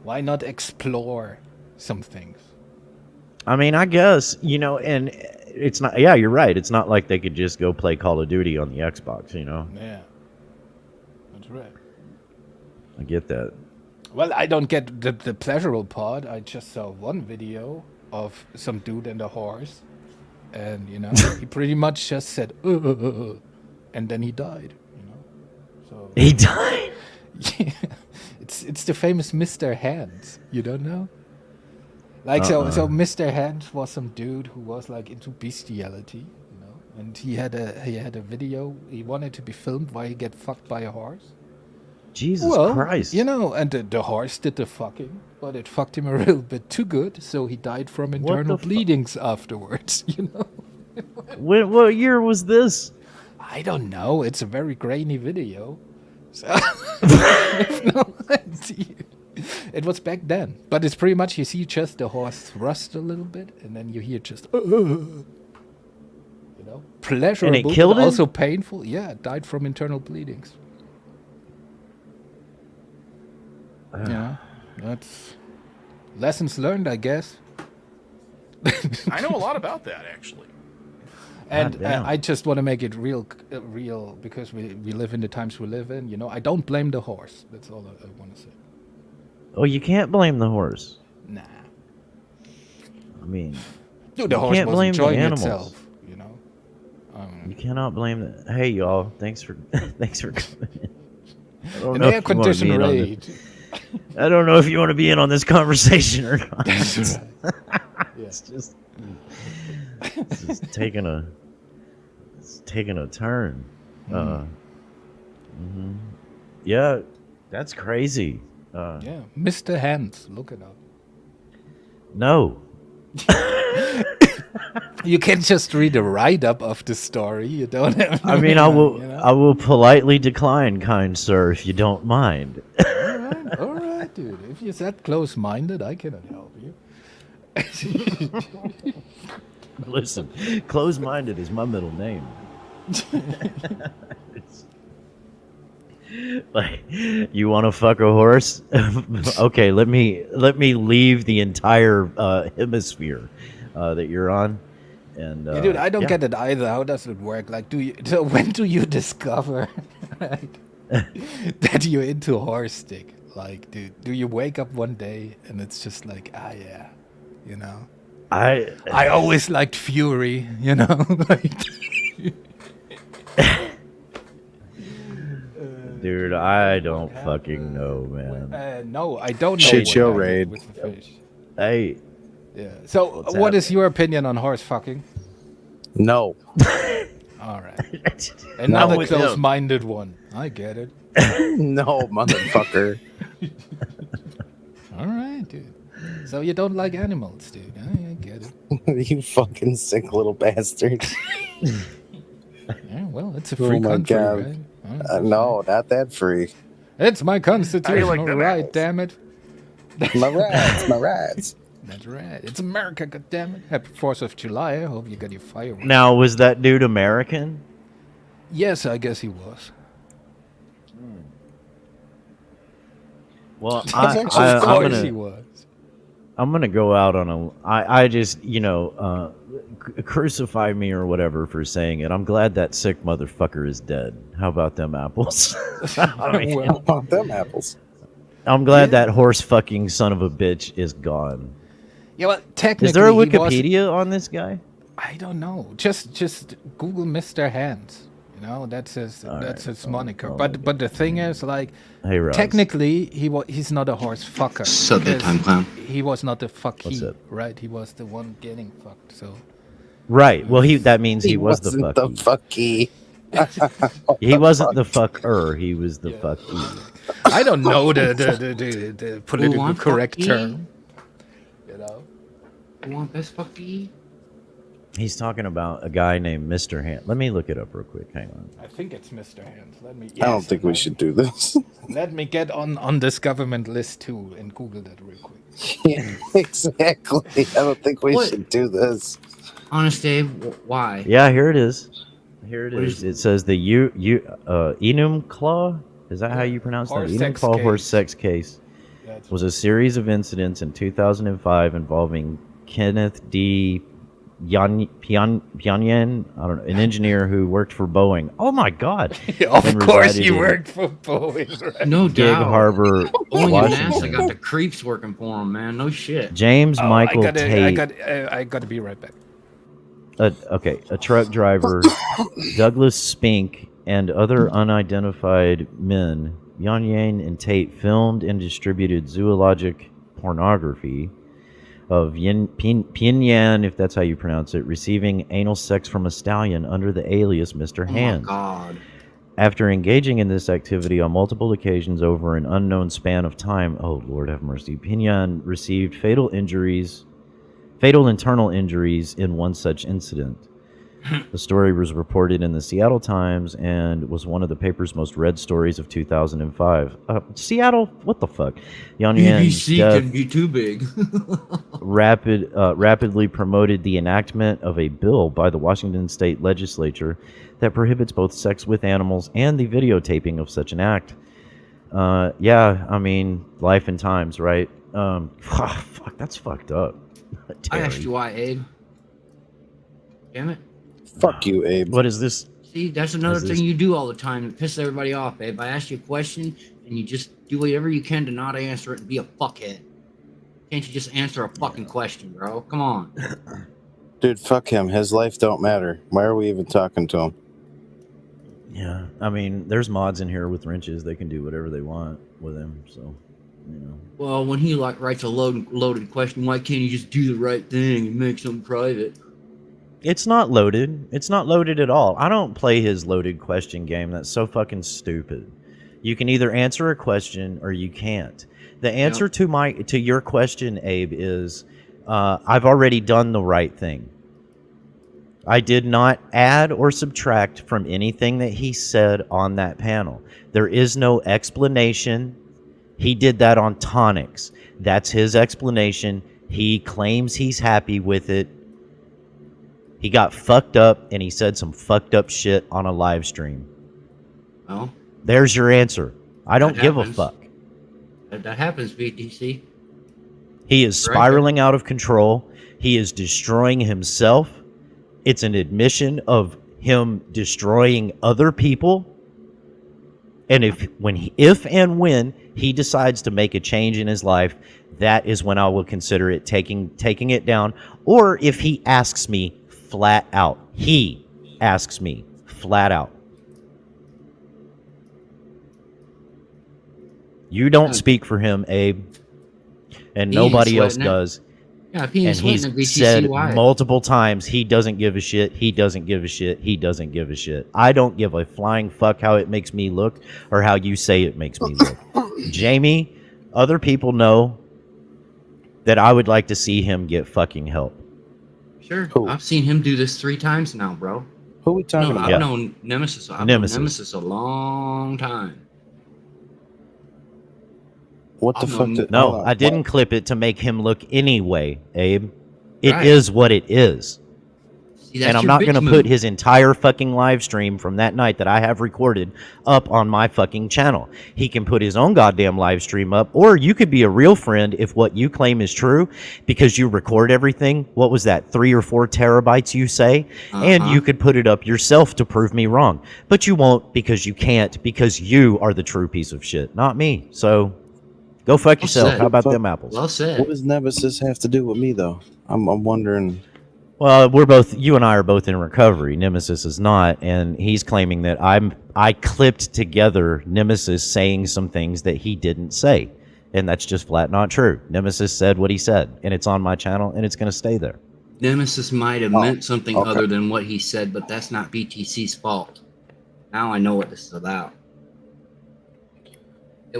why not explore some things? I mean, I guess and it's not. Yeah, you're right. It's not like they could just go play Call of Duty on the Xbox. Yeah. That's right. I get that. Well, I don't get the pleasurable part. I just saw one video of some dude and a horse, and he pretty much just said, and then he died. So he died. Yeah, it's the famous Mr. Hands. You don't know? Like so Mr. Hands was some dude who was like into bestiality, and he had a video. He wanted to be filmed while he get fucked by a horse. Jesus Christ. And the horse did the fucking, but it fucked him a little bit too good, so he died from internal bleedings afterwards, What year was this? I don't know. It's a very grainy video. So I have no idea. It was back then. But it's pretty much, you see just the horse thrust a little bit, and then you hear just, pleasurable, and it killed but him? also painful. Yeah, it died from internal bleedings. Yeah, that's lessons learned, I guess. I know a lot about that, actually. And I just want to make it real, because we live in the times we live in. I don't blame the horse. That's all I want to say. Oh, you can't blame the horse. Nah. I mean, dude, the horse was enjoying itself. You cannot blame that. Hey, y'all! Thanks for coming in. An air conditioner raid. I don't know if you want to be in on this conversation or not. That's right. It's just taking a turn. Yeah, that's crazy. Yeah, Mr. Hands, look it up. No. You can just read a write-up of the story. You don't have. I mean, I will politely decline, kind sir, if you don't mind. All right, dude. If you're that close-minded, I cannot help you. Listen, close-minded is my middle name. Like, you want to fuck a horse? Okay, let me leave the entire hemisphere that you're on. And yeah, dude, I don't get it either. How does it work? Like, so when do you discover right, that you're into horse stick? Like, dude, do you wake up one day and it's just like, yeah, you know? I always liked Fury, you know? Like, dude, I don't fucking know, man. No, I don't know. Shit what show I did raid. with the fish. Hey. Yeah. So, what is your opinion on horse fucking? No. All right. Another close-minded one. I get it. No, motherfucker. All right, dude. So you don't like animals, dude. I get it. You fucking sick little bastard. Yeah, well, it's a free country, right? No, not that free. It's my constitutional right, animals? damn it. My rights, my rights. That's right. It's America, goddammit. Happy 4th of July. I hope you got your fireworks. Now, was that dude American? Yes, I guess he was. Well, I'm gonna go out on a. I just, you know, crucify me or whatever for saying it. I'm glad that sick motherfucker is dead. How about them apples? I mean, How about them apples? I'm glad that horse fucking son of a bitch is gone. Yeah, well, technically, is there a Wikipedia on this guy? I don't know. Just Google Mr. Hands. You know, that's his moniker. But the thing is, like, hey, Ross. technically, he's not a horse fucker. Suck that time, clown. He was not the fucky, right? He was the one getting fucked. So. Right. Well, that means he was the fucky. He wasn't the fucker. He was the fucky. I don't know the political correct term. You know. You want best fucky? He's talking about a guy named Mr. Hand. Let me look it up real quick. Hang on. I think it's Mr. Hands. I don't think we should do this. Let me get on this government list too and Google that real quick. Yeah, exactly. I don't think we should do this. Honest, Dave, why? Yeah, here it is. Here it is. It says the Enum Claw. Is that how you pronounce that? Enum Claw horse sex case was a series of incidents in 2005 involving Kenneth D. Pyongyang, I don't know, an engineer who worked for Boeing. Oh my God! Of course, he worked for Boeing. Right? No Gig doubt. Harbor, Boeing and NASA Washington. got the creeps working for him, man. No shit. James Michael Tate. I got to be right back. A truck driver, Douglas Spink, and other unidentified men, Pyongyang and Tate filmed and distributed zoologic pornography of Pyongyang, if that's how you pronounce it, receiving anal sex from a stallion under the alias Mr. Hands. Oh my God. After engaging in this activity on multiple occasions over an unknown span of time, oh Lord have mercy, Pyongyang received fatal internal injuries in one such incident. The story was reported in the Seattle Times and was one of the paper's most read stories of 2005. Seattle? What the fuck? BBC can be too big. rapidly promoted the enactment of a bill by the Washington State Legislature that prohibits both sex with animals and the videotaping of such an act. Yeah, I mean, life and times, right? Fuck, that's fucked up. I asked you why, Abe. Damn it. Fuck you, Abe. What is this? See, that's another thing you do all the time. It pisses everybody off, Abe. I ask you a question, and you just do whatever you can to not answer it and be a fuckhead. Can't you just answer a fucking question, bro? Come on. Dude, fuck him. His life don't matter. Why are we even talking to him? Yeah, I mean, there's mods in here with wrenches. They can do whatever they want with him, so, you know. Well, when he writes a loaded question, why can't you just do the right thing and make something private? It's not loaded. It's not loaded at all. I don't play his loaded question game. That's so fucking stupid. You can either answer a question or you can't. The answer to your question, Abe, is I've already done the right thing. I did not add or subtract from anything that he said on that panel. There is no explanation. He did that on tonics. That's his explanation. He claims he's happy with it. He got fucked up and he said some fucked up shit on a live stream. Well, there's your answer. I don't give a fuck. That happens, BTC. He is spiraling out of control. He is destroying himself. It's an admission of him destroying other people. And if and when he decides to make a change in his life, that is when I will consider it taking it down. Or if he asks me flat out. He asks me flat out. You don't speak for him, Abe. And nobody else does. Yeah, if he and he's said multiple times he doesn't give a shit, he doesn't give a shit, he doesn't give a shit. I don't give a flying fuck how it makes me look or how you say it makes me look. Jamie, other people know that I would like to see him get fucking help. Sure. I've seen him do this 3 times now, bro. Who are we talking about? I've known Nemesis. I've known Nemesis a long time. What the fuck? No, I didn't clip it to make him look anyway, Abe. It is what it is. See, and I'm not going to put his entire fucking live stream from that night that I have recorded up on my fucking channel. He can put his own goddamn live stream up, or you could be a real friend if what you claim is true because you record everything. What was that, 3 or 4 terabytes you say? And you could put it up yourself to prove me wrong. But you won't because you can't, because you are the true piece of shit, not me. So go fuck yourself. How about them apples? Well said. What does Nemesis have to do with me, though? I'm wondering. Well, you and I are both in recovery. Nemesis is not, and he's claiming that I clipped together Nemesis saying some things that he didn't say, and that's just flat not true. Nemesis said what he said, and it's on my channel, and it's going to stay there. Nemesis might have meant something other than what he said, but that's not BTC's fault. Now I know what this is about.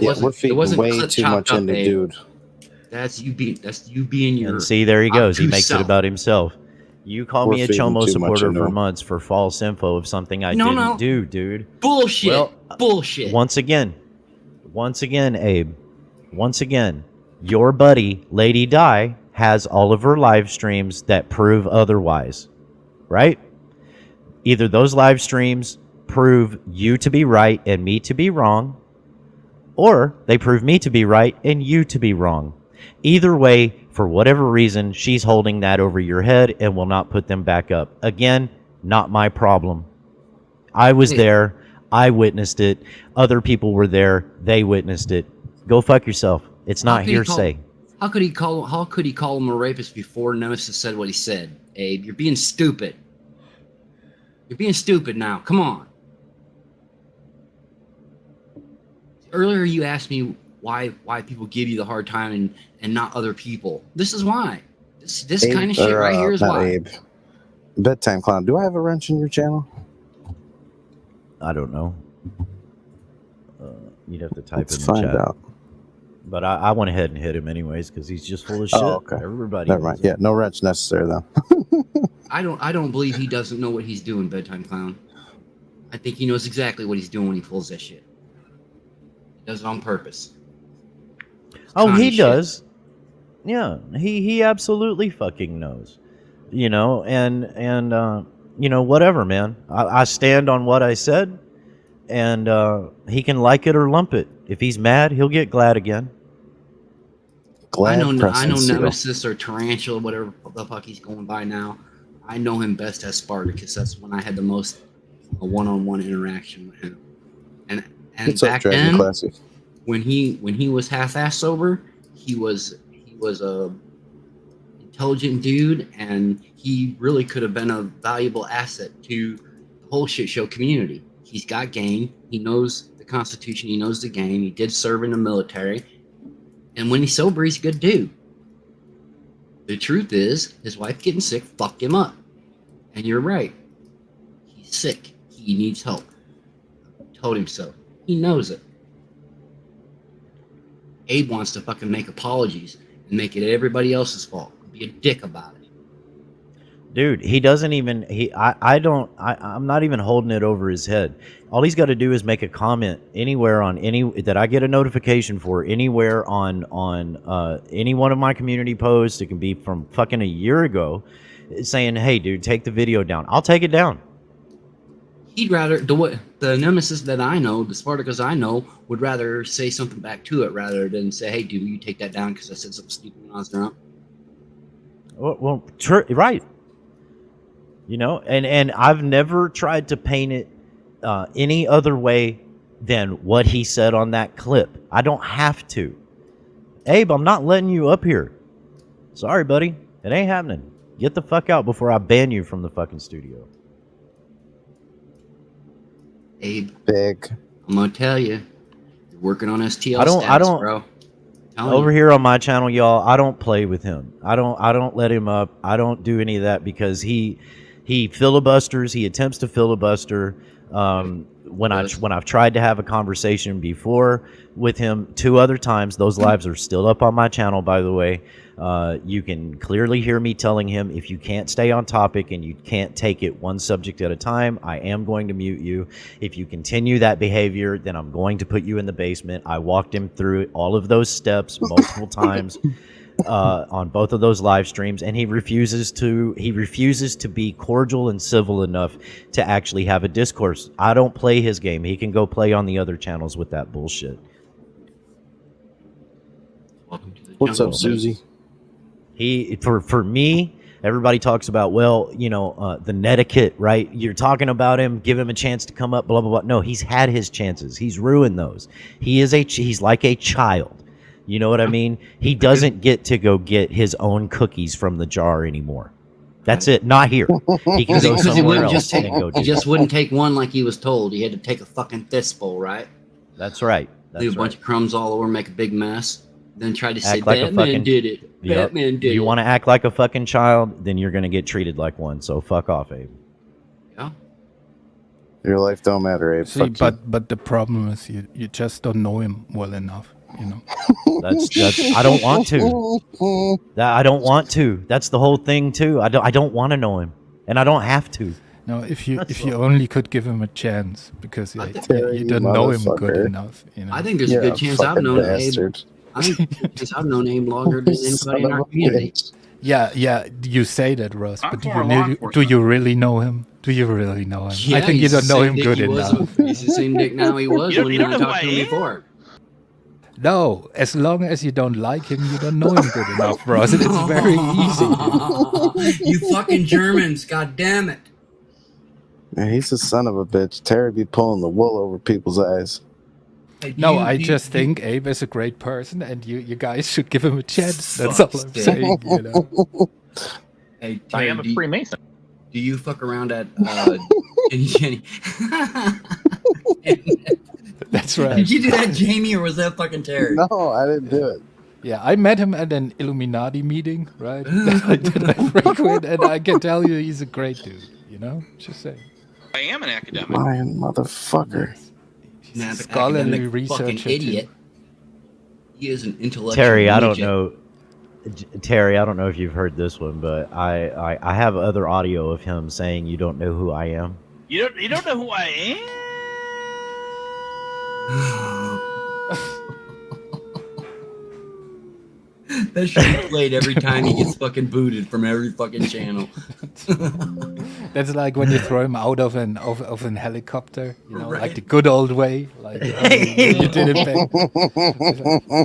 We're feeding way too much into dude. That's you being your. And see, there he goes. He makes it about himself. You call me a Chomo supporter for months for false info of something I didn't do, dude. Bullshit. Well, bullshit. Once again, Abe. Once again, your buddy Lady Di has all of her live streams that prove otherwise, right? Either those live streams prove you to be right and me to be wrong, or they prove me to be right and you to be wrong. Either way, for whatever reason, she's holding that over your head and will not put them back up. Again, not my problem. I was there. I witnessed it. Other people were there. They witnessed it. Go fuck yourself. It's not hearsay. How could he call him a rapist before Nemesis said what he said? Abe, you're being stupid. You're being stupid now. Come on. Earlier you asked me why people give you the hard time and not other people. This is why. This Abe, kind of shit right here is why. Abe. Bedtime Clown. Do I have a wrench in your channel? I don't know. You'd have to type Let's in the find chat. out. But I went ahead and hit him anyways because he's just full of shit. Oh, okay. Everybody. Never mind. Yeah, no wrench necessary though. I don't believe he doesn't know what he's doing, Bedtime Clown. I think he knows exactly what he's doing when he pulls that shit. He does it on purpose. Oh, he does. Yeah, he absolutely fucking knows. You know, and you know, whatever, man. I stand on what I said, and he can like it or lump it. If he's mad, he'll get glad again. I know Nemesis or Tarantula, whatever the fuck he's going by now. I know him best as Spartacus. That's when I had the most one-on-one interaction with him. And back then, when he was half-ass sober, he was a intelligent dude, and he really could have been a valuable asset to the whole shit show community. He's got game. He knows the Constitution. He knows the game. He did serve in the military. And when he's sober, he's a good dude. The truth is, his wife getting sick fucked him up. And you're right. He's sick. He needs help. I told him so. He knows it. Abe wants to fucking make apologies and make it everybody else's fault. Be a dick about it. Dude, he doesn't even, I'm not even holding it over his head. All he's got to do is make a comment anywhere on that I get a notification for, anywhere on any one of my community posts. It can be from fucking a year ago, saying, hey, dude, take the video down. I'll take it down. He'd rather, the nemesis that I know, the Spartacus I know, would rather say something back to it rather than say, hey, dude, you take that down because I said something stupid when I was drunk. Well, right. You know, and I've never tried to paint it any other way than what he said on that clip. I don't have to. Abe, I'm not letting you up here. Sorry, buddy. It ain't happening. Get the fuck out before I ban you from the fucking studio. Abe. Big. I'm going to tell you. You're working on STL stats, bro. Over here on my channel, y'all, I don't play with him. I don't let him up. I don't do any of that because he filibusters. He attempts to filibuster. When I've tried to have a conversation before with him 2 other times, those lives are still up on my channel, by the way. You can clearly hear me telling him, if you can't stay on topic and you can't take it one subject at a time, I am going to mute you. If you continue that behavior, then I'm going to put you in the basement. I walked him through all of those steps multiple times on both of those live streams, and he refuses to be cordial and civil enough to actually have a discourse. I don't play his game. He can go play on the other channels with that bullshit. What's up, Susie? For me, everybody talks about, well, you know, the netiquette, right? You're talking about him, give him a chance to come up, blah, blah, blah. No, he's had his chances. He's ruined those. He's like a child. You know what I mean? He doesn't get to go get his own cookies from the jar anymore. That's it. Not here. He can go somewhere else and go do He just wouldn't take one like he was told. He had to take a fucking fistful, right? That's right. Leave a bunch of crumbs all over, make a big mess. Then try to say, Act like Batman did it. Yep. Batman did it. You want to act like a fucking child, then you're going to get treated like one. So fuck off, Abe. Yeah. Your life don't matter, Abe. See, but the problem is you just don't know him well enough, you know. That's I don't want to. I don't want to. That's the whole thing too. I don't want to know him, and I don't have to. No, if you only could give him a chance, because you don't know him good enough. You know? I think there's a good chance I've known Abe. I think I've known Abe longer than anybody in our community. Yeah, you say that, Russ, but do you really know him? Do you really know him? Yeah, I think you don't know him good enough. He's the same dick now he was when I talked to him before. No, as long as you don't like him, you don't know him good enough, Russ. It's very easy. You fucking Germans, god damn it. Man, he's a son of a bitch. Terry be pulling the wool over people's eyes. No, I just think Abe is a great person, and you guys should give him a chance. That's all I'm saying. You know. Hey, I Terry, am a Freemason. Do you fuck around at Jenny? That's right. Did you do that, Jamie, or was that fucking Terry? No, I didn't do it. Yeah, I met him at an Illuminati meeting, right? that I frequent, and I can tell you he's a great dude. You know, just saying. I am an academic. Lion motherfucker. He's a scholarly fucking researcher. idiot. He is an intellectual. Terry, I don't midget. know. Terry, I don't know if you've heard this one, but I have other audio of him saying, "You don't know who I am." You don't know who I am? That should be played every time he gets fucking booted from every fucking channel. That's like when you throw him out of an helicopter, you know, like the good old way. Like you did it back.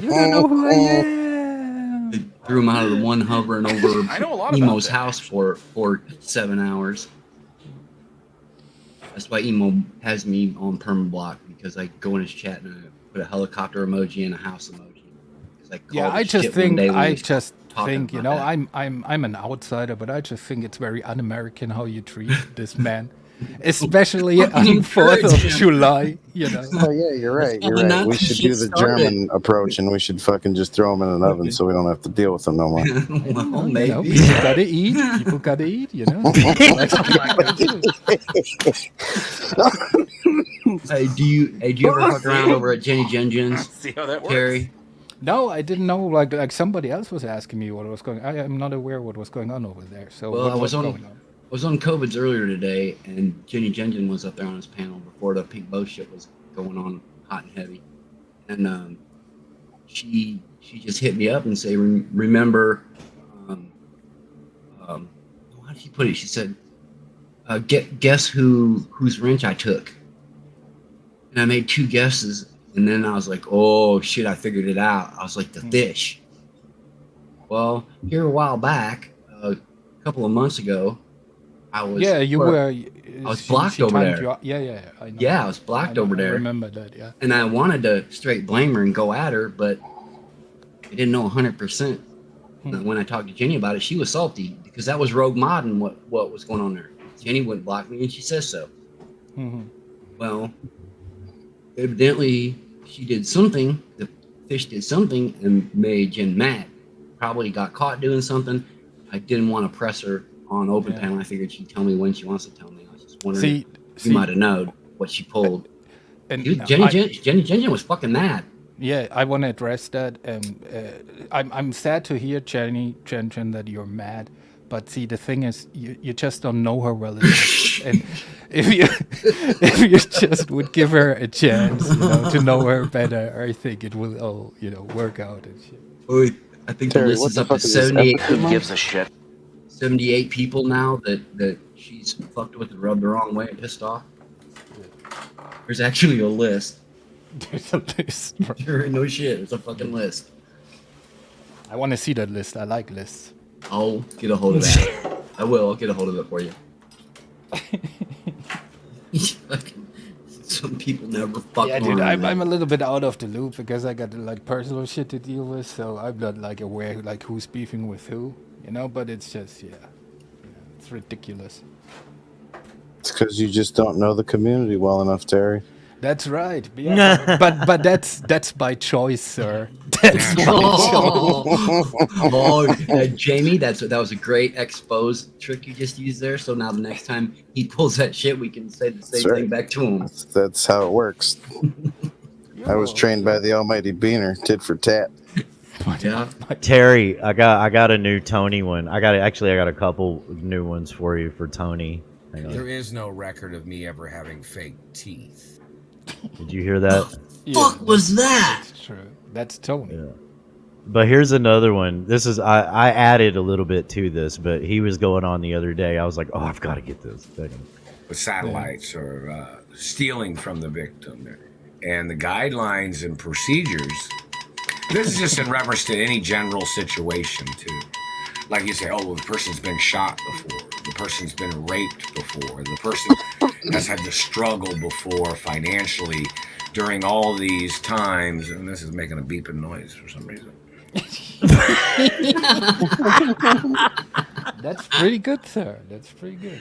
You don't know who I am. They threw him out of the one hovering over I know a lot Emo's about that, house for 7 hours. That's why Emo has me on permablock, because I go in his chat and I put a helicopter emoji and a house emoji. I just think, you know, I'm an outsider, but I just think it's very un-American how you treat this man. Especially on 4th of July, you know. Oh yeah, you're right. You're right. We should do the German approach, and we should fucking just throw them in an oven, so we don't have to deal with them no more. Well, You maybe. know, people gotta eat. People gotta eat. You know. Hey, do you ever fuck around over at Jenny Jen's? See how that works. Terry? No, I didn't know. Like somebody else was asking me what was going. I am not aware what was going on over there. So Well, what I was on going on? I was on COVID's earlier today, and Jenny Jenjen was up there on his panel before the Pink Bow shit was going on hot and heavy, and she just hit me up and say, remember, how did she put it? She said, guess whose wrench I took, and I made 2 guesses, and then I was like, oh shit, I figured it out. I was like, the fish. Well, here a while back, a couple of months ago, I was I was blocked over there. Yeah, I know. Yeah, I was blocked over there. I remember that. Yeah. And I wanted to straight blame her and go at her, but I didn't know 100%. When I talked to Jenny about it, she was salty because that was rogue mod and what was going on there. Jenny wouldn't block me, and she says so. Mm-hmm. Well, evidently she did something. The fish did something and made Jen mad. Probably got caught doing something. I didn't want to press her on open panel. I figured she'd tell me when she wants to tell me. I was just wondering if you might have known what she pulled. And Dude, Jenny Jenjen was fucking mad. Yeah, I want to address that. I'm sad to hear, Jenny Jenjen, that you're mad. But see, the thing is, you just don't know her well enough. And if you just would give her a chance, to know her better, I think it will all, work out and shit. I think Terry, the list what is the up to fuck is this 78 episode? people. Who gives a shit? 78 people now that she's fucked with and rubbed the wrong way and pissed off. There's actually a list. There's a list. Sure, no shit. There's a fucking list. I want to see that list. I like lists. I'll get a hold of that. I will. I'll get a hold of it for you. Some people never fuck. Yeah, dude, I'm a little bit out of the loop because I got like personal shit to deal with, so I'm not like aware like who's beefing with who, But it's just it's ridiculous. It's because you just don't know the community well enough, Terry. That's right. Yeah, but that's by choice, sir. That's by choice. Jamie, that was a great expose trick you just used there. So now the next time he pulls that shit, we can say the same thing back to him. That's how it works. I was trained by the almighty Beaner, tit for tat. Yeah. Terry, I got a new Tony one. I got a couple new ones for you for Tony. There is no record of me ever having fake teeth. Did you hear that? Fuck was that? That's true. That's Tony. Yeah. But here's another one. This is I added a little bit to this, but he was going on the other day. I was like, oh, I've got to get this. The satellites are stealing from the victim, and the guidelines and procedures. This is just in reference to any general situation too. Like you say, oh, well, the person's been shot before. The person's been raped before. The person has had to struggle before financially during all these times. And this is making a beeping noise for some reason. That's pretty good, sir. That's pretty good.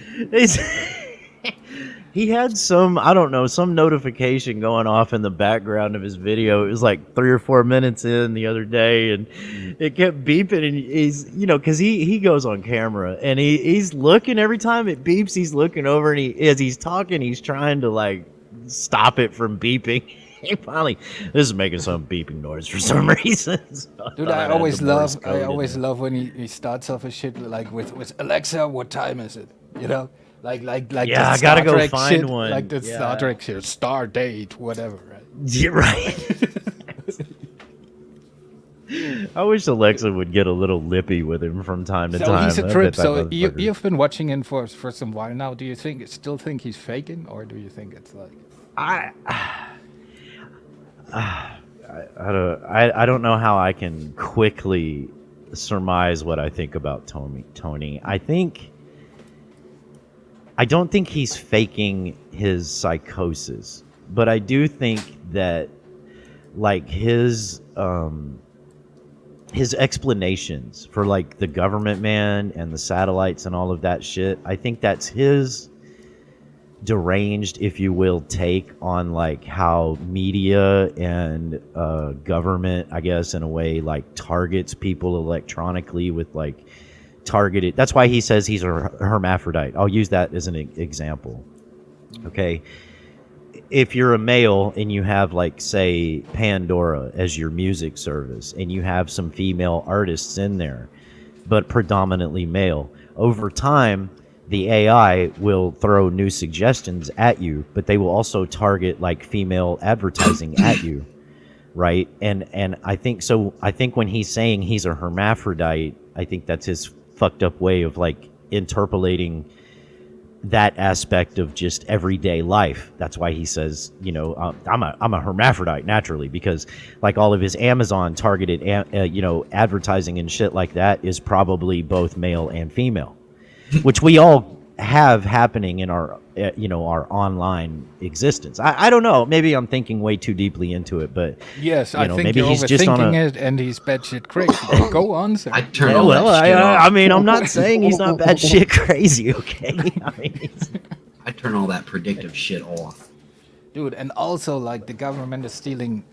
He had some notification going off in the background of his video. It was like 3 or 4 minutes in the other day, and it kept beeping. And he's, because he goes on camera and he's looking every time it beeps. He's looking over, and as he's talking, he's trying to like stop it from beeping. He finally, this is making some beeping noise for some reason. So Dude, I always love when he starts off his shit like with Alexa, what time is it? Like yeah, I gotta go find shit, one. like the Star Trek shit, star date, whatever, right? Yeah, right. I wish Alexa would get a little lippy with him from time to time. He's a trip. So you've been watching him for some while now. Do you still think he's faking, or do you think it's like? I don't know how I can quickly surmise what I think about Tony. I don't think he's faking his psychosis, but I do think that like his explanations for like the government man and the satellites and all of that shit, I think that's his deranged, if you will, take on like how media and government, I guess, in a way, like targets people electronically with like targeted. That's why he says he's a hermaphrodite. I'll use that as an example. Okay. If you're a male and you have, like, say, Pandora as your music service, and you have some female artists in there, but predominantly male, over time, the AI will throw new suggestions at you, but they will also target, like, female advertising at you, right? And I think so. I think when he's saying he's a hermaphrodite, I think that's his fucked up way of, like, interpolating that aspect of just everyday life. That's why he says, you know, I'm a hermaphrodite naturally, because like all of his Amazon targeted, you know, advertising and shit like that is probably both male and female, which we all have happening in our, you know, our online existence. I don't know. Maybe I'm thinking way too deeply into it, but yes, you know, I think maybe you're he's just on overthinking a. it, and he's batshit crazy. Go on, sir. I turn Yeah, all well, that shit off. I mean, I'm not saying he's not bad shit crazy, okay? I mean, I turn all that predictive shit off. Dude, and also like the government is stealing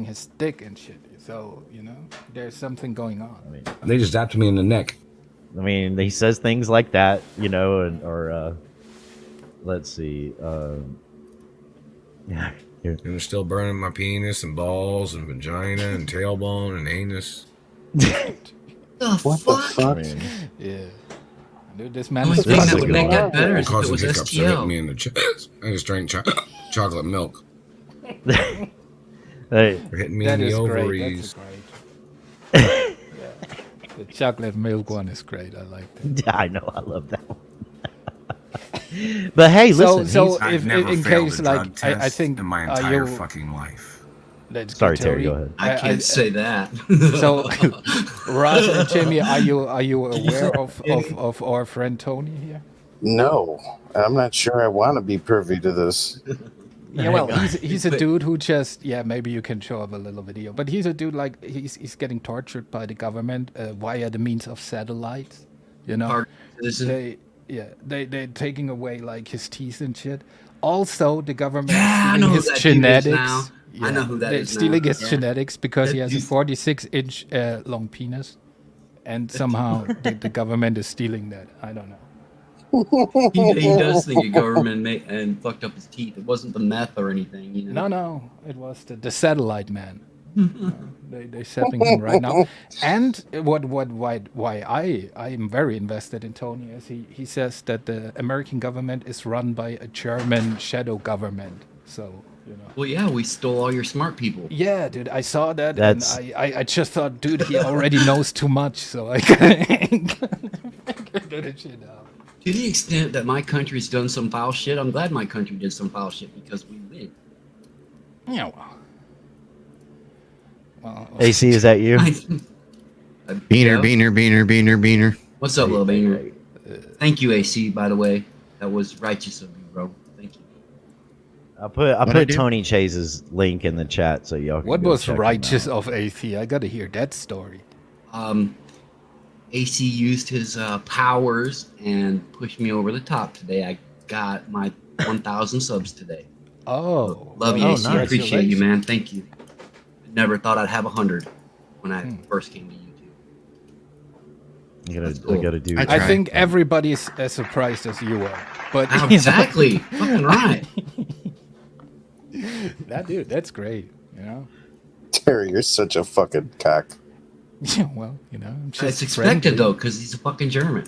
his dick and shit. So, you know, there's something going on. I mean, They just zapped me in the neck. I mean, he says things like that, you know, and or let's see, yeah, here. And they're still burning my penis and balls and vagina and tailbone and anus. What the fuck? I mean, Yeah. Dude, this man Only is thing that fucking would make that better is if it Causing was hiccups that hit STL. me in the chest. I just drank chocolate milk. Hey, They're hitting me That in the is great. ovaries. That's great. Yeah. The chocolate milk one is great. I like that. yeah, I know, I love that one. But hey, listen. So I've if never in failed case a like drug I test think in my entire you fucking life. let's Sorry, get Terry, go ahead. I can't say that. So, Ross and Jimmy, are you aware of our friend Tony here? No, I'm not sure I want to be privy to this. Yeah, well, he's a dude who just maybe you can show up a little video, but he's a dude like he's getting tortured by the government via the means of satellites. You know, they're taking away like his teeth and shit. Also, the government is stealing his genetics. I know who that they're is stealing now. his genetics because he has a 46-inch long penis, and somehow the government is stealing that. I don't know. He does think the government and fucked up his teeth. It wasn't the meth or anything, you know. No, it was the satellite man. They're setting him right now. And why I am very invested in Tony is he says that the American government is run by a German shadow government. So, you know. Well, yeah, we stole all your smart people. Yeah, dude, I saw that That's- and I just thought, dude, he already knows too much, so I can't do the shit out. To the extent that my country's done some foul shit, I'm glad my country did some foul shit because we win. Yeah, well. AC, is that you? Beaner. What's up, little Beaner? Thank you, AC, by the way. That was righteous of you, bro. Thank you. I What'd I put do? Tony Chase's link in the chat so y'all can What go was check him righteous out. of AC? I gotta hear that story. AC used his powers and pushed me over the top today. I got my 1,000 subs today. Oh, Love you, well, AC. I appreciate you, man. Thank you. Never thought I'd have 100 when I first came to YouTube. I gotta do. I think everybody's as surprised as you are. But Exactly. Fucking right. That dude, that's great. You know. Terry, you're such a fucking cock. Yeah, well, you know, I'm just It's expected friendly. though, because he's a fucking German.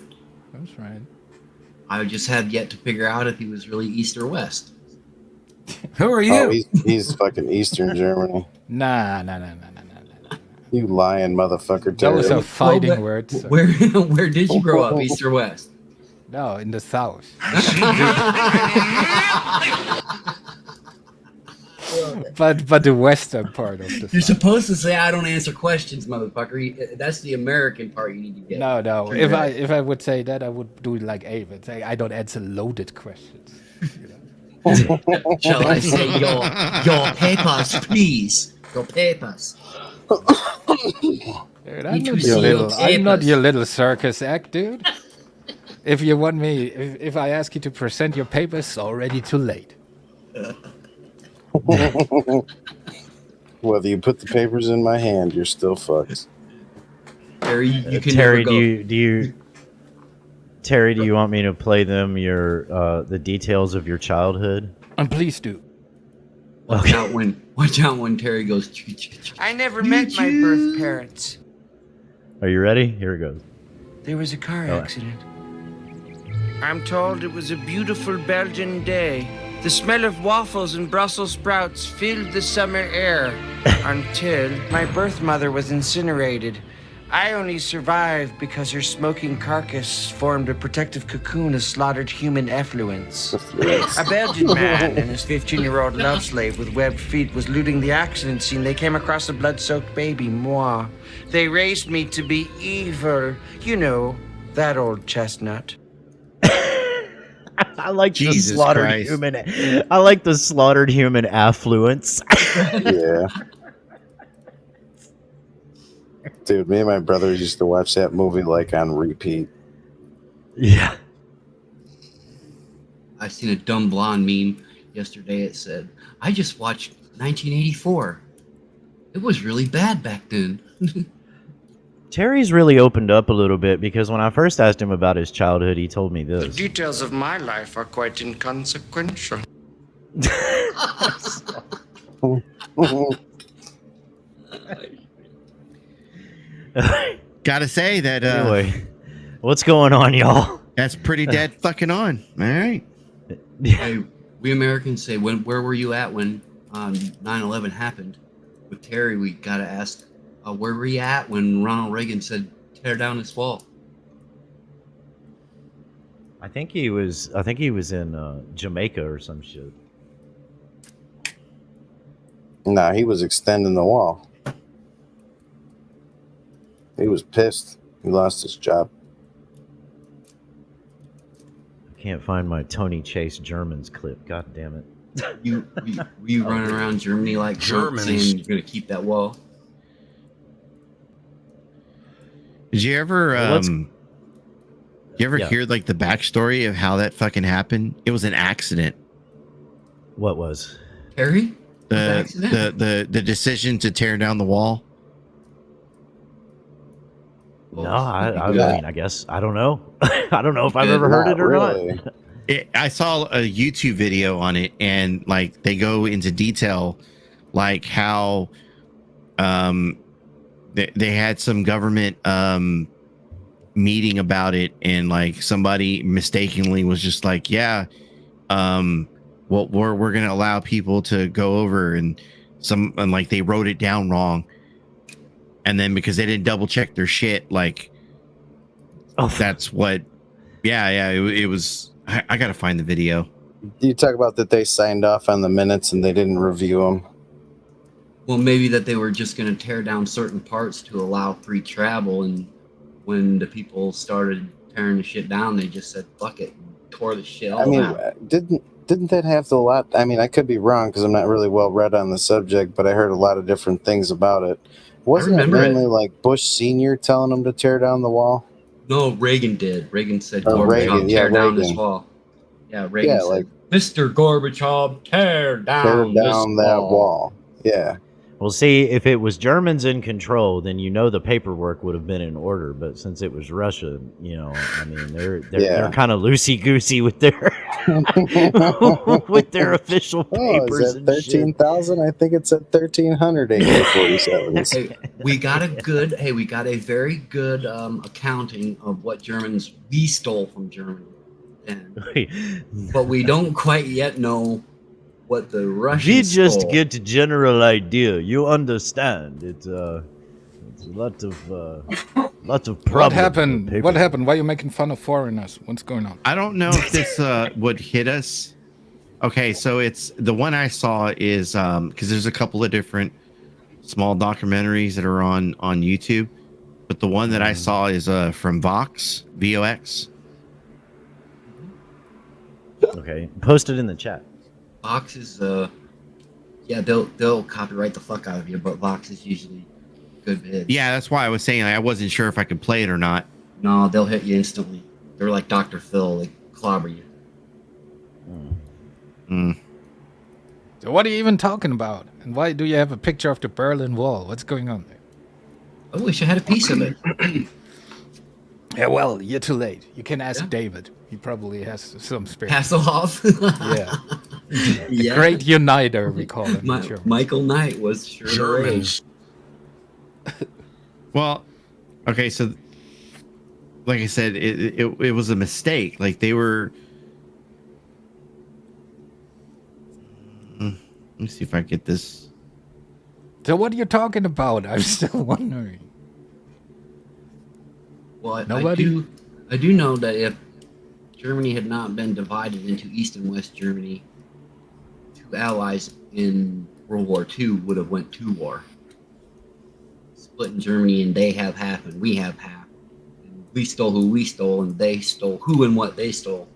That's right. I just have yet to figure out if he was really East or West. Who are you? Oh, he's fucking Eastern Germany. Nah. You lying motherfucker, Terry. Those are fighting words. Where did you grow up, East or West? No, in the south. but the western part of the You're south. supposed to say I don't answer questions, motherfucker. That's the American part you need to get. No. Turn If right. I would say that, I would do it like Abe and say I don't answer loaded questions. Shall I say your papers, please? Your papers. Dude, I'm not your little circus act, dude. If you want me, if I ask you to present your papers, it's already too late. Whether you put the papers in my hand, you're still fucked. Terry, you can Terry, never go. Terry, do you want me to play them the details of your childhood? And please do. Watch out when Terry goes. I never met my birth parents. Are you ready? Here it goes. There was a car accident. I'm told it was a beautiful Belgian day. The smell of waffles and Brussels sprouts filled the summer air until my birth mother was incinerated. I only survived because her smoking carcass formed a protective cocoon of slaughtered human effluents. A Belgian man and his 15-year-old love slave with webbed feet was looting the accident scene. They came across a blood-soaked baby, moi. They raised me to be evil. You know, that old chestnut. I like Jesus the slaughtered Christ. human. I like the slaughtered human affluence. Yeah. Dude, me and my brothers used to watch that movie like on repeat. Yeah. I seen a dumb blonde meme yesterday. It said, "I just watched 1984. It was really bad back then." Terry's really opened up a little bit because when I first asked him about his childhood, he told me The this. details of my life are quite inconsequential. Gotta say that. Anyway, what's going on, y'all? That's pretty dead fucking on. All right. Hey, we Americans say, where were you at when 9/11 happened? With Terry, we gotta ask, where were you at when Ronald Reagan said, "Tear down this wall"? I think he was in Jamaica or some shit. Nah, he was extending the wall. He was pissed. He lost his job. I can't find my Tony Chase Germans clip. God damn it. You running around Germany like Germans saying you're gonna keep that wall? Did you ever Yeah. hear like the backstory of how that fucking happened? It was an accident. What was? Terry? The decision to tear down the wall. No, I mean, I guess I don't know. I don't know if I've ever heard it or not. I saw a YouTube video on it, and like they go into detail, like how they had some government meeting about it, and like somebody mistakenly was just like, yeah, well, we're gonna allow people to go over, and like they wrote it down wrong, and then because they didn't double check their shit, like that's what. It was. I gotta find the video. You talk about that they signed off on the minutes and they didn't review them. Well, maybe that they were just going to tear down certain parts to allow free travel, and when the people started tearing the shit down, they just said "fuck it," and tore the shit all down. Didn't that have the lot? I mean, I could be wrong because I'm not really well read on the subject, but I heard a lot of different things about it. Wasn't it mainly like Bush Sr. telling them to tear down the wall? No, Reagan did. Reagan said, Reagan, tear down this Reagan. wall. Yeah, Reagan said, like, Mr. Gorbachev, tear down that wall. Yeah. Well, see, if it was Germans in control, then the paperwork would have been in order. But since it was Russia, I mean, they're kind of loosey goosey with their with their official papers. Is that 13,000? I think it's at 1,300 AK-47s. Hey, we got a very good accounting of what Germans we stole from Germany, but we don't quite yet know what the Russians We just stole. get a general idea. You understand? It's a lot of problems. What happened? What happened? Why are you making fun of foreigners? What's going on? I don't know if this would hit us. Okay, so it's the one I saw is because there's a couple of different small documentaries that are on YouTube, but the one that I saw is from Vox, VOX. Okay, post it in the chat. Vox is they'll copyright the fuck out of you, but Vox is usually good vid. Yeah, that's why I was saying I wasn't sure if I could play it or not. No, they'll hit you instantly. They were like Dr. Phil, they clobber you. So what are you even talking about? And why do you have a picture of the Berlin Wall? What's going on there? I wish I had a piece of it. Yeah, well, you're too late. You can ask David. He probably has some spirit. Hasselhoff? Yeah. The great uniter, we call him. Michael Knight was sure Germans. Well, okay, so like I said, it was a mistake. Like they were. Let me see if I get this. So what are you talking about? I'm still wondering. Well, I Nobody? do know that if Germany had not been divided into East and West Germany, two allies in World War II would have went to war. Splitting Germany, and they have half and we have half. And we stole who we stole, and they stole who and what they stole.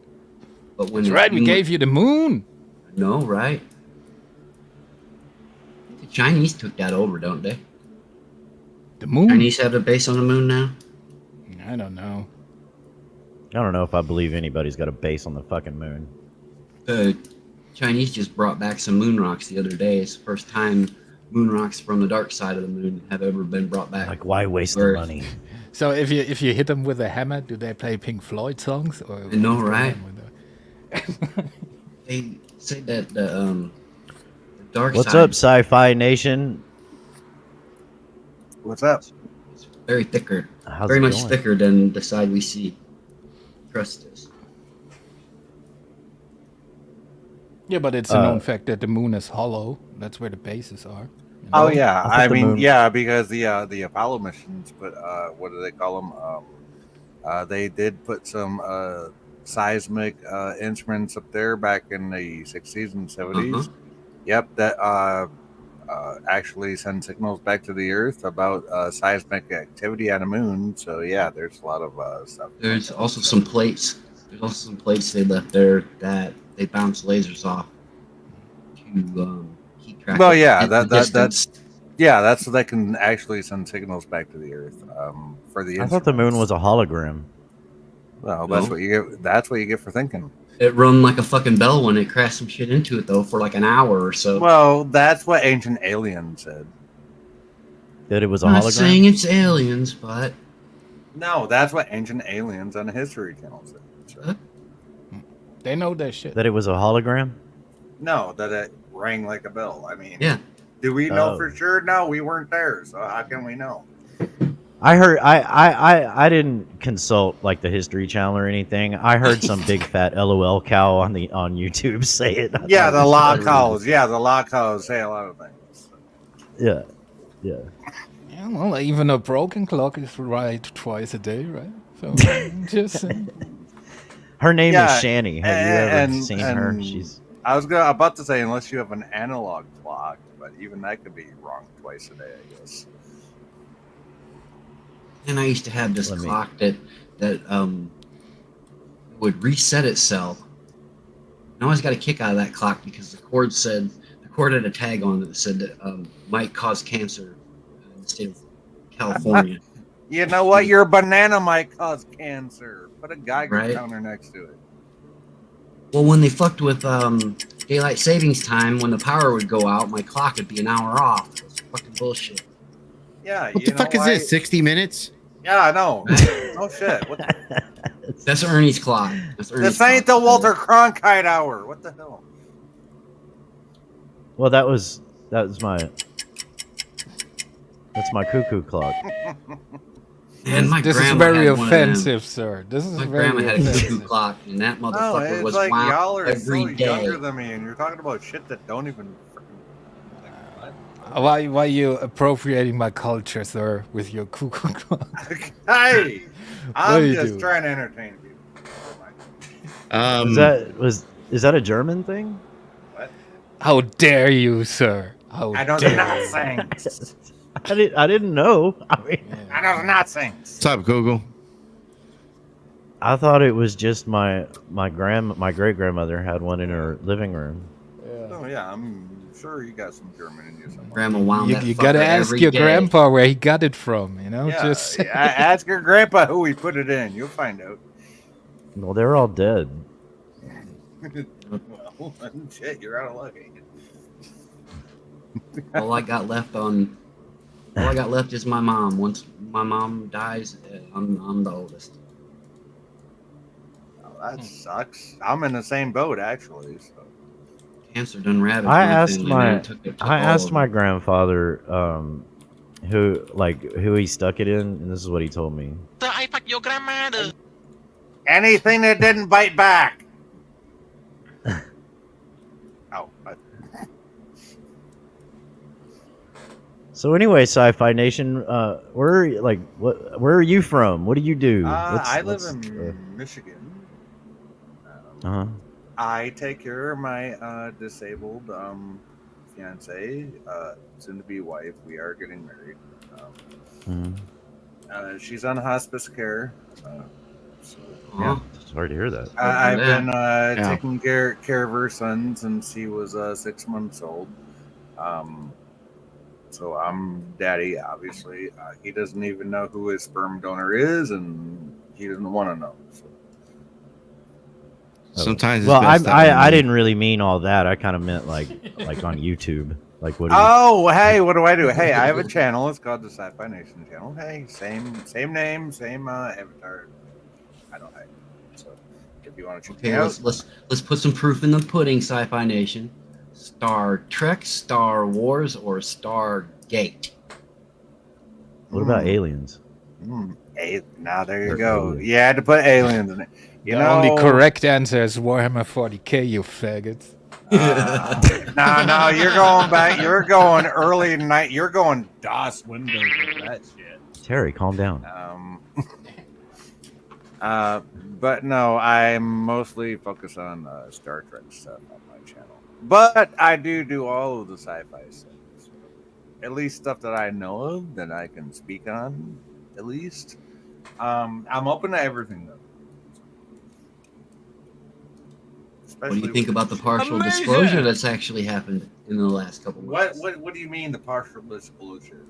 But when That's right, we gave you the moon. No, right? The Chinese took that over, don't they? The moon? Chinese have a base on the moon now? I don't know. I don't know if I believe anybody's got a base on the fucking moon. The Chinese just brought back some moon rocks the other day. It's the first time moon rocks from the dark side of the moon have ever been brought back. Like, why waste the money? So if you hit them with a hammer, do they play Pink Floyd songs? Or No, right? They say that the dark What's side... up, Sci-Fi Nation? What's up? It's very thicker. How's very it much going? thicker than the side we see. Trust us. Yeah, but it's a known fact that the moon is hollow. That's where the bases are. You know? Oh yeah, I mean moon- yeah, because the Apollo missions, but what do they call them? They did put some seismic instruments up there back in the 60s and 70s. Yep, that actually send signals back to the Earth about seismic activity on the moon. So yeah, there's a lot of stuff. There's also some plates. There's also some plates they left there that they bounce lasers off to keep track. Well, of yeah, the distance. that's so they can actually send signals back to the Earth for the. I thought the moon was a hologram. Well, that's No. what you get. That's what you get for thinking. It rung like a fucking bell when it crashed some shit into it, though, for like an hour or so. Well, that's what Ancient Aliens said. That it was a I'm not hologram? saying it's aliens, but No, that's what Ancient Aliens on the History Channel said. So. They know that shit. That it was a hologram? No, that it rang like a bell. I mean, yeah. Do we know Oh. for sure? No, we weren't there. So how can we know? I heard I didn't consult like the History Channel or anything. I heard some big fat LOL cow on YouTube say it. I Yeah, thought it the was law hilarious. cows. Yeah, the law cows say a lot of things. Yeah. Yeah, well, even a broken clock is right twice a day, right? So just Her name Yeah, is Shani. Have you ever seen her? and She's I was about to say unless you have an analog clock, but even that could be wrong twice a day, I guess. And I used to have this clock that would reset itself. I always got a kick out of that clock because the cord had a tag on it that said that might cause cancer in the state of California. You know what? Your banana might cause cancer. Put a Geiger Right. counter next to it. Well, when they fucked with daylight savings time, when the power would go out, my clock would be an hour off. It was fucking bullshit. Yeah. What the fuck is this? 60 minutes? Yeah, I know. Oh shit. What the... That's Ernie's clock. That's Ernie's This ain't the Walter Cronkite hour. What the hell? well, that was my cuckoo clock. And my this is grandma very had one of them. offensive, sir. This is My very grandma had a offensive. cuckoo clock, and that No, motherfucker it's was like wound y'all are every so day. younger than me, and you're talking about shit that don't even. Why you appropriating my culture, sir, with your cuckoo clock? Hey, What are I'm you just doing? trying to entertain people. Is that a German thing? How dare you, sir? How I don't dare not you. sing. I didn't know. I mean, I don't not sing. What's up, Google? I thought it was just my great grandmother had one in her living room. Oh yeah, I'm sure you got some German in you somewhere. Grandma wound that You fucker gotta ask every your day. grandpa where he got it from, you know? Yeah, Just ask your grandpa who he put it in. You'll find out. Well, they're all dead. Well, shit, you're out of luck. Ain't you? All I got left is my mom. Once my mom dies, I'm the oldest. Oh, that sucks. I'm in the same boat actually. So. Cancer done ravaged I my asked family, my man. It took I all asked of my them. grandfather who he stuck it in, and this is what he told me. So I fuck your grandmother. Anything that didn't bite back. Oh. So anyway, Sci-Fi Nation, where are you from? What do you do? I live in Michigan. I take care of my disabled fiance, soon to be wife. We are getting married. She's on hospice care. So, yeah, sorry to hear that. I've been taking care of her son since he was 6 months old. So I'm daddy, obviously. He doesn't even know who his sperm donor is, and he doesn't want to know. So. Sometimes it's well, best that I didn't really mean all that. I kind of meant like on YouTube. Like what? Hey, what do I do? Hey, I have a channel. It's called the Sci-Fi Nation channel. Hey, same name, same avatar. I don't hide. So if you want to check it out, let's put some proof in the pudding, Sci-Fi Nation. Star Trek, Star Wars, or Stargate? What about aliens? Now there you go. You had to put aliens in it. The only correct answer is Warhammer 40k, you faggots. No, you're going back. You're going early night. You're going DOS Windows with that shit. Terry, calm down. But no, I'm mostly focused on Star Trek stuff on my channel. But I do all of the sci-fi stuff. At least stuff that I know of that I can speak on. At least, I'm open to everything though. What do you think about the partial disclosure that's actually happened in the last couple of months? What do you mean the partial disclosure?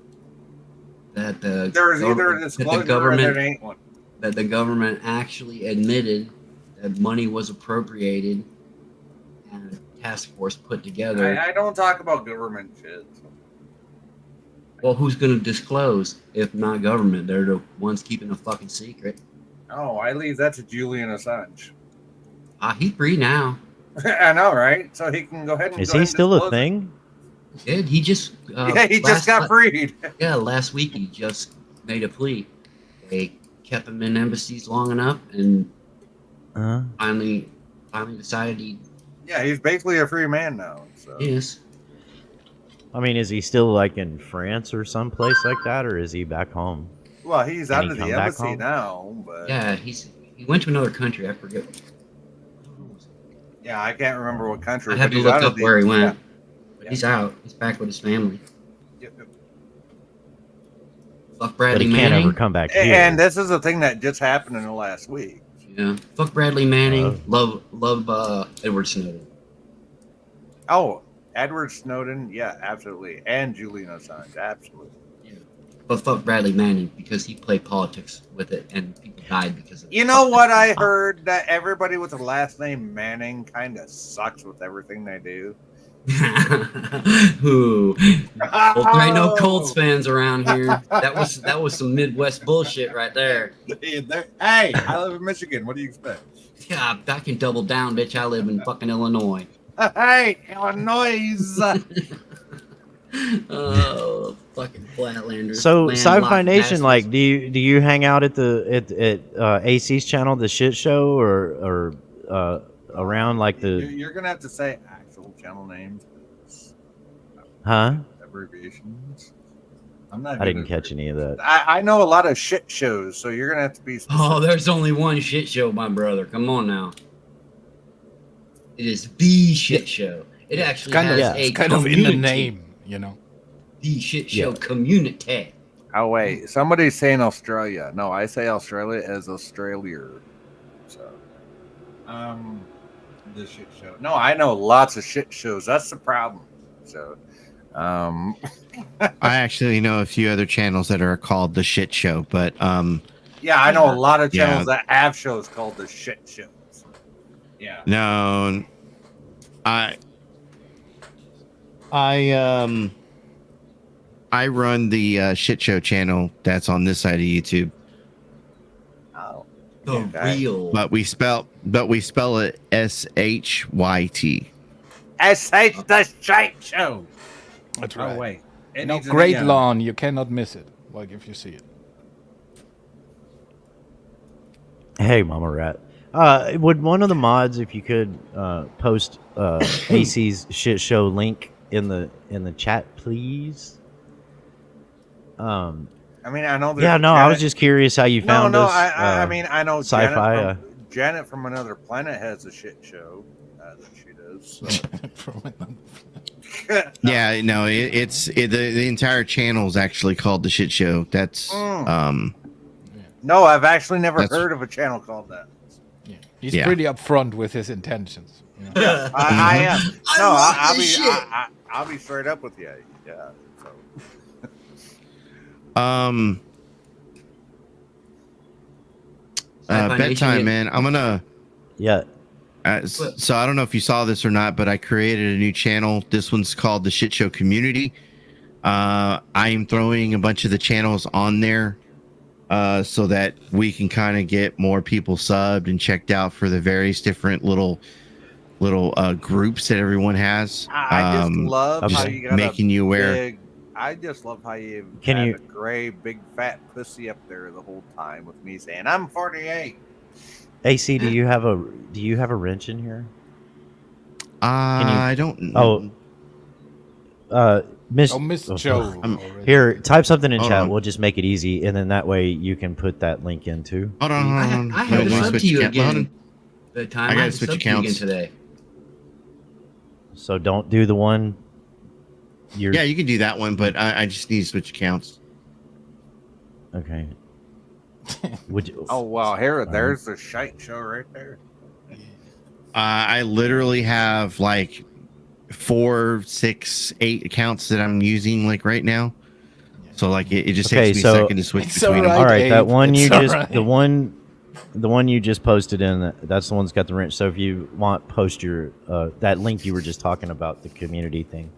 That there's either a disclosure or there ain't one. That the government actually admitted that money was appropriated and a task force put together. I don't talk about government shit. Well, who's going to disclose if not government? They're the ones keeping a fucking secret. Oh, I leave that to Julian Assange. He's free now. I know, right? So he can go ahead and. Is he still a thing? He just. He just got freed. Yeah, last week he just made a plea. They kept him in embassies long enough, and finally decided he. Yeah, he's basically a free man now. So. Yes. I mean, is he still like in France or someplace like that, or is he back home? Well, he's out of the embassy now, but yeah, he went to another country. I forget. Yeah, I can't remember what country. I have to look up where he went. But he's out. He's back with his family. Yep. Fuck Bradley but he Manning. can't ever come back here. And this is a thing that just happened in the last week. Yeah. Fuck Bradley Manning. Love Edward Snowden. Oh, Edward Snowden. Yeah, absolutely. And Julian Assange. Absolutely. Yeah. But fuck Bradley Manning because he played politics with it and people died because of it. You know what I heard? That everybody with the last name Manning kind of sucks with everything they do. Who? Well, there ain't no Colts fans around here. That was some Midwest bullshit right there. Hey, I live in Michigan. What do you expect? Yeah, I can double down, bitch. I live in fucking Illinois. Hey, Illinois. Oh, fucking Flatlander. So, Sci-Fi Nation, like, do you hang out at AC's channel, the shit show, or around like the? You're gonna have to say actual channel names. Abbreviations. I'm not. I didn't catch any of that. I know a lot of shit shows, so you're gonna have to be specific. Oh, there's only one shit show, my brother. Come on now. It is the shit show. It actually has a kind of in the name, you know. The shit show community. Oh wait, somebody's saying Australia. No, I say Australia as Australia. So, the shit show. No, I know lots of shit shows. That's the problem. So, I actually know a few other channels that are called the shit show, but Yeah, I know a lot of channels that have shows called the shit shows. Yeah. No, I run the shit show channel that's on this side of YouTube. Oh, the real. But we spell it SHYT. SH the Shite Show. That's Oh, right. wait. It No, needs an great E on it. lawn. You cannot miss it. Like if you see it. Hey, Mama Rat. Would one of the mods, if you could, post AC's shit show link in the chat, please? I mean, I know. Yeah, no, I was just curious how you found us. I mean, I know Sci-fi. Janet from Another Planet has a shit show that she does. So. Yeah, no, the entire channel is actually called the shit show. That's No, I've actually never heard of a channel called that. He's pretty upfront with his intentions. You know? Yeah, I am. No, I'll be straight up with you. Yeah. So. Bedtime, man. I'm gonna. Yeah. So I don't know if you saw this or not, but I created a new channel. This one's called the Shit Show Community. I am throwing a bunch of the channels on there so that we can kind of get more people subbed and checked out for the various different little groups that everyone has. I just love how you got making you aware. I just love how you Can have you- a gray big fat pussy up there the whole time with me saying I'm 48. AC, do you have a wrench in here? I don't know. Miss Joe. Here, type something in Hold chat. on. We'll just make it easy, and then that way you can put that link in too. Hold on. I had to sub to you again. I I gotta had to switch sub to you again accounts. today. So don't do the one. Yeah, you can do that one, but I just need to switch accounts. Okay. Would you? Oh wow, there's the shite show right there. I literally have like 4, 6, 8 accounts that I'm using like right now. So like it just takes me a second to switch between them. All right, that one you It's just all right. the one you just posted in, that's the one that's got the wrench. So if you want, post your that link you were just talking about, the community thing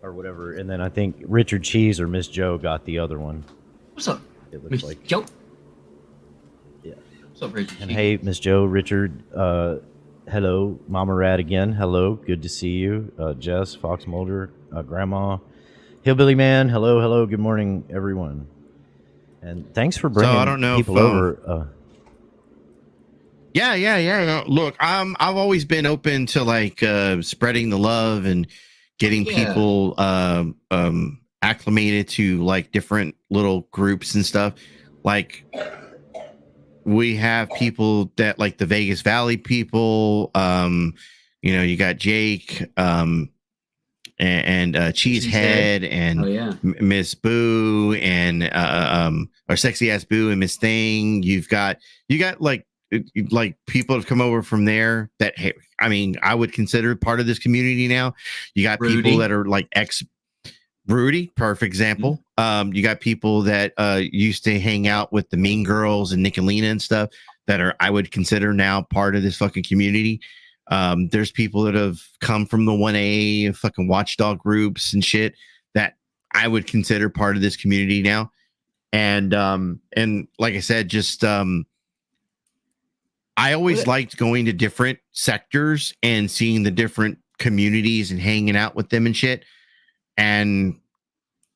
or whatever, and then I think Richard Cheese or Miss Joe got the other one. What's up, It looks Miss like Joe? Yeah. What's up, Richard? And hey, Miss Joe, Richard, hello, Mama Rat again. Hello, good to see you. Jess, Fox Mulder, Grandma, Hillbilly Man. Hello, good morning, everyone. And thanks for bringing I don't know people if, over. Yeah. Look, I've always been open to like spreading the love and getting people acclimated to like different little groups and stuff. Like we have people that like the Vegas Valley people. You got Jake and Cheesehead and Miss Boo and or Sexy Ass Boo and Miss Thing. You got like people have come over from there that, hey, I mean, I would consider part of this community now. You got people that are like Rudy, perfect example. You got people that used to hang out with the Mean Girls and Nicolina and stuff that are, I would consider now part of this fucking community. There's people that have come from the 1A fucking watchdog groups and shit that I would consider part of this community now. And like I said, just I always liked going to different sectors and seeing the different communities and hanging out with them and shit. And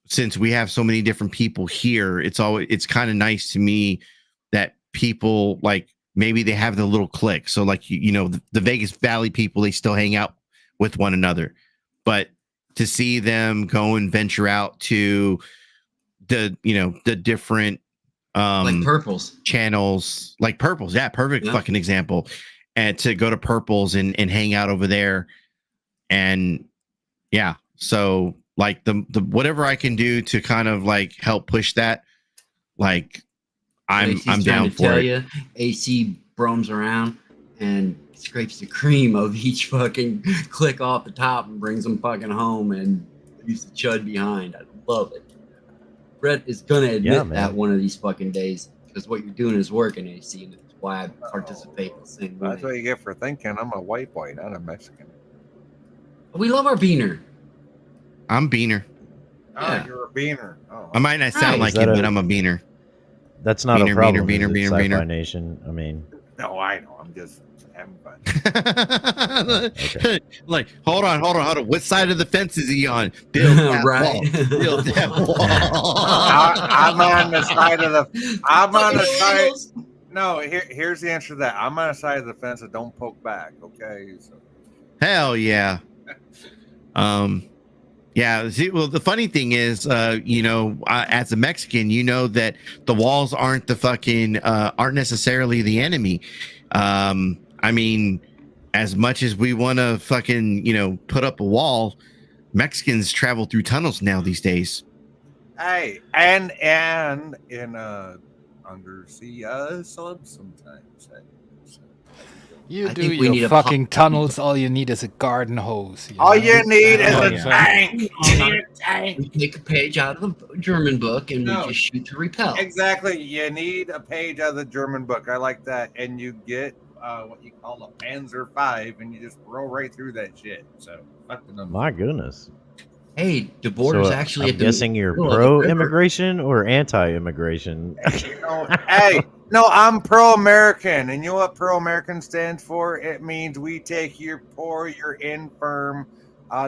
since we have so many different people here, it's kind of nice to me that people like maybe they have the little clique. So like, the Vegas Valley people, they still hang out with one another, but to see them go and venture out to the different like Purples channels, like Purples. Yeah. Perfect fucking example. And to go to Purples and hang out over there. And yeah, so like the whatever I can do to kind of like help push that, like I'm down for it. You, AC roams around and scrapes the cream of each fucking click off the top and brings them fucking home and leaves the chud behind. I love it. Brett is gonna admit that one of these fucking days. because what you're doing is working, AC, and that's why I participate the same way. That's what you get for thinking I'm a white boy, not a Mexican. We love our beaner. I'm beaner. Oh, Yeah. you're a beaner. Oh. I might not sound like Is that it, a- but I'm a beaner. That's not Beaner, a problem. beaner, is it, beaner, Sci-Fi beaner. Nation. I mean, No, I know. I'm just having fun. Like, hold on. What side of the fence is he on? Build that Right. wall. Build that wall. I'm on the side of the. I'm on the side. No, here's the answer to that. I'm on the side of the fence that don't poke back. Okay. So. Hell yeah. Yeah. See, well, the funny thing is, as a Mexican, you know that the walls aren't aren't necessarily the enemy. I mean, as much as we want to put up a wall, Mexicans travel through tunnels now these days. Hey, and in undersea sub sometimes. You I do think we need your a fucking tunnels. All you need is a garden hose. All you need is a yeah. tank. You need a tank. We take a page out of the German book and we just shoot to repel. Exactly. You need a page out of the German book. I like that. And you get what you call a Panzer V, and you just roll right through that shit. So, fuck the numbers. my goodness. Hey, the border's So actually I'm at the guessing you're middle of the river. pro-immigration or anti-immigration. Hey, no, I'm pro-American, and you know what pro-American stands for? It means we take your poor, your infirm,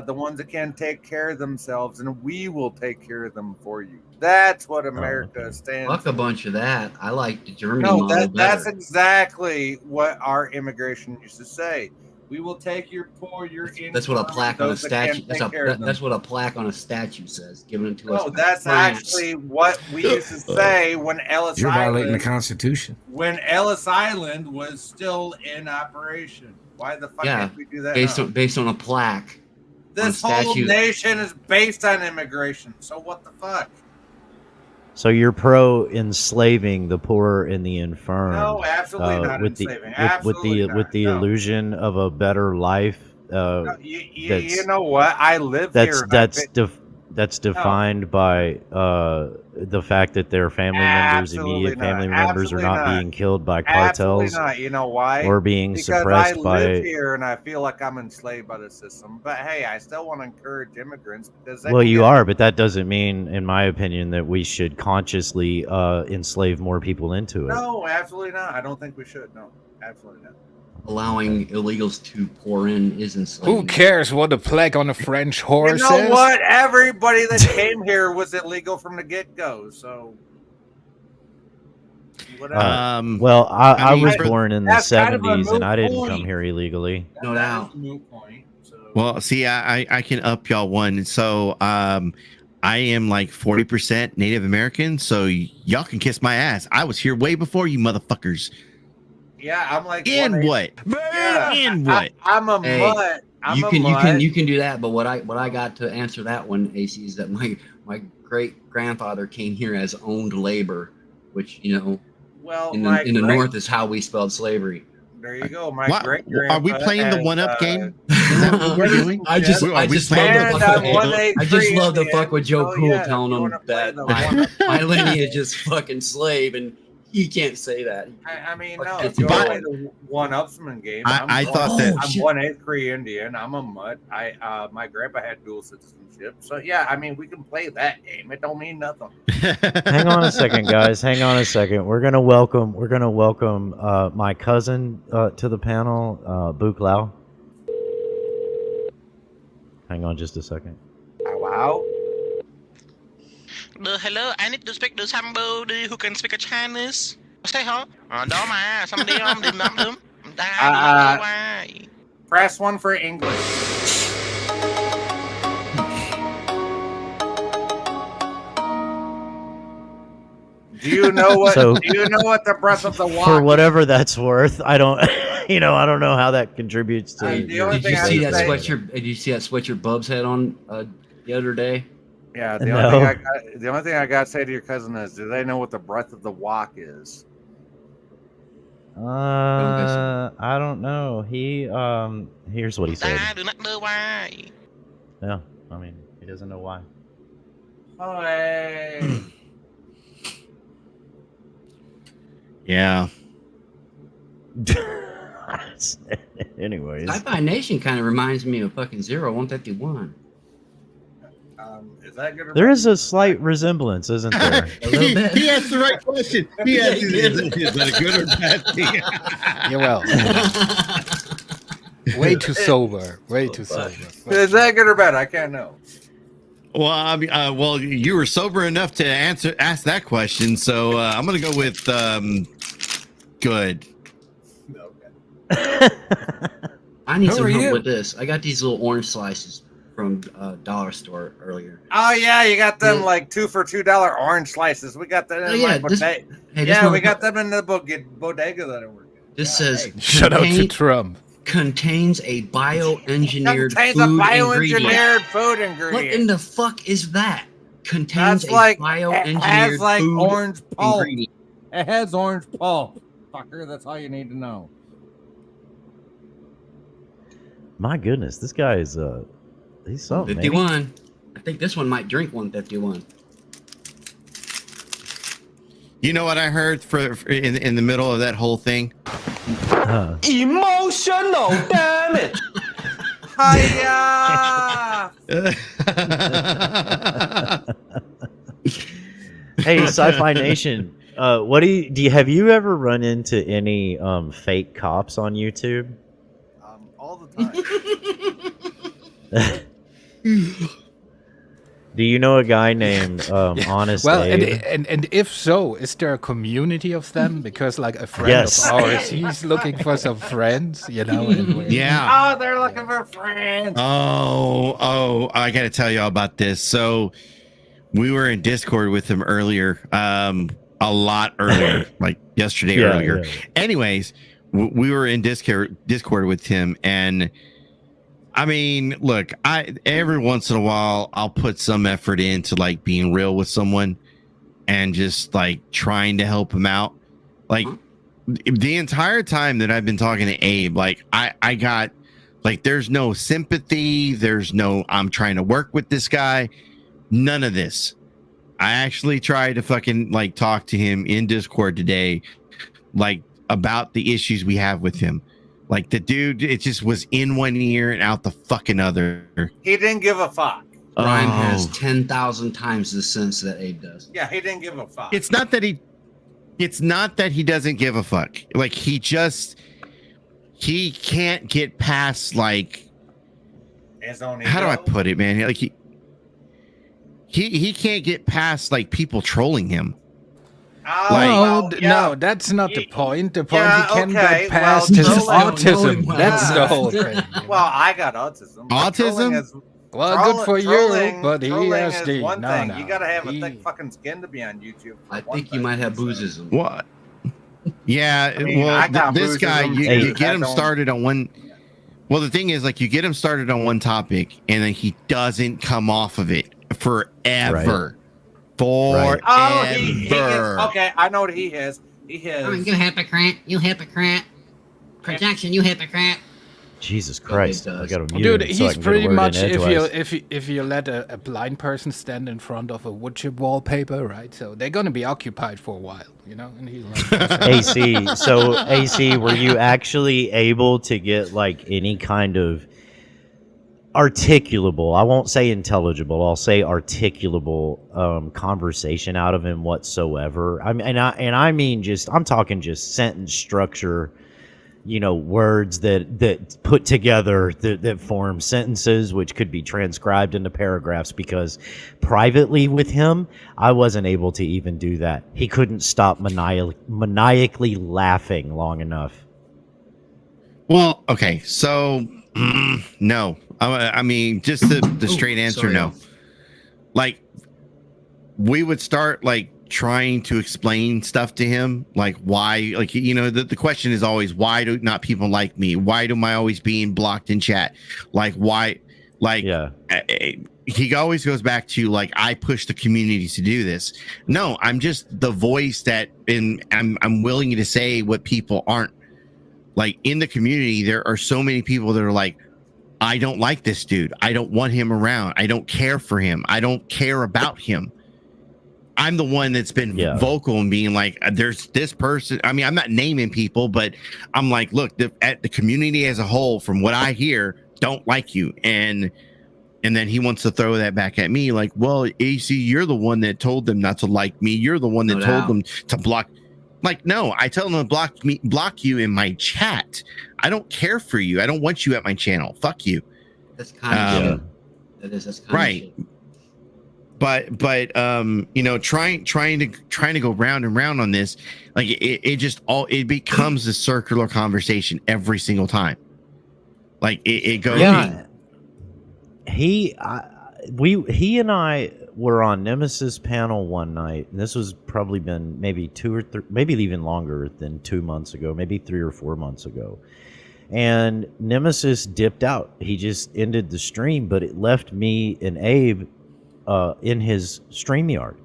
the ones that can't take care of themselves, and we will take care of them for you. That's what America stands Fuck for. a bunch of that. I like the Germany No, model that's better. exactly what our immigration used to say. We will take your poor, your infirm. That's what a plaque on a those that can't statue. take care of them. That's what a plaque on a statue says. Giving it to us. No, by that's France. actually what we used to say when Ellis You're violating the Island. Constitution. When Ellis Island was still in operation. Why the fuck Yeah, did we do that? based on a plaque. This on a whole statue. nation is based on immigration. So what the fuck? So you're pro-enslaving the poor and the infirm. No, absolutely not with enslaving. with Absolutely the not. illusion of a better life. You know what? I live here. That's defined by the fact that their family members, immediate family members, are not being killed by cartels. Absolutely not. You know why? Or being because suppressed I by. live here and I feel like I'm enslaved by the system. But hey, I still want to encourage immigrants because Well, you are, but that doesn't mean, in my opinion, that we should consciously enslave more people into it. No, absolutely not. I don't think we should. No, absolutely not. Allowing illegals to pour in is enslaving. Who cares what the plague on a French horse You know says? what? Everybody that came here was illegal from the get-go. So. Whatever. Well, I was for- born in the That's kind of a 70s, and I moot didn't point. come here illegally. No doubt. Well, see, I can up y'all one. So I am like 40% Native American, so y'all can kiss my ass. I was here way before you motherfuckers. Yeah, I'm like. In what? Yeah, In what? I'm a Hey, mutt. you can do that, but what I got to answer that one, AC, is that my great grandfather came here as owned labor, which Well, in the north is how we spelled slavery. There you go. My What? great Are we playing the one-up game? Is that what we're doing? I just Are we love playing to the- fuck with Joe Oh, Cool, yeah, telling him that my lineage is fucking slave, and he can't say that. I mean, no. It's If you about- play the one-upsman game, I thought that- I'm 1/8 Cree Indian. I'm a mutt. My grandpa had dual citizenship, so yeah. I mean, we can play that game. It don't mean nothing. Hang on a second, guys. Hang on a second. We're gonna welcome my cousin to the panel, Book Lau. Hang on just a second. Wow. Hello, I need to speak to somebody who can speak a Chinese. Say huh? Đó mà, somebody đừng nắm đấm. Press 1 for English. Do you know what? So- do you know what the breath of the walk? For whatever that's worth, I don't, I don't know how that contributes to. Did you see that sweatshirt? Did you see that sweatshirt Bubs had on the other day? Yeah, the No. only thing I got to say to your cousin is, do they know what the breath of the walk is? I don't know. Here's what he said. Yeah, I mean, he doesn't know why. Oh, hey. Yeah. Anyways, Sci-Fi Nation kind of reminds me of fucking 151. Is that good or there is a slight resemblance, isn't there? A little bit. He asked the right question. He asked, is that a good or bad thing? You're well. Way too sober. Way too sober. Is that good or bad? I can't know. Well, I mean, you were sober enough to ask that question, so I'm gonna go with good. I need Who some are help you? with this. I got these little orange slices from dollar store earlier. Oh yeah, you got them like 2 for $2 orange slices. We got that in my bodega. We got them in the bodega that I work in. This says Shout out to Trump. Contains a bioengineered Contains food a ingredient. bioengineered food ingredient. What in the fuck is that? Contains That's like a bioengineered it has like food orange pulp. ingredient. It has orange pulp, fucker. That's all you need to know. My goodness, this guy is he's something. 51. I think this one might drink 151. You know what I heard in the middle of that whole thing? Emotional damage. Hiya! Hey, Sci-Fi Nation, what do you have you ever run into any fake cops on YouTube? All the time. Do you know a guy named Honest Well, Abe? and if so, is there a community of them? Because like a friend Yes. of ours, he's looking for some friends, you know. And Yeah. Oh, they're looking for friends. Oh, I got to tell you all about this. So we were in Discord with him earlier, a lot earlier, like yesterday earlier. Yeah. Anyways, we were in Discord with him, and I mean, look, every once in a while I'll put some effort into like being real with someone and just like trying to help him out. Like the entire time that I've been talking to Abe, like I got like there's no sympathy, there's no I'm trying to work with this guy, none of this. I actually tried to fucking like talk to him in Discord today, like about the issues we have with him. Like the dude, it just was in one ear and out the fucking other. He didn't give a fuck. Brian has 10,000 times the sense that Abe does. Yeah, he didn't give a fuck. It's not that he doesn't give a fuck. Like he can't get past like His own how do I ego. put it, man? Like he can't get past like people trolling him. No, that's not the point. The point Yeah, he can okay, get past his well, autism. That's the whole thing. Well, I got autism. but trolling is- Well, good for you, but he trolling has is the one no, thing. no. You gotta have a thick fucking skin to be on YouTube. I think you might have boozism. What? Yeah, I mean, I well, got this guy, boozism, you too. get I him don't- started on one. Well, the thing is, like, you get him started on one topic, and then he doesn't come off of it forever. Forever. Oh, he is, okay. I know what he is. He is. Oh, you hypocrite. You hypocrite. Projection, you hypocrite. Jesus Christ! I got to mute Dude, him so I he's can get a pretty word in much edgewise. if you let a blind person stand in front of a wood chip wallpaper, right? So they're gonna be occupied for a while, you know. And he's like, AC. So AC, were you actually able to get like any kind of articulable? I won't say intelligible. I'll say articulable conversation out of him whatsoever. I mean, and I mean just I'm talking just sentence structure. You know, words that put together that form sentences, which could be transcribed into paragraphs, because privately with him, I wasn't able to even do that. He couldn't stop maniacally laughing long enough. Well, okay, so no. I mean, just the straight answer, sorry. no. Like, we would start like trying to explain stuff to him, like why, like, you know, the question is always, why do not people like me? Why am I always being blocked in chat? Like, why? Like, he always goes back to like, I push the community to do this. No, I'm just the voice that, and I'm willing to say what people aren't. Like in the community, there are so many people that are like, I don't like this dude. I don't want him around. I don't care for him. I don't care about him. I'm the one that's been vocal and being like, there's this person. I mean, I'm not naming people, but I'm like, look, at the community as a whole, from what I hear, don't like you. And then he wants to throw that back at me, like, well, AC, you're the one that told them not to like me. You're the one that told them to block. Like, no, I tell them to block you in my chat. I don't care for you. I don't want you at my channel. Fuck you. That's kind of that's kind right. of But you know, trying to go round and round on this, like it becomes a circular conversation every single time. Like it goes. Yeah. He and I were on Nemesis panel one night, and this was probably been maybe 2 or 3, maybe even longer than 2 months ago, maybe 3 or 4 months ago. And Nemesis dipped out. He just ended the stream, but it left me and Abe in his StreamYard.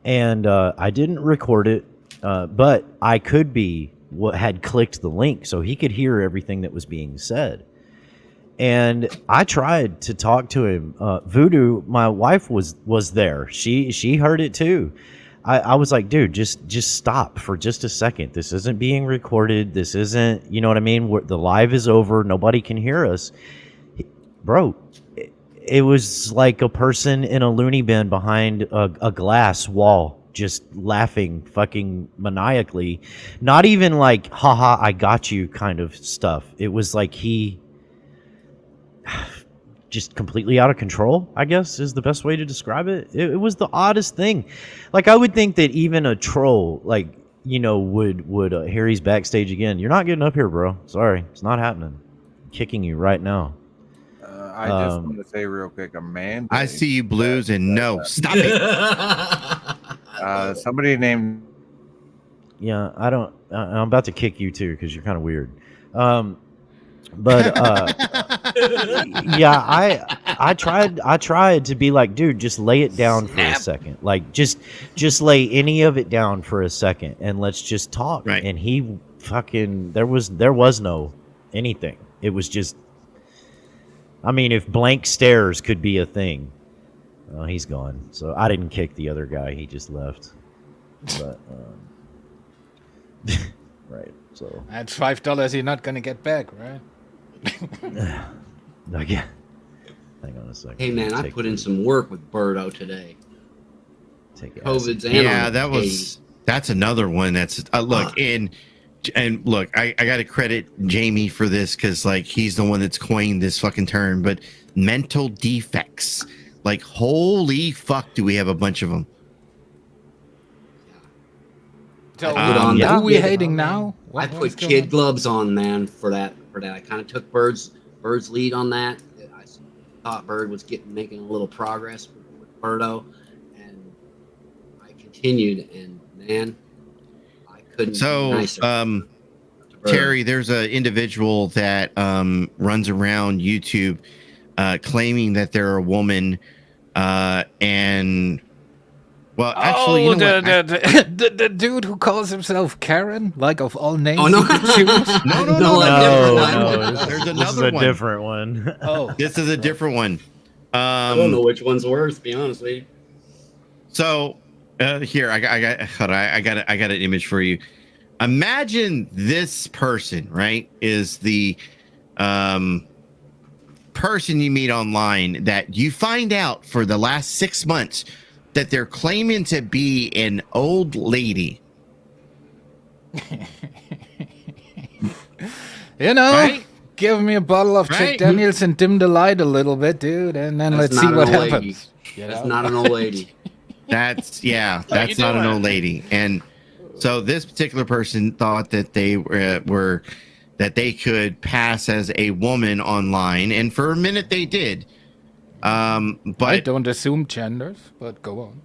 And I didn't record it, but I could be what had clicked the link so he could hear everything that was being said. And I tried to talk to him. Voodoo, my wife, was there. She heard it too. I was like, dude, just stop for just a second. This isn't being recorded. This isn't, you know what I mean? The live is over. Nobody can hear us. Bro, it was like a person in a loony bin behind a glass wall, just laughing fucking maniacally. Not even like, haha, I got you kind of stuff. It was like he just completely out of control, I guess, is the best way to describe it. It was the oddest thing. Like, I would think that even a troll, like, you know, would hear he's backstage again. You're not getting up here, bro. Sorry, it's not happening. I'm kicking you right now. I just want to say real quick, a man. I see you, Blues, and no, stop it. Somebody named. Yeah, I'm about to kick you too because you're kind of weird. But yeah, I tried to be like, dude, just lay it down for a second. Like, just lay any of it down for a second and let's just talk. Right. And he fucking there was no anything. It was just, I mean, if blank stares could be a thing, he's gone. So I didn't kick the other guy. He just left. But right. So that's $5 you're not gonna get back, right? Again. Hang on a second. Hey man, I put in some work with Berto today. COVID's that's another one that's look and look, I gotta credit Jamie for this because like he's the one that's coined this fucking term, but mental defects, like holy fuck, do we have a bunch of them? So who are we hating now? I put kid gloves on, man, for that. I kind of took Bird's lead on that. I thought Bird was making a little progress with Berto, and I continued. And man, I couldn't. So, Terry, there's an individual that runs around YouTube claiming that they're a woman, and. Well, actually, you know the dude who calls himself Karen, like of all names. Oh no, no. There's another one. Different one. Oh, this is a different one. I don't know which one's worse, to be honest with you. So here, I got an image for you. Imagine this person, right? Is the person you meet online that you find out for the last 6 months that they're claiming to be an old lady. You know, right? Give me a bottle of Jack Daniels and dim the light a little bit, dude, and then let's see what happens. That's not an old lady. That's not an old lady. And so this particular person thought that they were that they could pass as a woman online, and for a minute they did. But I don't assume genders, but go on.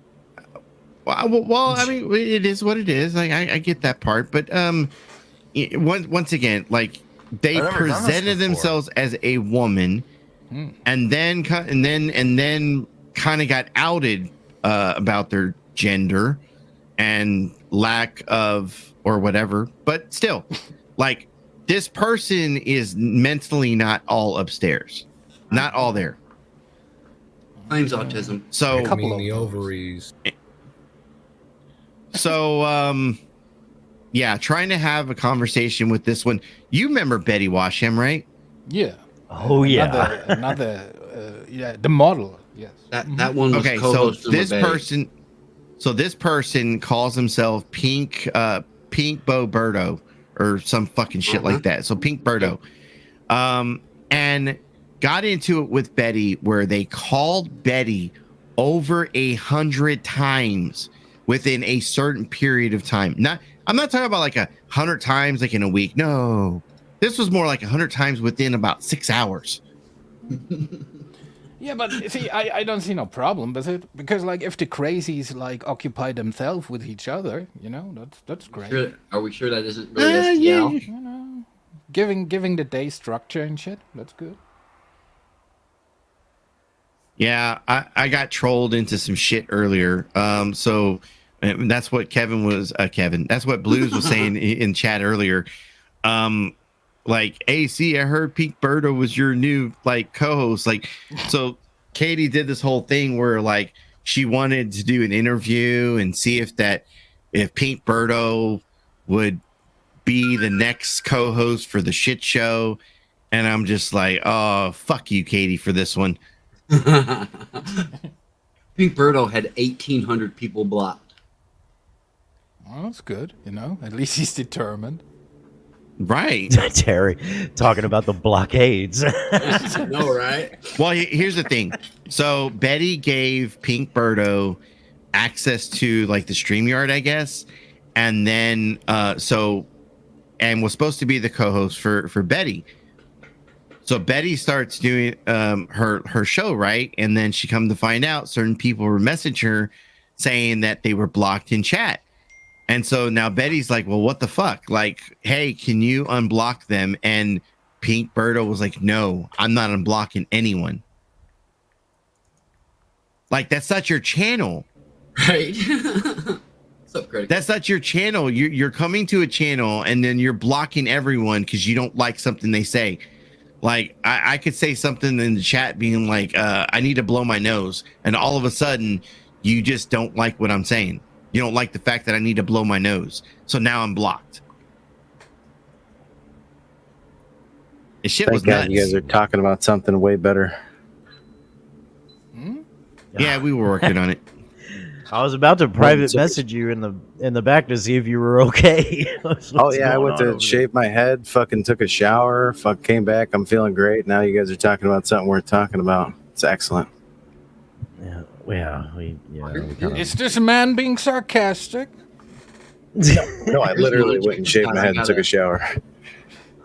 Well, I mean, it is what it is. I get that part, but once again, like they presented themselves as a woman, and then kind of got outed about their gender and lack of or whatever. But still, like this person is mentally not all upstairs, not all there. Claims autism. So I mean, the ovaries. So, yeah, trying to have a conversation with this one. You remember Betty Washam, right? Yeah. Oh yeah. Another the model. Yes. That one was okay. So co-host this number person, this person calls himself Pink Bo Berto or some fucking shit like that. So Pink Berto, and got into it with Betty where they called Betty over 100 times within a certain period of time. I'm not talking about like 100 times like in a week. No, this was more like 100 times within about 6 hours. Yeah, but see, I don't see no problem with it because, like, if the crazies like occupy themselves with each other, you know, that's great. Are we sure that isn't really STL? You know, giving the day structure and shit. That's good. Yeah, I got trolled into some shit earlier. So that's what Kevin. That's what Blues was saying in chat earlier. Like, AC, I heard Pink Berto was your new like co-host. Like, so Katie did this whole thing where like she wanted to do an interview and see if Pink Berto would be the next co-host for the shit show. And I'm just like, oh, fuck you, Katie, for this one. Pink Berto had 1,800 people blocked. Well, that's good. You know, at least he's determined. Right. Terry talking about the blockades. No, right? Well, here's the thing. So Betty gave Pink Berto access to like the StreamYard, I guess. And then and was supposed to be the co-host for Betty. So Betty starts doing her show, right? And then she come to find out certain people were messaging her saying that they were blocked in chat. And so now Betty's like, well, what the fuck? Like, hey, can you unblock them? And Pink Berto was like, no, I'm not unblocking anyone. Like, that's not your channel. Right. What's up, Greg? That's not your channel. You're coming to a channel and then you're blocking everyone because you don't like something they say. Like, I could say something in the chat being like, I need to blow my nose. And all of a sudden, you just don't like what I'm saying. You don't like the fact that I need to blow my nose. So now I'm blocked. This shit was nuts. You guys are talking about something way better. Yeah, we were working on it. I was about to private message you in the back to see if you were okay. Oh yeah, I went to shave my head, fucking took a shower, came back, I'm feeling great. Now you guys are talking about something we're talking about. It's excellent. Is this a man being sarcastic? No, I literally went and shaved my head and took a shower.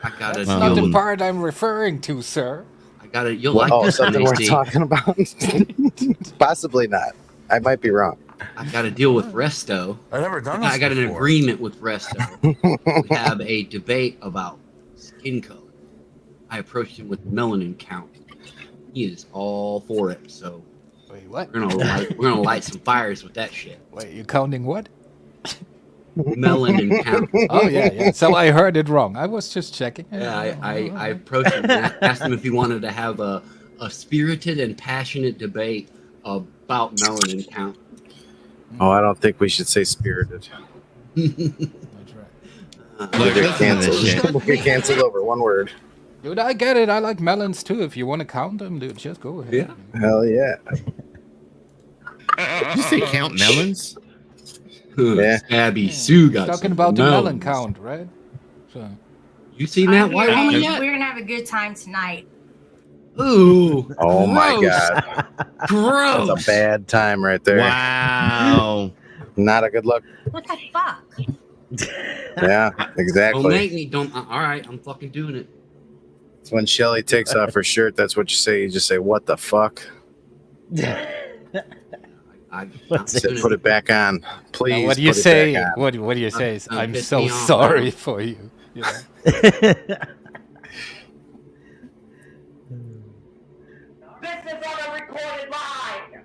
That's not the part I'm referring to, sir. You'll like this something one, we're AC. talking about? Possibly not. I might be wrong. I got to deal with Resto. I've never done this I got an before. agreement with Resto. We have a debate about skin color. I approached him with melanin count. He is all for it. So wait, what? We're gonna light some fires with that shit. Wait, you counting what? Melanin count. Oh yeah. So I heard it wrong. I was just checking. Yeah, I approached him and asked him if he wanted to have a spirited and passionate debate about melanin count. Oh, I don't think we should say spirited. That's right. We'll get canceled. We'll get canceled over one word. Dude, I get it. I like melons too. If you want to count them, dude, just go ahead. Yeah. Hell yeah. Did you say count melons? Yeah. Abby Sue got talking about the melon count, right? So you seen that white woman yet? We're gonna have a good time tonight. Ooh. Oh my gross. God. Gross. That's a bad time right there. Wow. Not a good look. What the fuck? Yeah, exactly. Don't make me. All right, I'm fucking doing it. It's when Shelly takes off her shirt. That's what you say. You just say, "What the fuck?" Put it back on, please. Now, what do you put it say? back on. What do you say? I'm pissed so me off. sorry for you. You know? This is on a recorded live.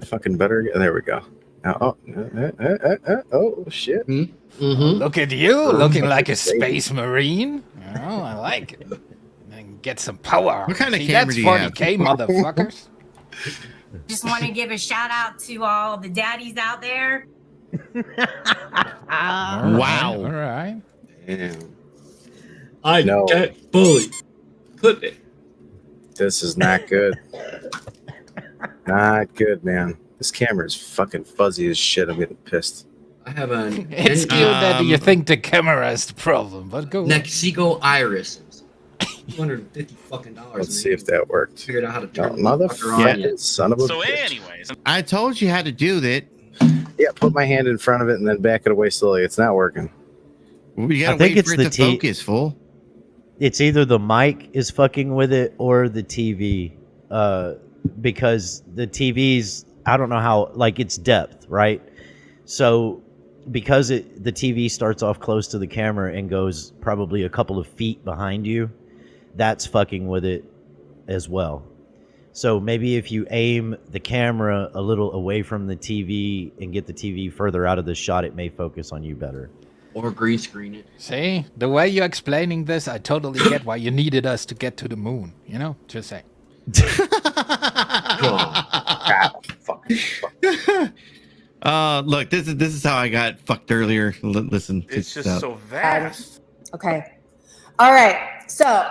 Fucking better. There we go. Oh shit! Mm-hmm. Look at you, looking like a space marine. Oh, I like it. And get some power. What kind of See, camera that's do you have? 40K, motherfuckers. Just want to give a shout out to all the daddies out there. Wow. All right. Damn. I No. get bullied. Clip it. This is not good. Not good, man. This camera is fucking fuzzy as shit. I'm getting pissed. I have an It's good that you think the camera is the problem, but go. Mexico iris. $250 fucking dollars. Let's see if that worked. Figured out how to turn the motherfucker fucker on yet. son of a So, bitch. anyways, I told you how to do that. Yeah, put my hand in front of it and then back it away slowly. It's not working. We gotta I think wait it's for the it to focus, fool. It's either the mic is fucking with it or the TV, because the TV's, I don't know how, like, it's depth, right? So because the TV starts off close to the camera and goes probably a couple of feet behind you, that's fucking with it as well. So maybe if you aim the camera a little away from the TV and get the TV further out of the shot, it may focus on you better. Or green screen it. See, the way you're explaining this, I totally get why you needed us to get to the moon. You know, just saying. Look, this is how I got fucked earlier. Listen, it's just so vast. Okay. All right. So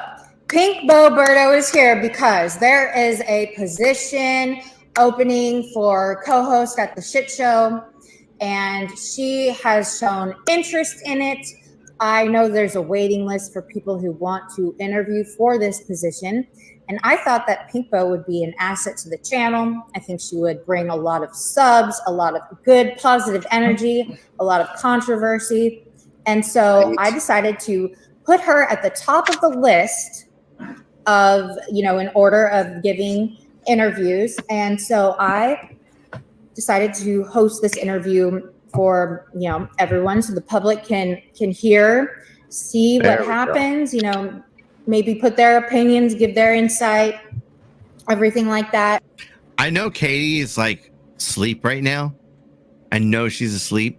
Pink Bo Berto is here because there is a position opening for co-host at the shit show, and she has shown interest in it. I know there's a waiting list for people who want to interview for this position, and I thought that Pink Bo would be an asset to the channel. I think she would bring a lot of subs, a lot of good positive energy, a lot of controversy, and so I decided to put her at the top of the list of, you know, in order of giving interviews. And so I decided to host this interview for, you know, everyone, so the public can hear, see what happens, you know, maybe put their opinions, give their insight, everything like that. I know Katie is like asleep right now. I know she's asleep.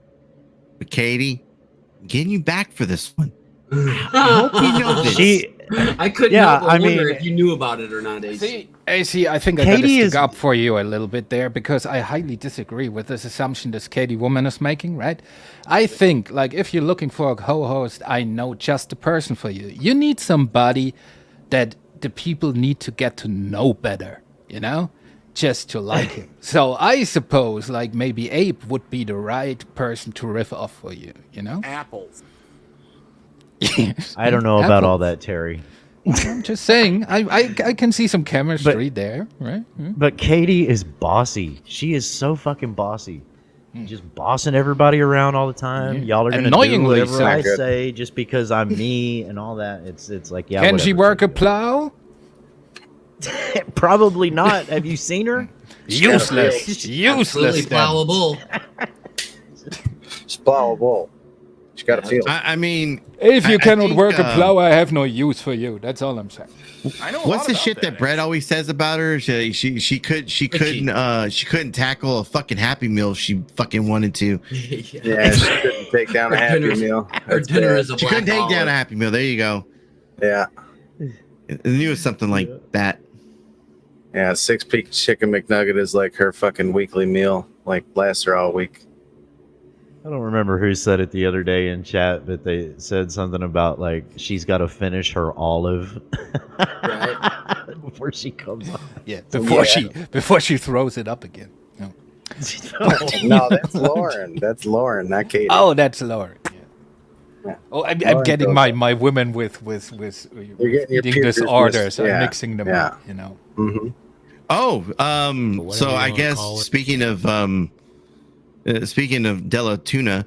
But Katie, I'm getting you back for this one. I hope you know this. I couldn't help but wonder if you knew about it or not, AC. AC, I think I gotta stick up for you a little bit there, because I highly disagree with this assumption this Katie woman is making, right? I think, like, if you're looking for a co-host, I know just the person for you. You need somebody that the people need to get to know better, you know? Just to like him. So I suppose, like, maybe Abe would be the right person to riff off for you, you know? Apples. I don't know about all that, Terry. I'm just saying, I can see some chemistry there, right? But Katie is bossy. She is so fucking bossy. Just bossing everybody around all the time. Y'all are gonna do whatever I say just because I'm me and all that. It's like, yeah. Can she work a plow? Probably not. Have you seen her? Useless. Useless. Plowable. It's plowable. She got to feel. I mean, if you cannot think, work a plow, I have no use for you. That's all I'm saying. I know. What's the shit that Brett always says about her? She couldn't tackle a fucking Happy Meal if she fucking wanted to. Yeah, she couldn't take down a Happy Meal. Her dinner is a she couldn't take down a Happy Meal. There you go. Yeah. I knew it was something like that. Yeah, 6-piece chicken McNugget is like her fucking weekly meal. Like lasts her all week. I don't remember who said it the other day in chat, but they said something about like she's got to finish her olive before she comes on. Yeah, before she throws it up again. No, no, that's Lauren. That's Lauren, not Katie. Oh, that's Lauren. Yeah. Oh, I'm getting my women with eating disorders. I'm mixing them up. You know. Mm-hmm. Oh, so I guess speaking of Della Tuna,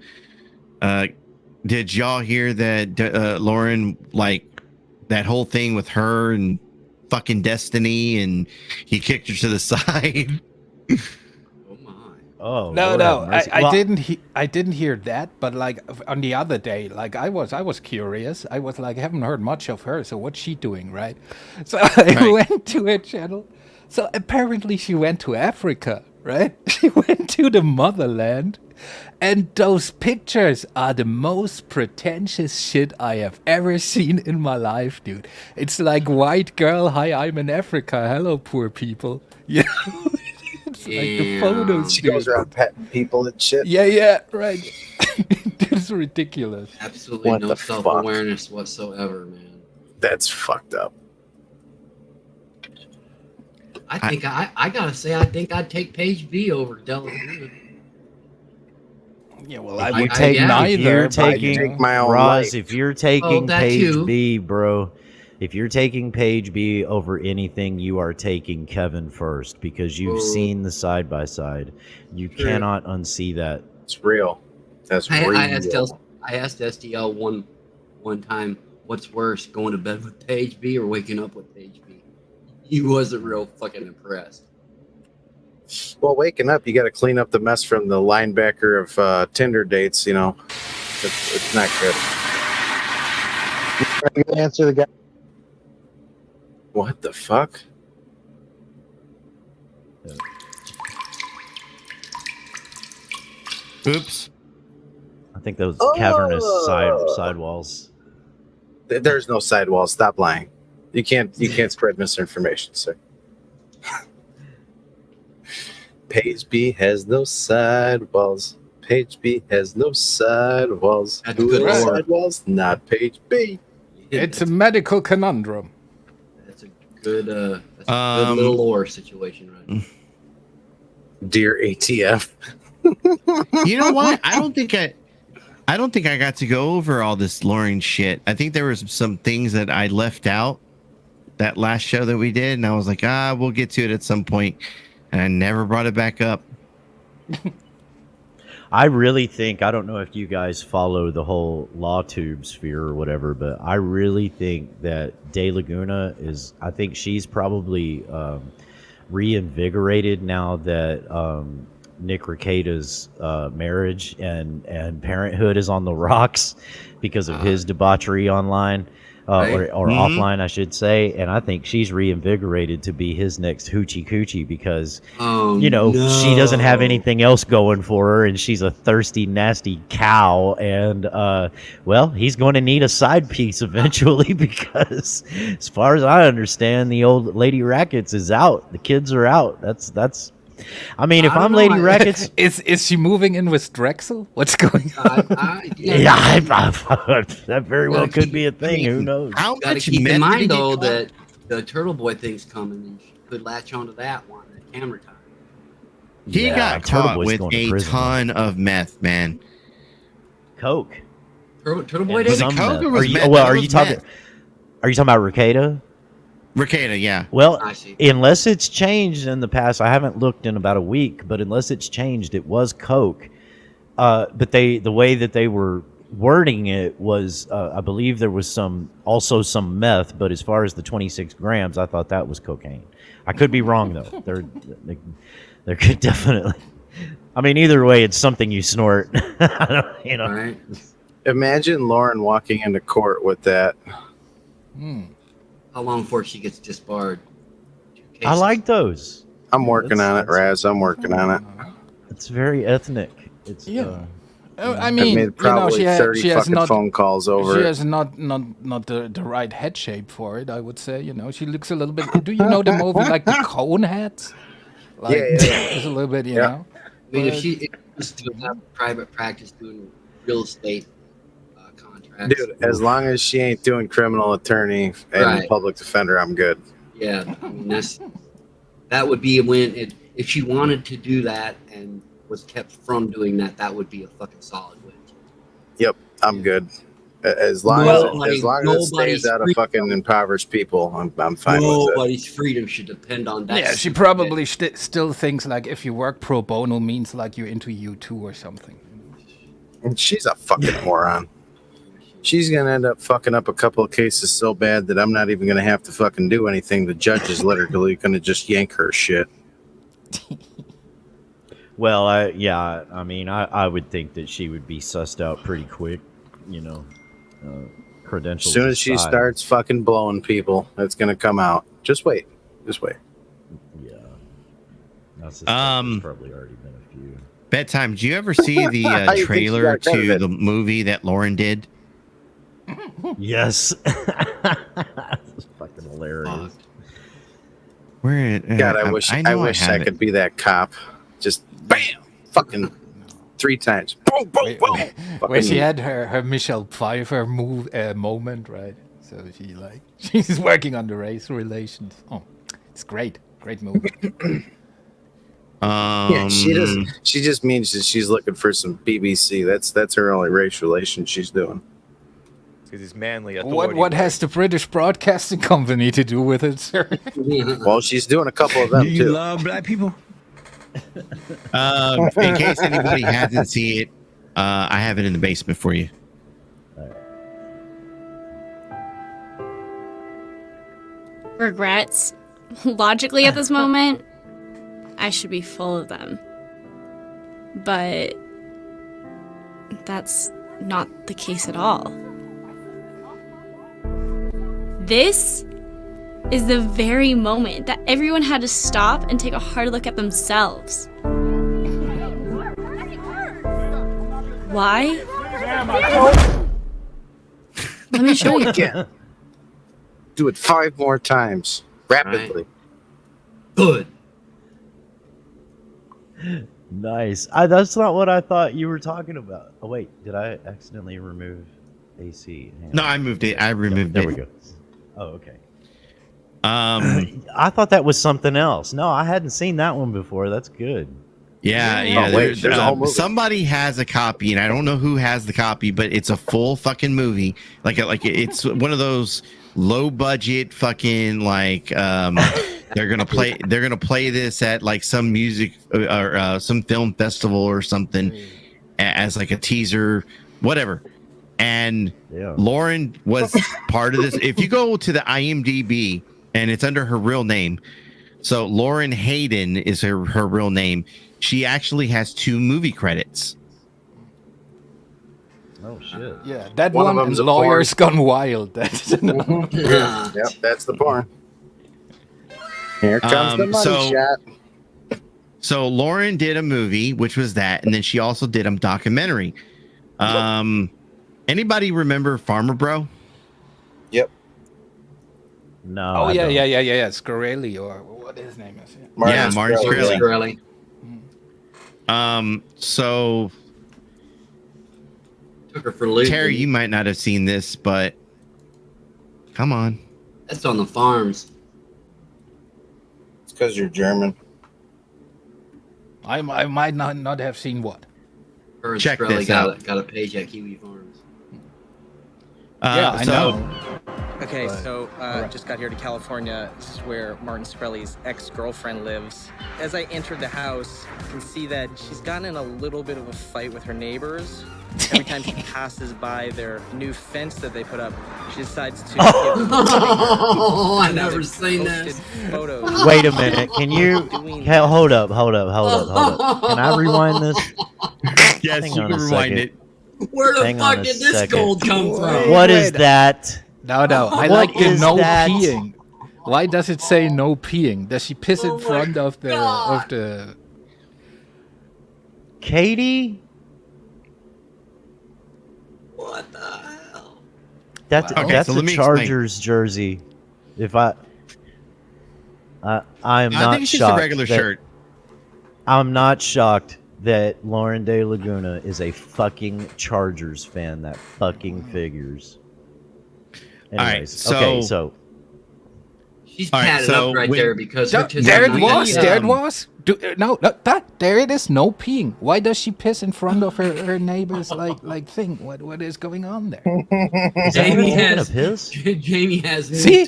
did y'all hear that Lauren, like that whole thing with her and fucking Destiny, and he kicked her to the side? Oh no, I didn't hear that, but like on the other day, like I was curious. I was like, I haven't heard much of her, so what's she doing, right? So I went to her channel. So apparently she went to Africa, right? She went to the motherland, and those pictures are the most pretentious shit I have ever seen in my life, dude. It's like white girl, hi, I'm in Africa. Hello, poor people. You know? like the photos. She goes around petting people and shit. Yeah, right. It's ridiculous. Absolutely What no the fuck? self-awareness whatsoever, man. That's fucked up. I think I gotta say, I think I'd take Page B over Delaguna. Yeah, well, If you're taking my own Roz, life. if you're taking that Page too. B, bro, if you're taking Page B over anything, you are taking Kevin first because you've seen the side by side. You cannot unsee that. It's real. That's real. I asked STL one time, what's worse, going to bed with Page B or waking up with Page B? He wasn't real fucking impressed. Well, waking up, you got to clean up the mess from the linebacker of Tinder dates. You know, it's not good. You answer the guy. What the fuck? Oops. I think those cavernous sidewalls. There's no sidewalls. Stop lying. You can't spread misinformation, sir. Page B has no sidewalls. Page B has no sidewalls. That's Who good has lore. sidewalls? Not Page B. It's a medical conundrum. That's a good little lore situation, right? Dear ATF. You know what? I don't think I got to go over all this luring shit. I think there was some things that I left out that last show that we did, and I was like, we'll get to it at some point, and I never brought it back up. I really think, I don't know if you guys follow the whole law tube sphere or whatever, but I really think that De Laguna I think she's probably reinvigorated now that Nick Rekieta's marriage and parenthood is on the rocks because of his debauchery online. Or offline, I should say, and I think she's reinvigorated to be his next hoochie coochie because, she doesn't have anything else going for her, and she's a thirsty, nasty cow, and he's going to need a side piece eventually because, as far as I understand, the old Lady Rackets is out. The kids are out. That's. I mean, if I'm Lady Rackets, is she moving in with Drexel? What's going on? That very well could be a thing. Who knows? How much keep in mind though that the Turtle Boy thing's coming, and she could latch onto that one at camera time. He got caught with a ton of meth, man. Coke. Turtle Boy Was did. it Coke or was meth? Are you talking about Rekieta? Rekieta, yeah. Well, unless it's changed in the past, I haven't looked in about a week, but unless it's changed, it was Coke. But the way that they were wording it was, I believe there was also some meth, but as far as the 26 grams, I thought that was cocaine. I could be wrong though. There could definitely. I mean, either way, it's something you snort. Right. Imagine Lauren walking into court with that. How long before she gets disbarred? I like those. I'm working on it, Raz. I'm working on it. It's very ethnic. It's I mean, I've made probably 30 she has fucking not phone calls over She it. has not the right head shape for it. I would say, she looks a little bit. Do you know the movie like the cone heads? Like, Yeah. It's a little bit, you know. I mean, if she was to have private practice doing real estate contracts, Dude, as long as she ain't doing criminal attorney and Right. public defender, I'm good. yeah, I mean that would be when if she wanted to do that and was kept from doing that, that would be a fucking solid win. Yep, I'm good. As long as it stays out of fucking impoverished people, I'm fine with it. Nobody's freedom should depend on that. Yeah, she probably still thinks like if you work pro bono means like you're into U2 or something. And she's a fucking moron. She's gonna end up fucking up a couple of cases so bad that I'm not even gonna have to fucking do anything. The judge is literally gonna just yank her shit. Well, I mean, I would think that she would be sussed out pretty quick, credentials. As soon as she aside. starts fucking blowing people, it's gonna come out. Just wait. Yeah. That's probably already been a few. Bedtime. Did you ever see the How you think she trailer got to COVID? the movie that Lauren did? Yes. That's fucking hilarious. Where? God, I wish I could be that cop. Just bam, fucking 3 times. Boom, boom, boom. Where she had her Michelle Pfeiffer moment, right? So she's working on the race relations. Oh, it's great movie. Yeah, she doesn't. She just means that she's looking for some BBC. That's her only race relation she's doing. Because he's manly authority. What has the British Broadcasting Company to do with it, sir? Well, she's doing a couple of them Do you too. love black people? In case anybody hasn't seen it, I have it in the basement for you. Regrets? Logically at this moment, I should be full of them. But that's not the case at all. This is the very moment that everyone had to stop and take a hard look at themselves. Why? Let me show you. Again. Do it 5 more times rapidly. Good. Nice. That's not what I thought you were talking about. Oh wait, did I accidentally remove AC? No, I moved it. I removed there it. There we go. Oh, okay. I thought that was something else. No, I hadn't seen that one before. That's good. Yeah. Oh, wait, there's a whole movie. Somebody has a copy, and I don't know who has the copy, but it's a full fucking movie. Like it's one of those low budget fucking they're gonna play this at like some music or some film festival or something as like a teaser, whatever. And Lauren was part of this. If you go to the IMDb, and it's under her real name, so Lauren Hayden is her real name. She actually has 2 movie credits. Oh shit! Yeah, that one and Lawyers Gone Wild. That's Yep, that's the porn. Here comes the money shot. So Lauren did a movie, which was that, and then she also did a documentary. Anybody remember Farmer Bro? Yep. No. Oh yeah. Scarelli, or what his name is. Yeah, Martin Shkreli. Shkreli. So Took her for losing. Terry, you might not have seen this, but come on. That's on the farms. It's because you're German. I might not have seen what. Her and Check Shkreli this out. got a page at Kiwi Farms. Yeah, I know. Okay, so just got here to California. This is where Martin Shkreli's ex-girlfriend lives. As I entered the house, I can see that she's gotten in a little bit of a fight with her neighbors. Every time she passes by their new fence that they put up, she decides to. Oh, I never seen that. Photos. Wait a minute. Can you hold up? Can I rewind this? Yes, you can rewind it. Where the fuck did this gold come from? What is that? No. I like the no peeing. Why does it say no peeing? Does she piss in front of the? Katie? What the hell? That's so a Chargers jersey. If I'm not I think it's shocked. just a regular shirt. I'm not shocked that Lauren De Laguna is a fucking Chargers fan. That fucking figures. Anyways, right, so she's padded up right there because her tits there are it was. There it was. There it is. No peeing. Why does she piss in front of her neighbor's like thing? What is going on there? Jamie has See?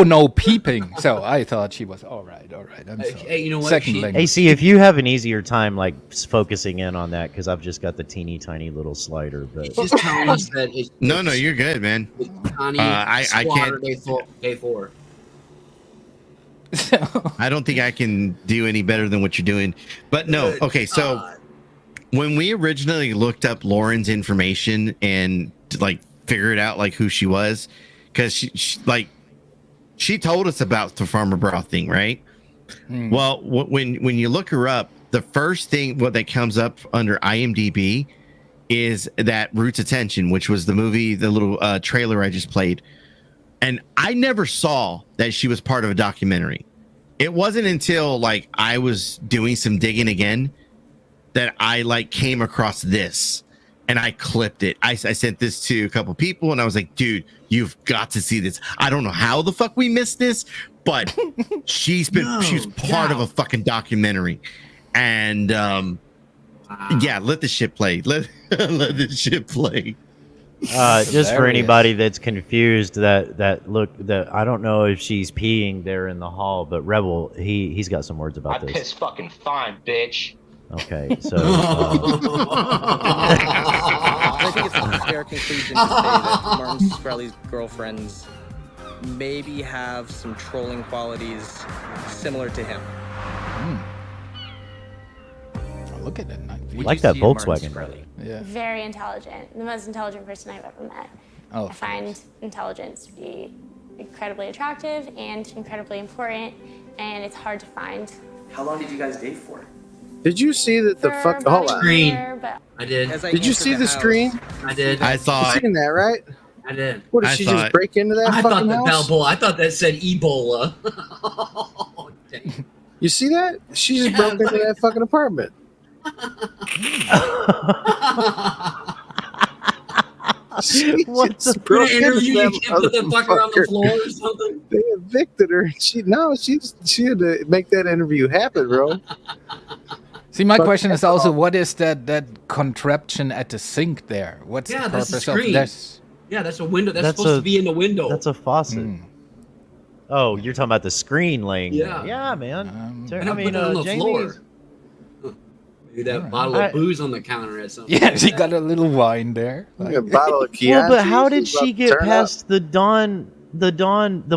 No peeping. So I thought she was all right. I'm sorry. Hey, you know what? Second language. Hey, see, if you have an easier time like focusing in on that, because I've just got the teeny tiny little slider. But She's telling us that it's No, you're good, man. I can't. Day 4. I don't think I can do any better than what you're doing. But no, okay, so when we originally looked up Lauren's information and like figured out like who she was, because she told us about the Farmer Bro thing, right? Well, when you look her up, the first thing that comes up under IMDb is that Roots Attention, which was the movie, the little trailer I just played. And I never saw that she was part of a documentary. it wasn't until like I was doing some digging again that I like came across this, and I clipped it. I sent this to a couple people, and I was like, dude, you've got to see this. I don't know how the fuck we missed this, but she's part of a fucking documentary. And yeah, let the shit play. Let the shit play. Just for anybody that's confused, that I don't know if she's peeing there in the hall, but Rebel, he's got some words about I this. piss fucking fine, bitch. Okay, so I think it's a fair conclusion to say that Martin Shkreli's girlfriends maybe have some trolling qualities similar to him. Oh, look at that. Like that Volkswagen. Yeah. Very intelligent. The most intelligent person I've ever met. Oh, I find intelligence to be incredibly attractive and incredibly important, and it's hard to find. How long did you guys date for? Did you see that the fuck? Hold on. Screen. I did. Did you see the screen? I did. I saw You seen that, right? I did. What did she just break into that I fucking thought house? I thought that said Ebola. You see that? She just broke into that fucking apartment. What the interview? You can't put that fucker on the floor or something. They evicted her. She had to make that interview happen, bro. See, my question is also, what is that contraption at the sink there? What's the That's a purpose of screen. this? Yeah, that's a window. That's supposed to be in the window. That's a faucet. Oh, you're talking about the screen laying Yeah. there. Yeah, man. And I put it on the floor. Maybe that bottle of booze on the counter or something. Yeah, she got a little wine there. A bottle of Chianti. Well, but how did She's about she to get turn past the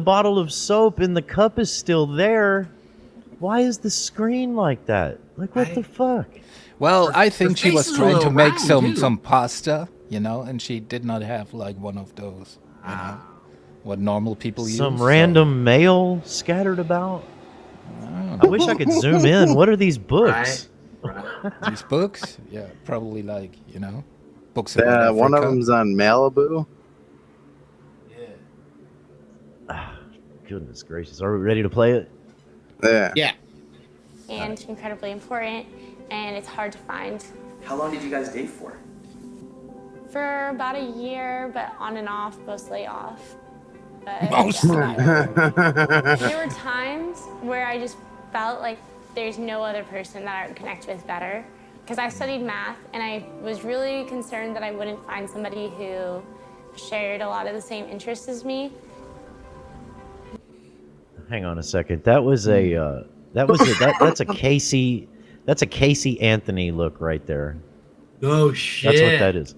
bottle of soap and the cup is still there? Why is the screen like that? Like, what the fuck? Well, I think she face was is a trying to little make round, some pasta, and she did not have like one of those, what normal people use. Some random mail scattered about? I wish I could zoom in. What are these books? These books? Yeah, probably like, books about Africa. One of them's on Malibu. Goodness gracious. Are we ready to play it? Yeah. And incredibly important, and it's hard to find. How long did you guys date for? For about a year, but on and off, mostly off. But Mostly. there were times where I just felt like there's no other person that I would connect with better. Because I studied math, and I was really concerned that I wouldn't find somebody who shared a lot of the same interests as me. Hang on a second. That's a Casey Anthony look right there. Oh shit. That's what that is.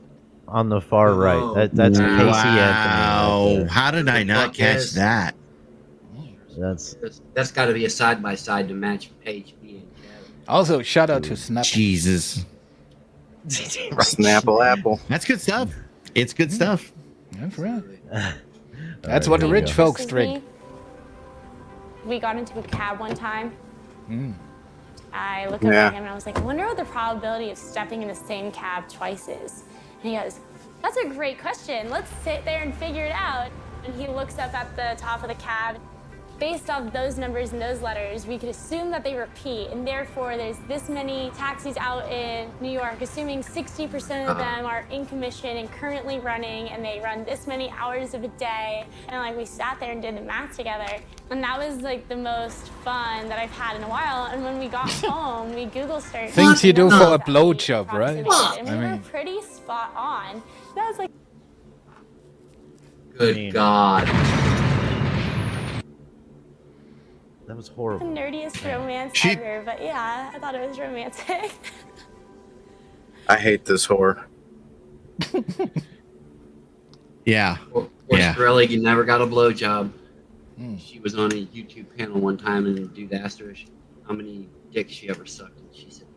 On the far right. That's Casey Anthony. Wow. How did I not catch that? That's got to be a side by side to match page B and Kevin. Also, shout out to Snap. Jesus. Snapple apple. That's good stuff. It's good stuff. That's right. That's what the rich folks drink. We got into a cab one time. I looked Yeah. at him and I was like, I wonder what the probability of stepping in the same cab twice is. And he goes, that's a great question. Let's sit there and figure it out. And he looks up at the top of the cab. Based off those numbers and those letters, we could assume that they repeat, and therefore there's this many taxis out in New York, assuming 60% of them are in commission and currently running, and they run this many hours of a day. And like we sat there and did the math together, and that was like the most fun that I've had in a while. And when we got home, we Google searched Things you do for a blowjob, right? and we were pretty spot on. And I was like, Good God. That was the horrible. nerdiest romance ever, but yeah, I thought it was romantic. I hate this whore. Yeah. Poor Yeah. Shkreli, you never got a blowjob. She was on a YouTube panel one time, and the dude asked her how many dicks she ever sucked, and she said,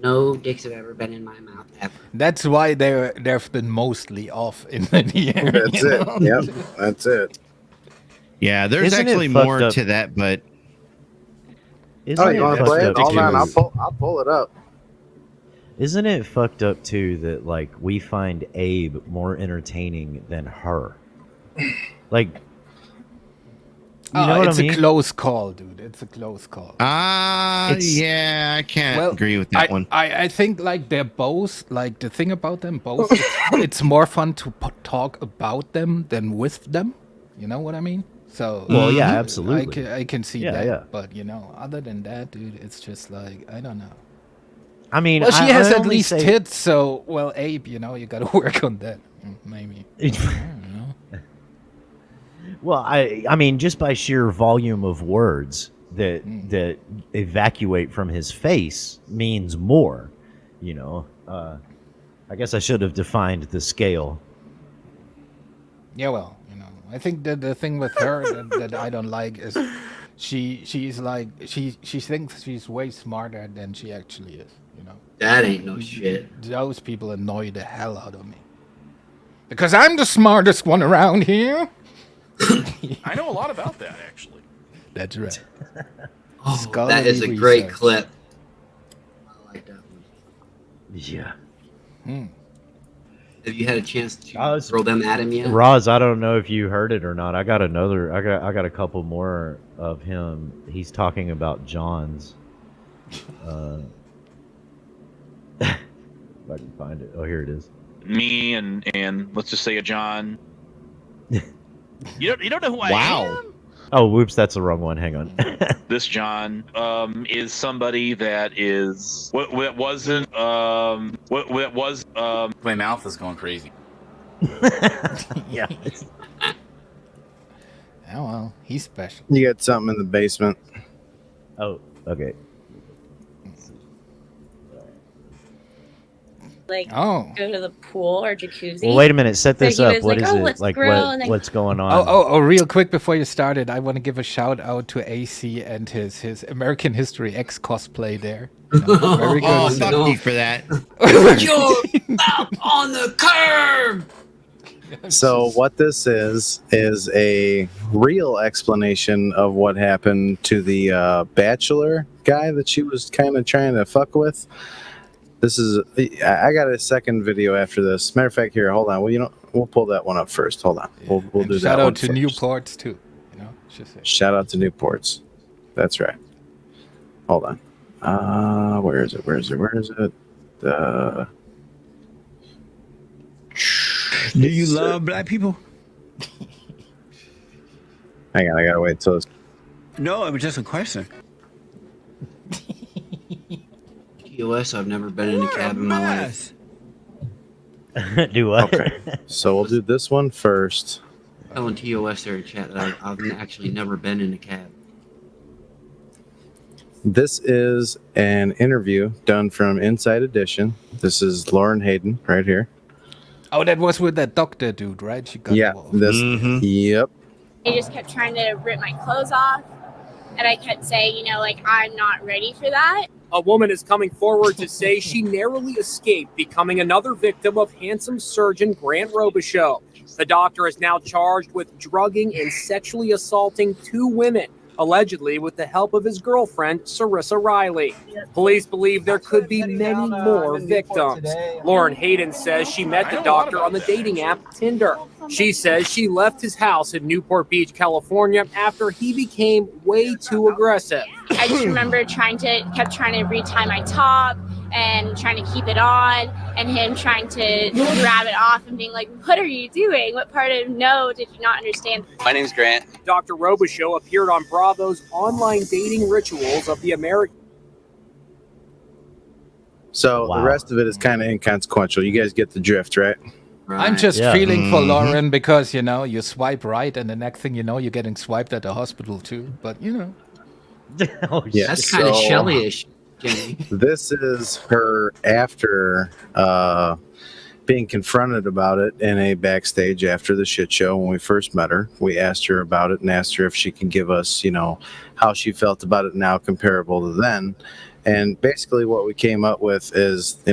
no dicks have ever been in my mouth ever. That's why they've been mostly off in the year. That's it. Yep, that's it. Yeah, there's Isn't it actually fucked more up? to that, but Isn't Oh, it you want to fucked play it? up Hold on, too- I'll pull it up. Isn't it fucked up too that like we find Abe more entertaining than her? Like You know what it's I mean? a close call, dude. It's a close call. Yeah, I can't agree with that one. I think like they're both like the thing about them both. It's more fun to talk about them than with them. You know what I mean? So Well, yeah, absolutely. I can see Yeah, that. yeah. But you know, other than that, dude, it's just like I don't know. I mean, Well, she I has at only least say- tits, so well, Abe, you know, you got to work on that. Maybe. I don't know. Well, I mean, just by sheer volume of words that evacuate from his face means more. You know, I guess I should have defined the scale. Yeah, well, you know, I think that the thing with her that I don't like is she's like she thinks she's way smarter than she actually is. You know, That ain't no shit. Those people annoy the hell out of me because I'm the smartest one around here. I know a lot about that, actually. That's right. Oh, that is a great clip. I like that one. Yeah. Have you had a chance to throw them at him yet? Roz, I don't know if you heard it or not. I got I got a couple more of him. He's talking about John's. If I can find it. Oh, here it is. Me and let's just say a John. You don't know who I am? Oh, whoops, that's the wrong one. Hang on. This John is somebody that is what wasn't what was My mouth is going crazy. Yeah. Oh well, he's special. You got something in the basement. Oh, okay. Like Oh. go to the pool or jacuzzi. Well, wait a minute. Set So this he up. was What like, is "Oh, it? let's Like grill," and then- what's going on? Oh, real quick before you started, I want to give a shout out to AC and his American History X cosplay there. You know, very good. Oh, fuck you for that. You're out on the curb. So what this is a real explanation of what happened to the bachelor guy that she was kind of trying to fuck with. This is I got a second video after this. Matter of fact, here, hold on. Well, we'll pull that one up first. Hold on. We'll do that. Shout one out to first. Newports too. You know, it's just it. Shout out to Newports. That's right. Hold on. Where is it? Do you love black people? Hang on, I gotta wait till it's... No, it was just a question. TOS, I've never been in a cab in my life. Do what? Okay. So we'll do this one first. Telling TOS there in chat that I've actually never been in a cab. This is an interview done from Inside Edition. This is Lauren Hayden right here. Oh, that was with that doctor dude, right? She got This. Yep. He just kept trying to rip my clothes off. And I kept saying, like, I'm not ready for that. A woman is coming forward to say she narrowly escaped becoming another victim of handsome surgeon Grant Robichaux. The doctor is now charged with drugging and sexually assaulting 2 women, allegedly with the help of his girlfriend, Sarissa Riley. Police believe there could be many more victims. Lauren Hayden says she met the doctor on the dating app Tinder. She says she left his house in Newport Beach, California, after he became way too aggressive. I just remember kept trying to retie my top and trying to keep it on, and him trying to grab it off and being like, what are you doing? What part of no did you not understand? My name's Grant. Dr. Robichaux appeared on Bravo's online dating rituals of the American. So the rest of it is kind of inconsequential. You guys get the drift, right? I'm just feeling for Lauren because, you swipe right and the next thing you know, you're getting swiped at the hospital too. But, Yeah, That's kind of Shelly-ish, Jenny. This is her after being confronted about it in a backstage after the shit show when we first met her. We asked her about it and asked her if she can give us, how she felt about it now comparable to then. And basically what we came up with is,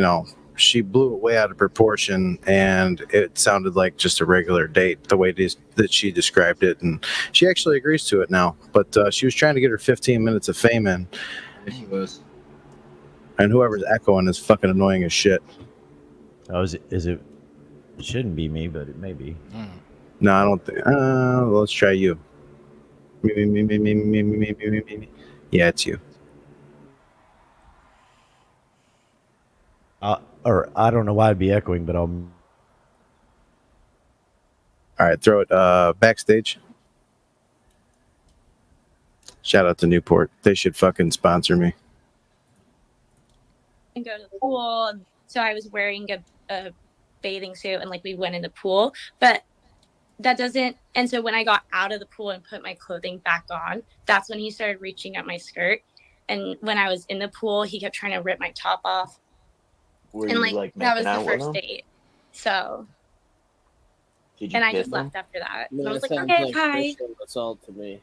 she blew it way out of proportion and it sounded like just a regular date the way that she described it. And she actually agrees to it now, but she was trying to get her 15 minutes of fame in. There she was. And whoever's echoing is fucking annoying as shit. Oh, is it? It shouldn't be me, but it may be. No, I don't think. Let's try you. Me. Yeah, it's you. Or I don't know why I'd be echoing, but I'll. All right, throw it backstage. Shout out to Newport. They should fucking sponsor me. And go to the pool. So I was wearing a bathing suit and like we went in the pool, but that doesn't. And so when I got out of the pool and put my clothing back on, that's when he started reaching up my skirt. And when I was in the pool, he kept trying to rip my top off. Were and you like like that was making the out with first him? date. So Did you and I kiss just him? left after that. No, And I was that like, sounds okay, like hi. sexual assault to me.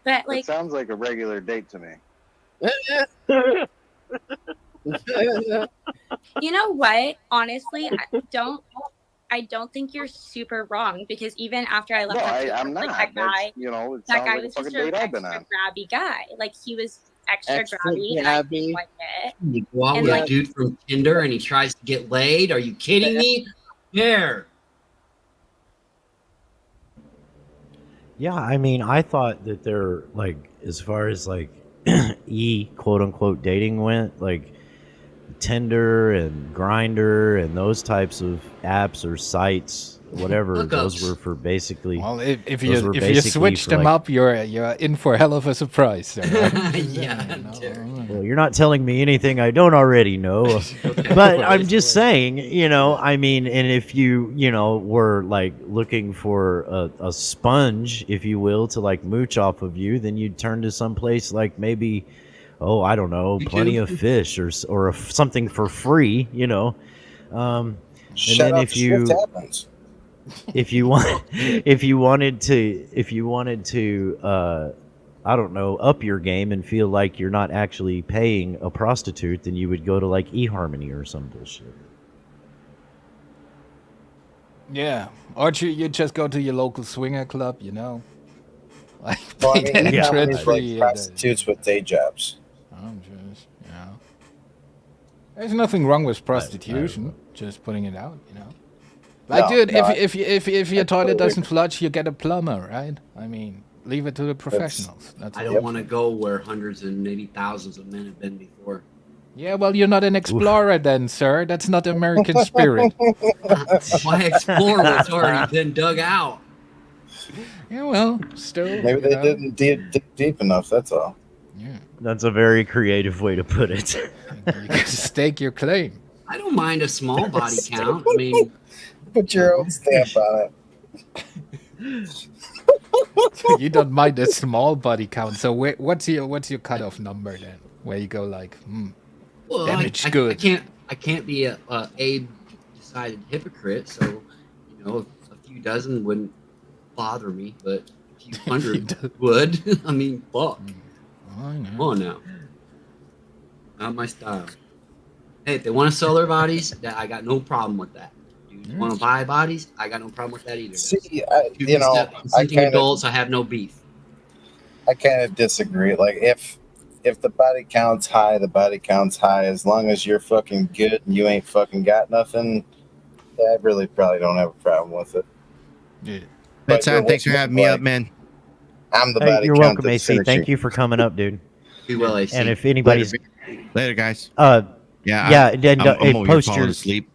But like It sounds like a regular date to me. you know what? Honestly, I don't think you're super wrong because even after I left, No, that date, I'm like not. that guy, That's, you know, it that sounds guy like a was fucking just an date I've been extra on. grabby guy. Like he was extra Extra grabby, and I grabby. didn't like it. You go out And with like, a dude from Tinder and he tries to get laid. Are you kidding me? Yeah. Yeah, I mean, I thought that they're like, as far as like quote unquote dating went, like Tinder and Grinder and those types of apps or sites, whatever, those were for basically. Well, if those you were if you basically switch for, them like, up, you're in for a hell of a surprise. Sir, right? Yeah. Well, you're not telling me anything I don't already know. But I'm just saying, I mean, and if you were like looking for a sponge, if you will, to like mooch off of you, then you'd turn to someplace like maybe, oh, I don't know, Plenty of Fish or something for free, And Shout then out if to you Swift Happens. if you wanted to I don't know, up your game and feel like you're not actually paying a prostitute, then you would go to like eHarmony or some bullshit. Yeah, or you just go to your local swinger club, like Well, I pay mean, the yeah, entrance it's like fee. prostitutes with day jobs. I'm just, there's nothing wrong with prostitution. Just putting it out, Like, No, dude, no, if your I toilet totally doesn't flush, you get a plumber, right? I mean, leave it to the professionals. That's I all. don't want to go where hundreds and maybe thousands of men have been before. Yeah, well, you're not an explorer then, sir. That's not American spirit. Why explore what's already been dug out? Yeah, well, still. Maybe they didn't dig deep enough. That's all. That's a very creative way to put it. You can stake your claim. I don't mind a small body count. I mean, put your own stamp on it. You don't mind a small body count. So what's your cutoff number then? Where you go like, well, damage I good. I can't be a Abe-decided hypocrite. So, a few dozen wouldn't bother me, but a few hundred would. I mean, fuck. Come on now. Not my style. Hey, if they want to sell their bodies, I got no problem with that. You want to buy bodies? I got no problem with that either. See, Consenting adults, I have no beef. I kind of disagree. Like, if the body count's high, the body count's high. As long as you're fucking good and you ain't fucking got nothing, I really probably don't have a problem with it. Yeah. Thanks for having me up, man. I'm the Hey, body you're count welcome, that's AC. Thank finishing. you for coming up, dude. Be well, AC. And if anybody's Later, guys. yeah, and I'm over here post falling your asleep.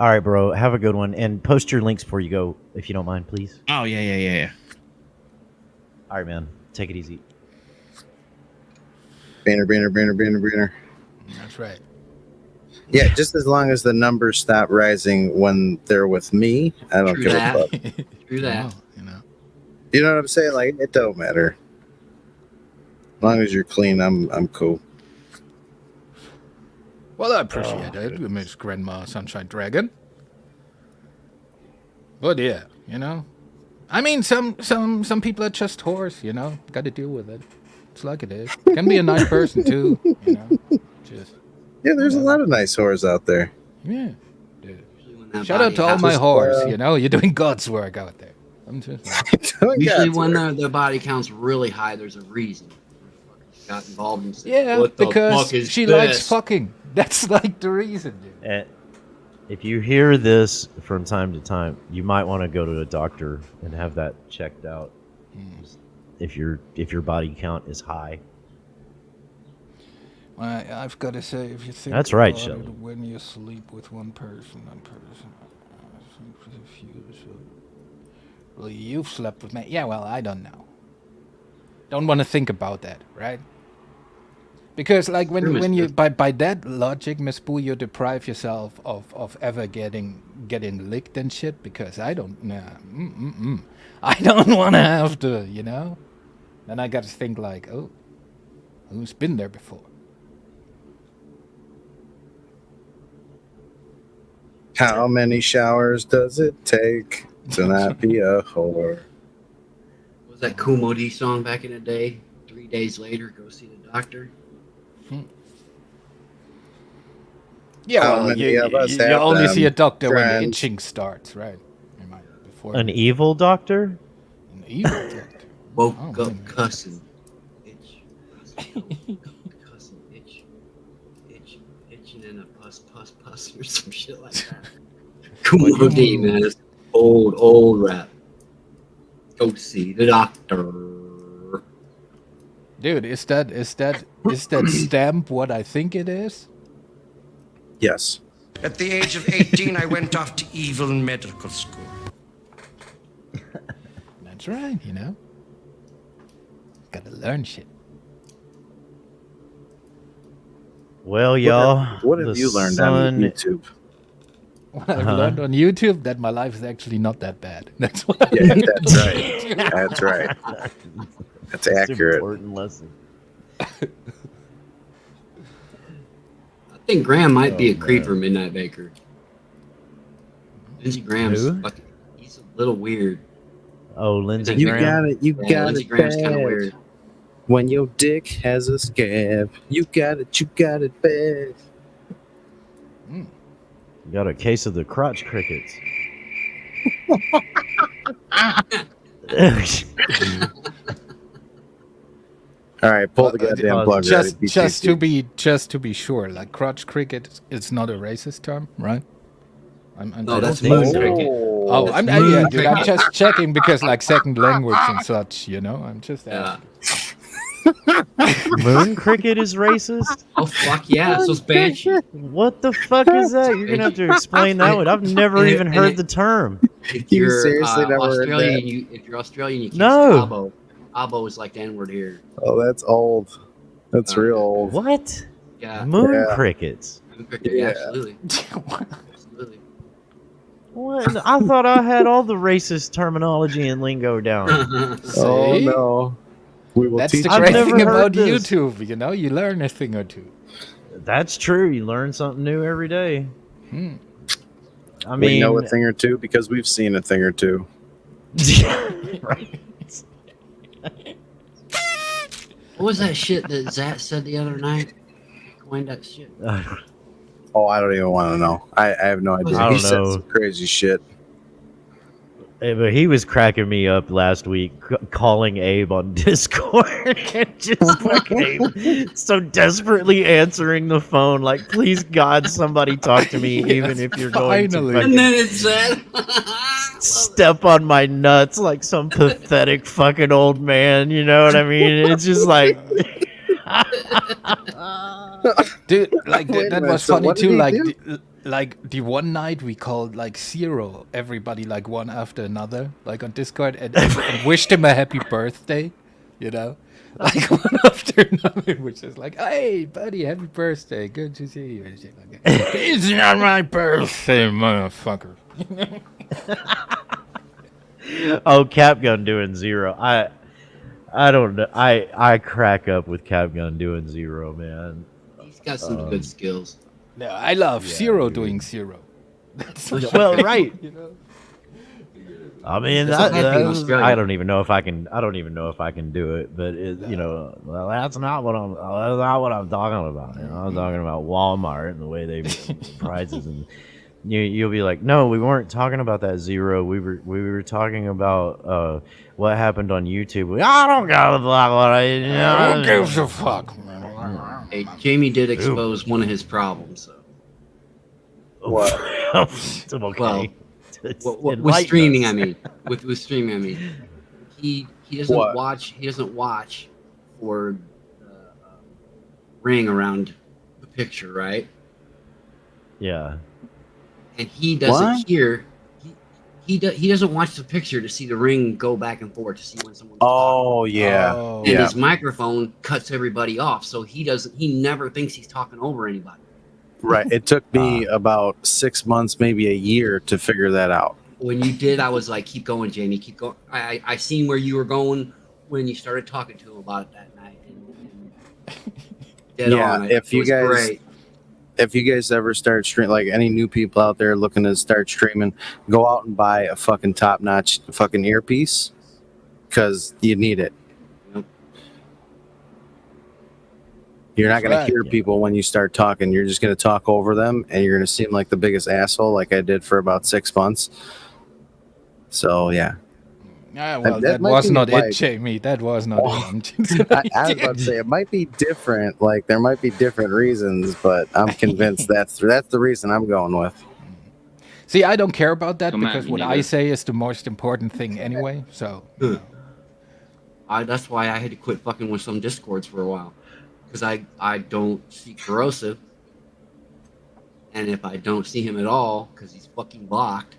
All right, bro. Have a good one, and post your links before you go, if you don't mind, please. Oh yeah. All right, man. Take it easy. Banner. That's right. Yeah, just as long as the numbers stop rising when they're with me, I don't give a fuck. True that. You know what I'm saying? Like, it don't matter. As long as you're clean, I'm cool. Well, I appreciate it, Miss Grandma Sunshine Dragon. But yeah, I mean, some people are just whores, Got to deal with it. It's like it is. Can be a nice person too, Just Yeah, there's a lot of nice whores out there. yeah, dude. Shout out to all my whores. You're doing God's work out there. I'm just Usually when their body count's really high, there's a reason. Got involved and said, yeah, what the fuck because is she this? likes fucking. That's like the reason, dude. If you hear this from time to time, you might want to go to a doctor and have that checked out. If your body count is high. I've got to say, if you think That's right, about Shelley. it, when you sleep with one person, well, you've slept with me. Yeah, well, I don't know. Don't want to think about that, right? Because, like, when you by that logic, Miss Boo, you deprive yourself of ever getting licked and shit. Because I don't, I don't want to have to, you know. Then I got to think like, oh, who's been there before? How many showers does it take to not be a whore? Was that Kumo D song back in the day? 3 days later, go see the doctor. Yeah, How well, many you of us you have only see a them, doctor when the friends? itching starts, right? Before An evil doctor? An evil doctor. Woke up cussing. Itch. Cussing. Itch. Itching in a pus or some shit like that. Kumo D, man. It's old rap. Go see the doctor. Dude, is that stamp what I think it is? Yes. At the age of 18, I went off to evil medical school. That's right, you know. Gotta learn shit. Well, y'all. What have you learned on YouTube? What I've learned on YouTube, that my life is actually not that bad. That's what. Yeah, that's right. That's right. That's accurate. Important lesson. I think Graham might be a creeper, Midnight Baker. Lindsey Graham's he's a little weird. Oh, Lindsey You Graham. got it. You got Lindsey it. Graham's kind of bad. weird. When your dick has a scab, you got it. You got it bad. You got a case of the crotch crickets. All right, pull the goddamn plug. Just to be sure, like crotch cricket, it's not a racist term, right? No, that's moon cricket. Oh, yeah, dude, I'm just checking because like second language and such, you know. I'm just asking. Moon cricket is racist? Oh fuck yeah, so it's banshee. What the fuck is that? You're gonna have to explain that one. I've never even heard the term. If you're seriously never heard Australian, that? if you're Australian, you can't No. say abo. Abo is like the N-word here. Oh, that's old. That's real old. What? Yeah. Moon crickets. Moon cricket, yeah, absolutely. Absolutely. What? I thought I had all the racist terminology and lingo down. Oh no. We will That's teach the you. great never thing heard about this. YouTube, you know. You learn a thing or two. That's true. You learn something new every day. I mean, We know a thing or two because we've seen a thing or two. right. What was that shit that Zat said the other night? Coined that shit. Oh, I don't even want to know. I have no idea. I He don't said know. some crazy shit. But he was cracking me up last week, calling Abe on Discord and just fucking so desperately answering the phone, like, please God, somebody talk to me, even if you're going to And fucking then it said, step on my nuts like some pathetic fucking old man. You know what I mean? It's just like, Dude, like Wait a that minute, was so funny what did too. he Like, do? like the one night we called like zero, everybody like one after another, like on Discord, and wished him a happy birthday. You know, like one after another, which is like, hey buddy, happy birthday, good to see you. And shit like that. It's not my birthday, motherfucker. oh, Capgun doing zero. I don't know. I crack up with Capgun doing zero, man. he's got some good skills. No, I love Zero doing Zero. That's Well, right. You know? I mean, That's what happened in Australia. I don't even know if I can. I don't even know if I can do it. But you know, well, that's not what I'm talking about. You know, I'm talking about Walmart and the way they prices, and you'll be like, no, we weren't talking about that Zero. We were talking about what happened on YouTube. I don't give a fuck what Who gives a fuck? Hey, Jamie did expose one of his problems. So. What? okay. Well, with streaming, I mean, with streaming, I mean, he he doesn't What? watch. He doesn't watch for the ring around the picture, right? Yeah. And he doesn't What? hear. He doesn't watch the picture to see the ring go back and forth to see when someone's Oh yeah. Oh. and his microphone cuts everybody off, so he never thinks he's talking over anybody. Right. It took me about 6 months, maybe a year, to figure that out. When you did, I was like, keep going, Jamie, keep going. I seen where you were going when you started talking to him about it that night. And dead on. If you was guys great. if you guys ever start streaming, like any new people out there looking to start streaming, go out and buy a fucking top-notch fucking earpiece, because you need it. You're not going to hear people when you start talking. You're just going to talk over them, and you're going to seem like the biggest asshole, like I did for about 6 months. So yeah. Yeah, well, that was not it, Jamie. That was not it. I was about to say it might be different. Like there might be different reasons, but I'm convinced that's the reason I'm going with. See, I don't care about that Come at because me, what nigga. I say is the most important thing anyway. So That's why I had to quit fucking with some Discords for a while, because I don't see Corrosive, and if I don't see him at all because he's fucking blocked,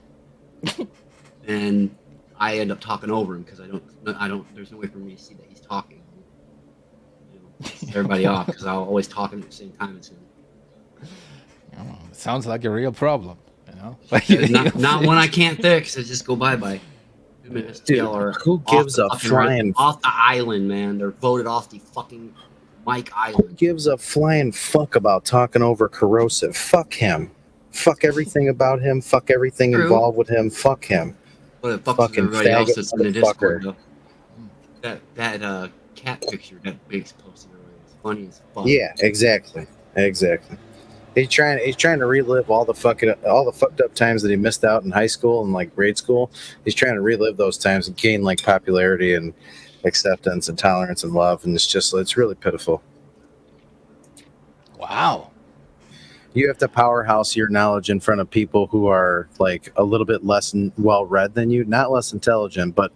then I end up talking over him because I don't. There's no way for me to see that he's talking. You know, piss everybody off because I'll always talk at the same time as him. Oh, sounds like a real problem, you know. not one I can't fix. I just go bye. Dude, who gives a flying off the island, man? They're voted off the fucking Mike Who Island. gives a flying fuck about talking over Corrosive? Fuck him. Fuck everything about him. Fuck everything True. involved with him. Fuck him. But it fucks Fucking everybody else faggot that's in the Discord. motherfucker. Though. That cat picture that Biggs posted earlier was funny as fuck. Yeah, exactly. He's trying to relive all the fucked up times that he missed out in high school and like grade school. He's trying to relive those times and gain like popularity and acceptance and tolerance and love, and it's really pitiful. Wow. You have to powerhouse your knowledge in front of people who are like a little bit less well-read than you, not less intelligent, but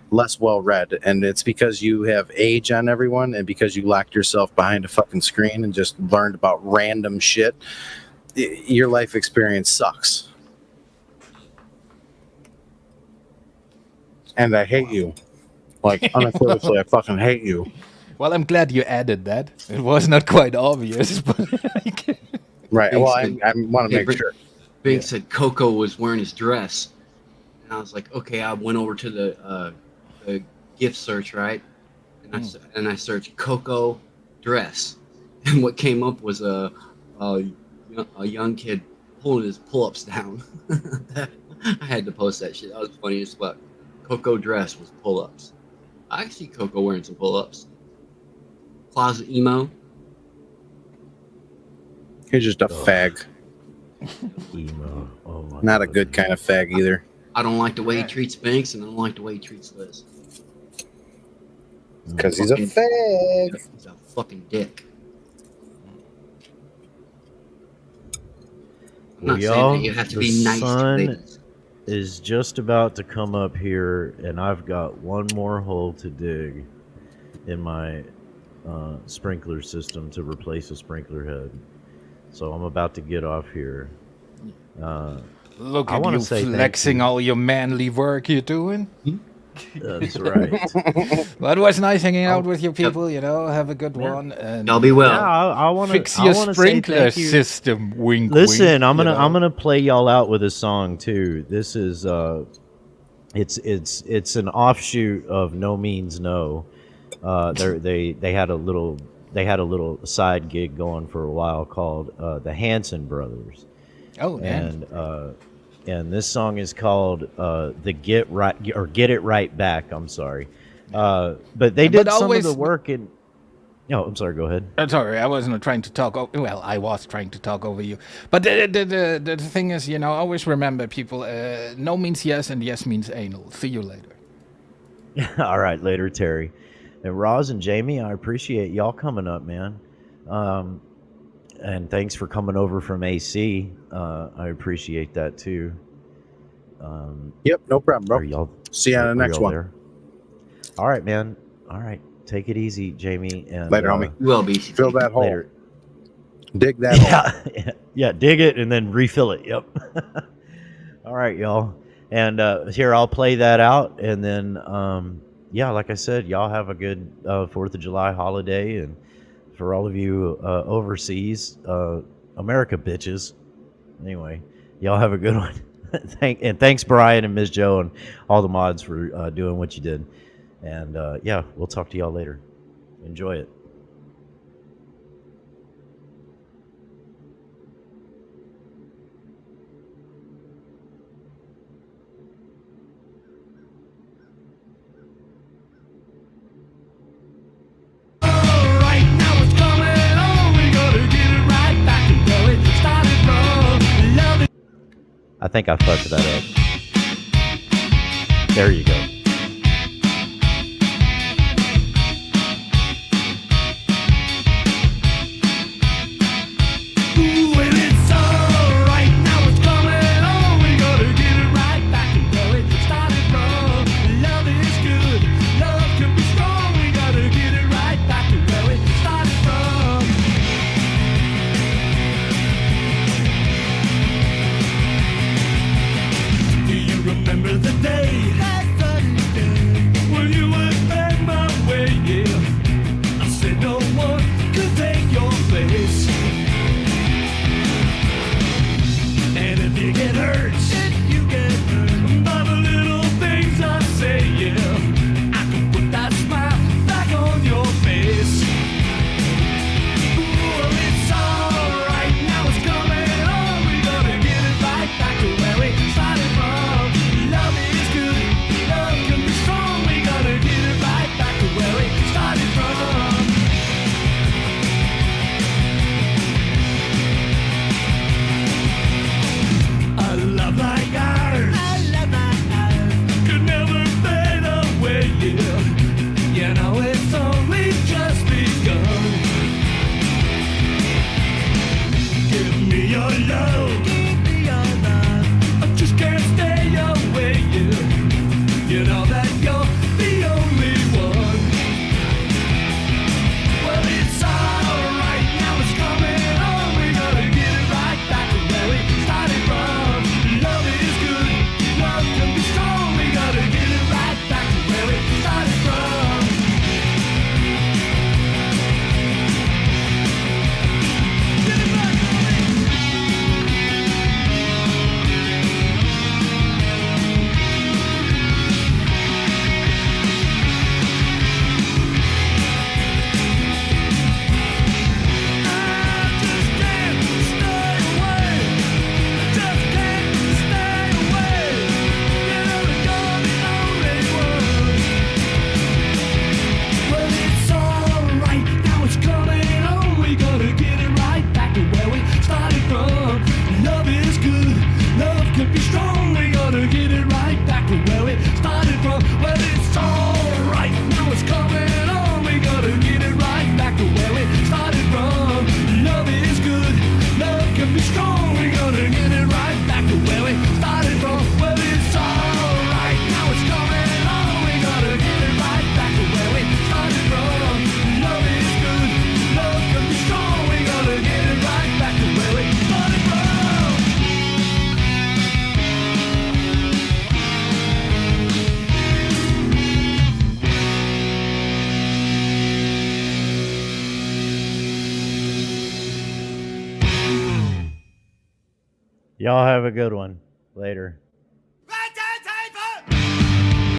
less well-read. And it's because you have age on everyone and because you locked yourself behind a fucking screen and just learned about random shit. Your life experience sucks. And I hate you. Like, unequivocally, I fucking hate you. Well, I'm glad you added that. It was not quite obvious, but right. Big Well, said- I want to Hey, make sure. Big said Coco was wearing his dress, and I was like, okay. I went over to the gift search, right, and I searched Coco dress, and what came up was a young kid pulling his pull-ups down. I had to post that shit. That was funny as fuck. Coco dress was pull-ups. I see Coco wearing some pull-ups. Closet emo. He's just a fag. Emo. Oh my Not a good kind of fag either. I don't like the way he treats Banks, and I don't like the way he treats Liz. Because he's a fag. He's a fucking dick. I'm not saying that you have to be nice to sun ladies. is just about to come up here, and I've got one more hole to dig in my sprinkler system to replace a sprinkler head. So I'm about to get off here. look I at wanna you say thank flexing you. all your manly work you're doing. That's right. Well, it was nice hanging out with you people. You know, have a good one. And Y'all be well. Yeah, I want to fix your say sprinkler thank you. system. Wink. Listen, wink, I'm you gonna know. I'm gonna play y'all out with a song too. This is it's an offshoot of No Means No. They had a little side gig going for a while called the Hanson Brothers. Oh, man. And this song is called the Get It Right Back. I'm sorry, but they did some of the work in. No, I'm sorry. Go ahead. Sorry, I wasn't trying to talk. Well, I was trying to talk over you. But the thing is, you know, always remember, people. No means yes, and yes means anal. See you later. All right, later, Terry. And Roz and Jamie, I appreciate y'all coming up, man. And thanks for coming over from AC. I appreciate that too. Yep, no problem, bro. Are y'all, See you on the are next y'all one. there? All right, man. All right. Take it easy, Jamie. And Later, homie. Will be. Fill that hole. Later. Dig that hole. Yeah, dig it and then refill it. Yep. All right, y'all. And here, I'll play that out. And then, yeah, like I said, y'all have a good 4th of July holiday. And for all of you overseas, America bitches. Anyway, y'all have a good one. Thanks, Brian and Ms. Joe and all the mods for doing what you did. And yeah, we'll talk to y'all later. Enjoy it. I think I fucked that up. There you go. Remember the day Y'all have a good one. Later.